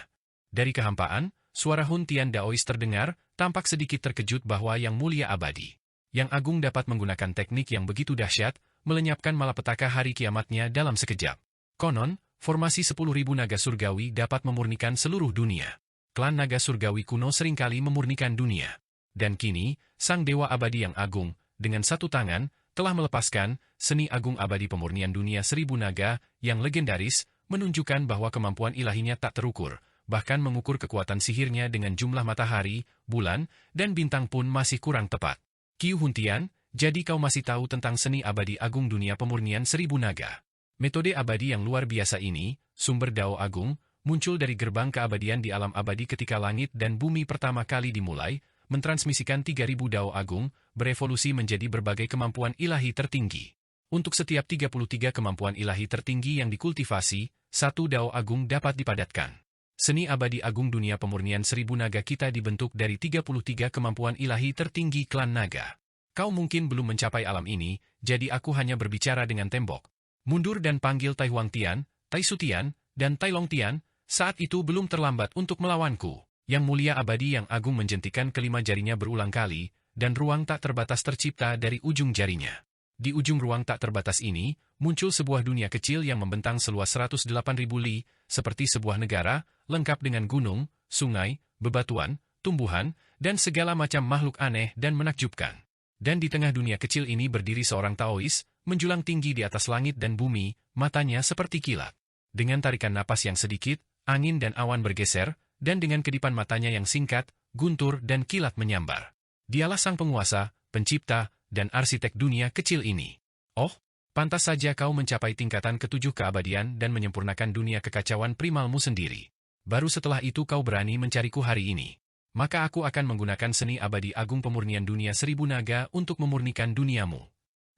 Speaker 1: Dari kehampaan, suara Huntian Daois terdengar, tampak sedikit terkejut bahwa Yang Mulia Abadi, Yang Agung dapat menggunakan teknik yang begitu dahsyat, melenyapkan malapetaka hari kiamatnya dalam sekejap. Konon, formasi 10.000 naga surgawi dapat memurnikan seluruh dunia. Klan naga surgawi kuno seringkali memurnikan dunia. Dan kini, Sang Dewa Abadi yang Agung, dengan satu tangan, telah melepaskan seni agung abadi pemurnian dunia 1000 naga yang legendaris, menunjukkan bahwa kemampuan ilahinya tak terukur, bahkan mengukur kekuatan sihirnya dengan jumlah matahari, bulan, dan bintang pun masih kurang tepat. Kiu Huntian, jadi kau masih tahu tentang seni abadi agung dunia pemurnian 1000 naga. Metode abadi yang luar biasa ini, sumber Dao Agung, muncul dari gerbang keabadian di alam abadi ketika langit dan bumi pertama kali dimulai, mentransmisikan 3000 Dao Agung, berevolusi menjadi berbagai kemampuan ilahi tertinggi. Untuk setiap 33 kemampuan ilahi tertinggi yang dikultivasi, satu Dao Agung dapat dipadatkan. Seni abadi agung dunia pemurnian 1000 naga kita dibentuk dari 33 kemampuan ilahi tertinggi klan naga. Kau mungkin belum mencapai alam ini, jadi aku hanya berbicara dengan tembok. Mundur dan panggil Tai Huang Tian, Tai Su Tian, dan Tai Long Tian, saat itu belum terlambat untuk melawanku. Yang Mulia Abadi yang Agung menjentikan kelima jarinya berulang kali, dan ruang tak terbatas tercipta dari ujung jarinya. Di ujung ruang tak terbatas ini, muncul sebuah dunia kecil yang membentang seluas 108.000 li, seperti sebuah negara, lengkap dengan gunung, sungai, bebatuan, tumbuhan, dan segala macam makhluk aneh dan menakjubkan. Dan di tengah dunia kecil ini berdiri seorang Taois, menjulang tinggi di atas langit dan bumi, matanya seperti kilat. Dengan tarikan napas yang sedikit, angin dan awan bergeser, dan dengan kedipan matanya yang singkat, guntur dan kilat menyambar. Dialah sang penguasa, pencipta, dan arsitek dunia kecil ini. Oh, pantas saja kau mencapai tingkatan ketujuh keabadian dan menyempurnakan dunia kekacauan primalmu sendiri. Baru setelah itu kau berani mencariku hari ini. Maka aku akan menggunakan seni abadi agung pemurnian dunia 1000 naga untuk memurnikan duniamu.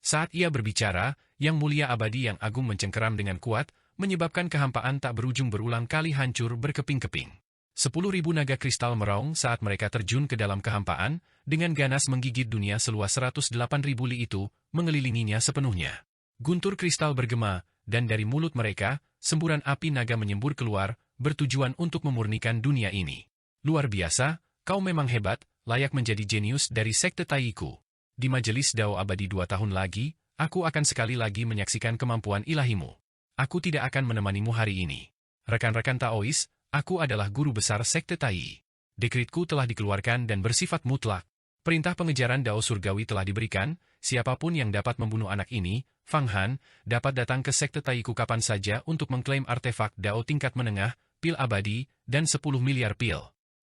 Speaker 1: Saat ia berbicara, Yang Mulia Abadi yang Agung mencengkeram dengan kuat, menyebabkan kehampaan tak berujung berulang kali hancur berkeping-keping. 10.000 naga kristal meraung saat mereka terjun ke dalam kehampaan, dengan ganas menggigit dunia seluas 108.000 li itu, mengelilinginya sepenuhnya. Guntur kristal bergema, dan dari mulut mereka, semburan api naga menyembur keluar, bertujuan untuk memurnikan dunia ini. Luar biasa, kau memang hebat, layak menjadi jenius dari sekte Taiku. Di majelis Dao Abadi 2 tahun lagi, aku akan sekali lagi menyaksikan kemampuan ilahimu. Aku tidak akan menemanimu hari ini. Rekan-rekan Taois, aku adalah guru besar sekte Tai. Dekritku telah dikeluarkan dan bersifat mutlak. Perintah pengejaran Dao Surgawi telah diberikan, siapapun yang dapat membunuh anak ini, Fang Han, dapat datang ke sekte Taiku kapan saja untuk mengklaim artefak Dao tingkat menengah, pil abadi, dan 10 miliar pil.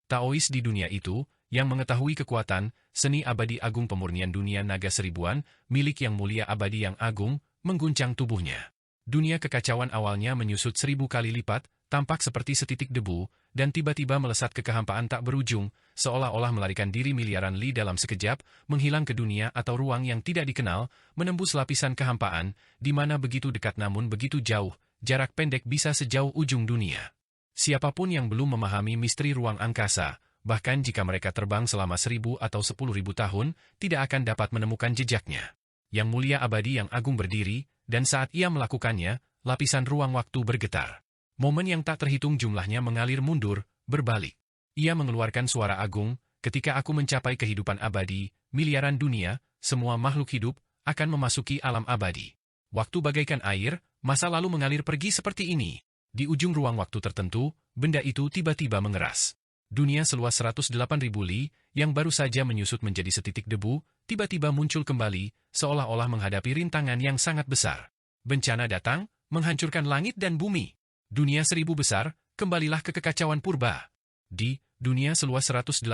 Speaker 1: Taois di dunia itu, yang mengetahui kekuatan, seni abadi agung pemurnian dunia naga seribuan, milik Yang Mulia Abadi yang Agung, mengguncang tubuhnya. Dunia kekacauan awalnya menyusut 1000 kali lipat, tampak seperti setitik debu, dan tiba-tiba melesat ke kehampaan tak berujung, seolah-olah melarikan diri miliaran li dalam sekejap, menghilang ke dunia atau ruang yang tidak dikenal, menembus lapisan kehampaan, di mana begitu dekat namun begitu jauh, jarak pendek bisa sejauh ujung dunia. Siapapun yang belum memahami misteri ruang angkasa, bahkan jika mereka terbang selama 1000 atau 10.000 tahun, tidak akan dapat menemukan jejaknya. Yang Mulia Abadi yang Agung berdiri, dan saat ia melakukannya, lapisan ruang waktu bergetar. Momen yang tak terhitung jumlahnya mengalir mundur, berbalik. Ia mengeluarkan suara agung, ketika aku mencapai kehidupan abadi, miliaran dunia, semua makhluk hidup, akan memasuki alam abadi. Waktu bagaikan air, masa lalu mengalir pergi seperti ini. Di ujung ruang waktu tertentu, benda itu tiba-tiba mengeras. Dunia seluas 108.000 li, yang baru saja menyusut menjadi setitik debu, tiba-tiba muncul kembali, seolah-olah menghadapi rintangan yang sangat besar. Bencana datang, menghancurkan langit dan bumi. Dunia 1000 besar, kembalilah ke kekacauan purba. Di dunia seluas 108.000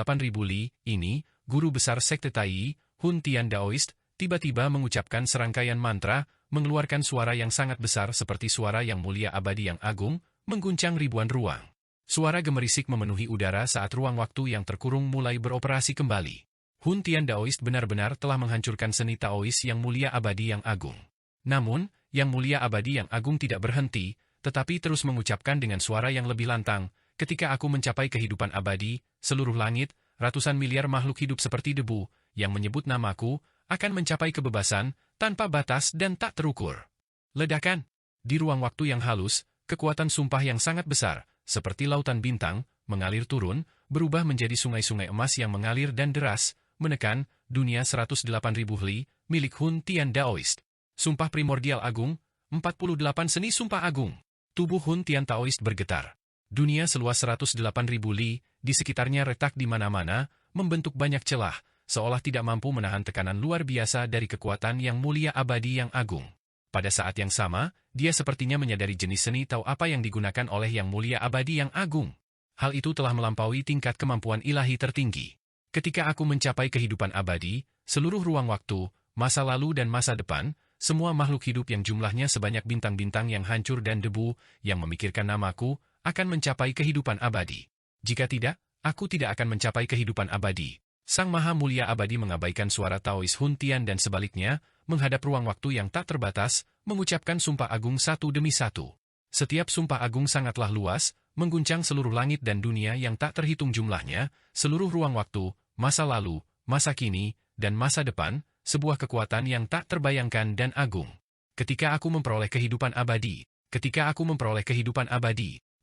Speaker 1: li, ini, guru besar sekte Tai, Hun Tian Daoist, tiba-tiba mengucapkan serangkaian mantra, mengeluarkan suara yang sangat besar seperti suara yang mulia abadi yang agung, mengguncang ribuan ruang. Suara gemerisik memenuhi udara saat ruang waktu yang terkurung mulai beroperasi kembali. Hun Tian Daoist benar-benar telah menghancurkan seni Taois yang mulia abadi yang agung. Namun, yang mulia abadi yang agung tidak berhenti, tetapi terus mengucapkan dengan suara yang lebih lantang, ketika aku mencapai kehidupan abadi, seluruh langit, ratusan miliar makhluk hidup seperti debu, yang menyebut namaku, akan mencapai kebebasan, tanpa batas dan tak terukur. Ledakan. Di ruang waktu yang halus, kekuatan sumpah yang sangat besar, seperti lautan bintang, mengalir turun, berubah menjadi sungai-sungai emas yang mengalir dan deras, menekan dunia 108.000 li, milik Hun Tian Daoist. Sumpah primordial agung, 48 seni sumpah agung. Tubuh Hun Tian Daoist bergetar. Dunia seluas 108.000 li, di sekitarnya retak di mana-mana, membentuk banyak celah, seolah tidak mampu menahan tekanan luar biasa dari kekuatan yang mulia abadi yang agung. Pada saat yang sama, dia sepertinya menyadari jenis seni atau apa yang digunakan oleh yang mulia abadi yang agung. Hal itu telah melampaui tingkat kemampuan ilahi tertinggi. Ketika aku mencapai kehidupan abadi, seluruh ruang waktu, masa lalu dan masa depan, semua makhluk hidup yang jumlahnya sebanyak bintang-bintang yang hancur dan debu, yang memikirkan namaku, akan mencapai kehidupan abadi. Jika tidak, aku tidak akan mencapai kehidupan abadi. Sang Maha Mulia Abadi mengabaikan suara Taois Hun Tian dan sebaliknya, menghadap ruang waktu yang tak terbatas, mengucapkan sumpah agung satu demi satu. Setiap sumpah agung sangatlah luas, mengguncang seluruh langit dan dunia yang tak terhitung jumlahnya, seluruh ruang waktu, masa lalu, masa kini, dan masa depan, sebuah kekuatan yang tak terbayangkan dan agung. Ketika aku memperoleh kehidupan abadi,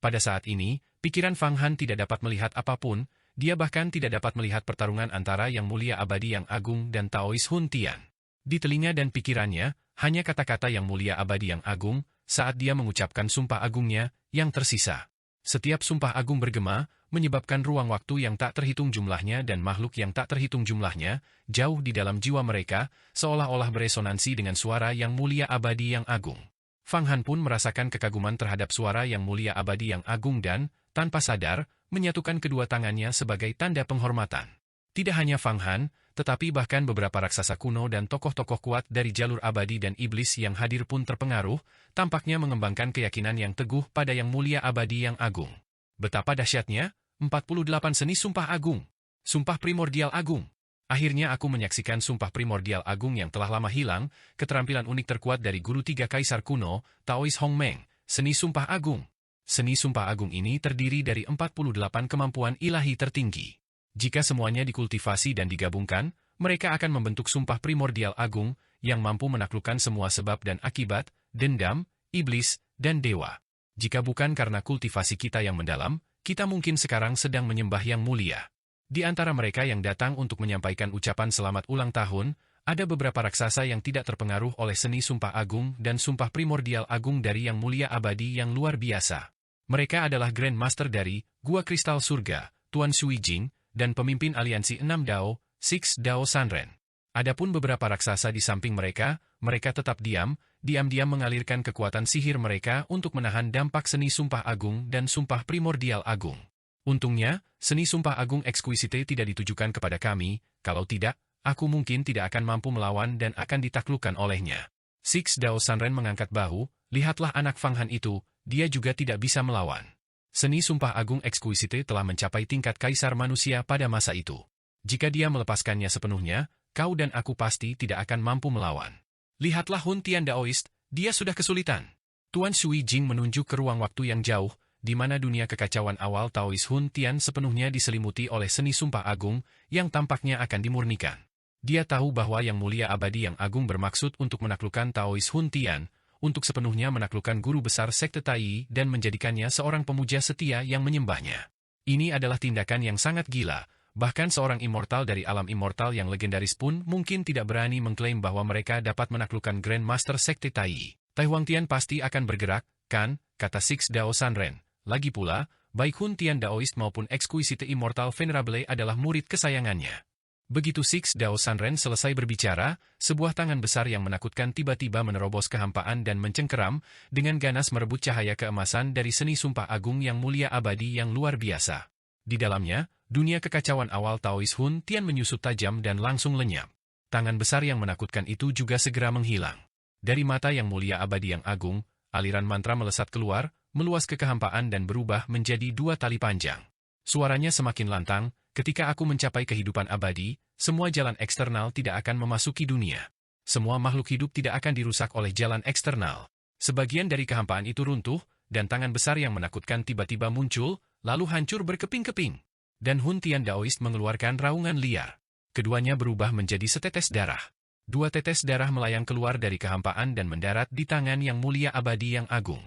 Speaker 1: pada saat ini, pikiran Fang Han tidak dapat melihat apapun, dia bahkan tidak dapat melihat pertarungan antara yang mulia abadi yang agung dan Taois Hun Tian. Di telinga dan pikirannya, hanya kata-kata yang mulia abadi yang agung, saat dia mengucapkan sumpah agungnya, yang tersisa. Setiap sumpah agung bergema, menyebabkan ruang waktu yang tak terhitung jumlahnya dan makhluk yang tak terhitung jumlahnya, jauh di dalam jiwa mereka, seolah-olah beresonansi dengan suara yang mulia abadi yang agung. Fang Han pun merasakan kekaguman terhadap suara yang mulia abadi yang agung dan, tanpa sadar, menyatukan kedua tangannya sebagai tanda penghormatan. Tidak hanya Fang Han, tetapi bahkan beberapa raksasa kuno dan tokoh-tokoh kuat dari jalur abadi dan iblis yang hadir pun terpengaruh, tampaknya mengembangkan keyakinan yang teguh pada yang mulia abadi yang agung. Betapa dahsyatnya, 48 seni sumpah agung. Sumpah primordial agung. Akhirnya aku menyaksikan sumpah primordial agung yang telah lama hilang, keterampilan unik terkuat dari guru tiga kaisar kuno, Taois Hong Meng, seni sumpah agung. Seni sumpah agung ini terdiri dari 48 kemampuan ilahi tertinggi. Jika semuanya dikultivasi dan digabungkan, mereka akan membentuk sumpah primordial agung yang mampu menaklukkan semua sebab dan akibat, dendam, iblis, dan dewa. Jika bukan karena kultivasi kita yang mendalam, kita mungkin sekarang sedang menyembah yang mulia. Di antara mereka yang datang untuk menyampaikan ucapan selamat ulang tahun, ada beberapa raksasa yang tidak terpengaruh oleh seni sumpah agung dan sumpah primordial agung dari yang mulia abadi yang luar biasa. Mereka adalah Grand Master dari Gua Kristal Surga, Tuan Sui Jing, dan pemimpin aliansi 6 Dao, Six Dao Sanren. Adapun beberapa raksasa di samping mereka tetap diam-diam mengalirkan kekuatan sihir mereka untuk menahan dampak seni sumpah agung dan sumpah primordial agung. Untungnya, seni sumpah agung Exquisite tidak ditujukan kepada kami, kalau tidak, aku mungkin tidak akan mampu melawan dan akan ditaklukkan olehnya. Six Dao Sanren mengangkat bahu, lihatlah anak Fang Han itu, dia juga tidak bisa melawan. Seni sumpah agung Exquisite telah mencapai tingkat kaisar manusia pada masa itu. Jika dia melepaskannya sepenuhnya, kau dan aku pasti tidak akan mampu melawan. Lihatlah Hun Tian Daoist, dia sudah kesulitan. Tuan Sui Jing menunjuk ke ruang waktu yang jauh, di mana dunia kekacauan awal Taois Hun Tian sepenuhnya diselimuti oleh seni sumpah agung yang tampaknya akan dimurnikan. Dia tahu bahwa yang mulia abadi yang agung bermaksud untuk menaklukkan Taois Hun Tian, untuk sepenuhnya menaklukkan guru besar sekte Tai dan menjadikannya seorang pemuja setia yang menyembahnya. Ini adalah tindakan yang sangat gila, bahkan seorang immortal dari alam immortal yang legendaris pun mungkin tidak berani mengklaim bahwa mereka dapat menaklukkan Grand Master sekte Tai. Tai Huangtian pasti akan bergerak, kan, kata Six Dao Sanren. Lagi pula, baik Hun Tian Daoist maupun Exquisite Immortal Venerable adalah murid kesayangannya. Begitu Six Dao Sanren selesai berbicara, sebuah tangan besar yang menakutkan tiba-tiba menerobos kehampaan dan mencengkeram, dengan ganas merebut cahaya keemasan dari seni sumpah agung yang mulia abadi yang luar biasa. Di dalamnya, dunia kekacauan awal Taois Hun Tian menyusut tajam dan langsung lenyap. Tangan besar yang menakutkan itu juga segera menghilang. Dari mata yang mulia abadi yang agung, aliran mantra melesat keluar, meluas ke kehampaan dan berubah menjadi dua tali panjang. Suaranya semakin lantang, ketika aku mencapai kehidupan abadi, semua jalan eksternal tidak akan memasuki dunia. Semua makhluk hidup tidak akan dirusak oleh jalan eksternal. Sebagian dari kehampaan itu runtuh, dan tangan besar yang menakutkan tiba-tiba muncul, lalu hancur berkeping-keping. Dan Hun Tian Daoist mengeluarkan raungan liar. Keduanya berubah menjadi setetes darah. Dua tetes darah melayang keluar dari kehampaan dan mendarat di tangan yang mulia abadi yang agung.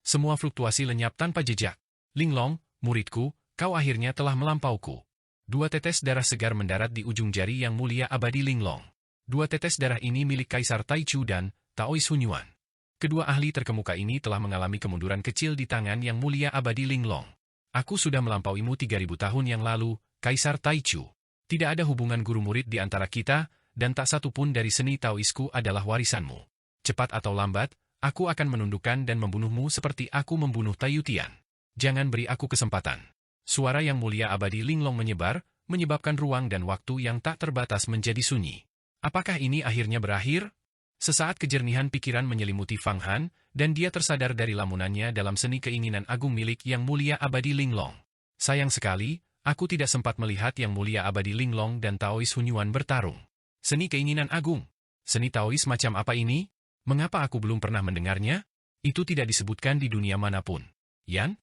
Speaker 1: Semua fluktuasi lenyap tanpa jejak. Linglong, muridku, kau akhirnya telah melampauku. Dua tetes darah segar mendarat di ujung jari yang mulia abadi Linglong. Dua tetes darah ini milik Kaisar Taichu dan Taois Hunyuan. Kedua ahli terkemuka ini telah mengalami kemunduran kecil di tangan yang mulia abadi Linglong. Aku sudah melampauimu 3000 tahun yang lalu, Kaisar Taichu. Tidak ada hubungan guru-murid di antara kita, dan tak satu pun dari seni Taoisku adalah warisanmu. Cepat atau lambat, aku akan menundukkan dan membunuhmu seperti aku membunuh Taiyutian. Jangan beri aku kesempatan. Suara yang mulia abadi Linglong menyebar, menyebabkan ruang dan waktu yang tak terbatas menjadi sunyi. Apakah ini akhirnya berakhir? Sesaat kejernihan pikiran menyelimuti Fang Han, dan dia tersadar dari lamunannya dalam seni keinginan agung milik yang mulia abadi Linglong. Sayang sekali, aku tidak sempat melihat yang mulia abadi Linglong dan Taois Hunyuan bertarung. Seni keinginan agung. Seni Taois macam apa ini? Mengapa aku belum pernah mendengarnya? Itu tidak disebutkan di dunia manapun. Yan?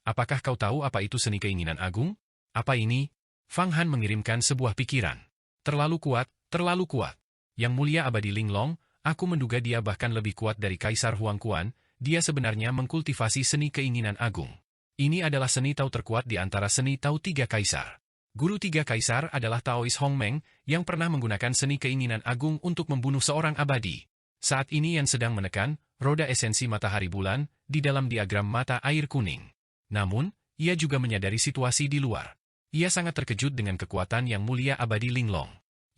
Speaker 1: Apakah kau tahu apa itu seni keinginan agung? Apa ini? Fang Han mengirimkan sebuah pikiran. Terlalu kuat. Yang mulia abadi Linglong, aku menduga dia bahkan lebih kuat dari Kaisar Huangquan, dia sebenarnya mengkultivasi seni keinginan agung. Ini adalah seni Tao terkuat di antara seni Tao tiga kaisar. Guru tiga kaisar adalah Taois Hongmeng, yang pernah menggunakan seni keinginan agung untuk membunuh seorang abadi. Saat ini Yan sedang menekan roda esensi matahari bulan di dalam diagram mata air kuning. Namun, ia juga menyadari situasi di luar. Ia sangat terkejut dengan kekuatan yang mulia abadi Linglong.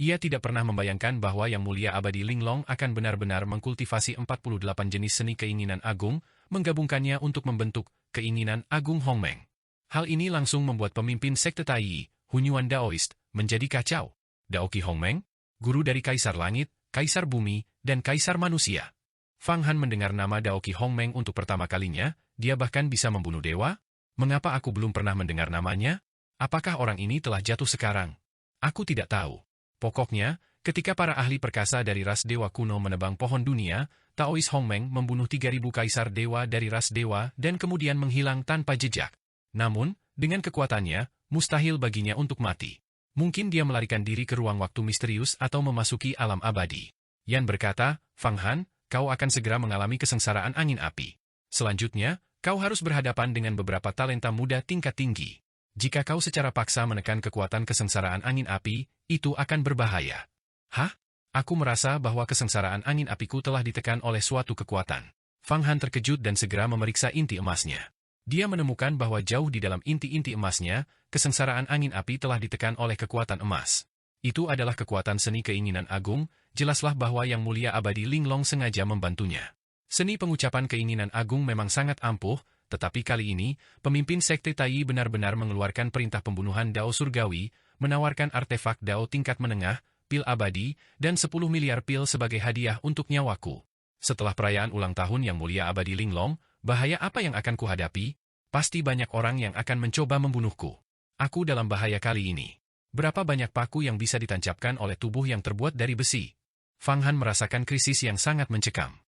Speaker 1: Ia tidak pernah membayangkan bahwa yang mulia abadi Linglong akan benar-benar mengkultivasi 48 jenis seni keinginan agung, menggabungkannya untuk membentuk keinginan agung Hongmeng. Hal ini langsung membuat pemimpin sekte Taiyi, Hunyuan Daoist, menjadi kacau. Daoki Hongmeng, guru dari Kaisar Langit, Kaisar Bumi, dan Kaisar Manusia. Fang Han mendengar nama Daoki Hongmeng untuk pertama kalinya, dia bahkan bisa membunuh dewa? Mengapa aku belum pernah mendengar namanya? Apakah orang ini telah jatuh sekarang? Aku tidak tahu. Pokoknya, ketika para ahli perkasa dari ras dewa kuno menebang pohon dunia, Taois Hongmeng membunuh 3000 kaisar dewa dari ras dewa dan kemudian menghilang tanpa jejak. Namun, dengan kekuatannya, mustahil baginya untuk mati. Mungkin dia melarikan diri ke ruang waktu misterius atau memasuki alam abadi. Yan berkata, Fang Han, kau akan segera mengalami kesengsaraan angin api. Selanjutnya, kau harus berhadapan dengan beberapa talenta muda tingkat tinggi. Jika kau secara paksa menekan kekuatan kesengsaraan angin api, itu akan berbahaya. Hah? Aku merasa bahwa kesengsaraan angin apiku telah ditekan oleh suatu kekuatan. Fang Han terkejut dan segera memeriksa inti emasnya. Dia menemukan bahwa jauh di dalam inti-inti emasnya, kesengsaraan angin api telah ditekan oleh kekuatan emas. Itu adalah kekuatan seni keinginan agung, jelaslah bahwa yang mulia abadi Linglong sengaja membantunya. Seni pengucapan keinginan agung memang sangat ampuh, tetapi kali ini, pemimpin sekte Taiyi benar-benar mengeluarkan perintah pembunuhan Dao Surgawi, menawarkan artefak Dao tingkat menengah, pil abadi, dan 10 miliar pil sebagai hadiah untuk nyawaku. Setelah perayaan ulang tahun yang mulia abadi Linglong, bahaya apa yang akan kuhadapi? Pasti banyak orang yang akan mencoba membunuhku. Aku dalam bahaya kali ini. Berapa banyak paku yang bisa ditancapkan oleh tubuh yang terbuat dari besi? Fang Han merasakan krisis yang sangat mencekam.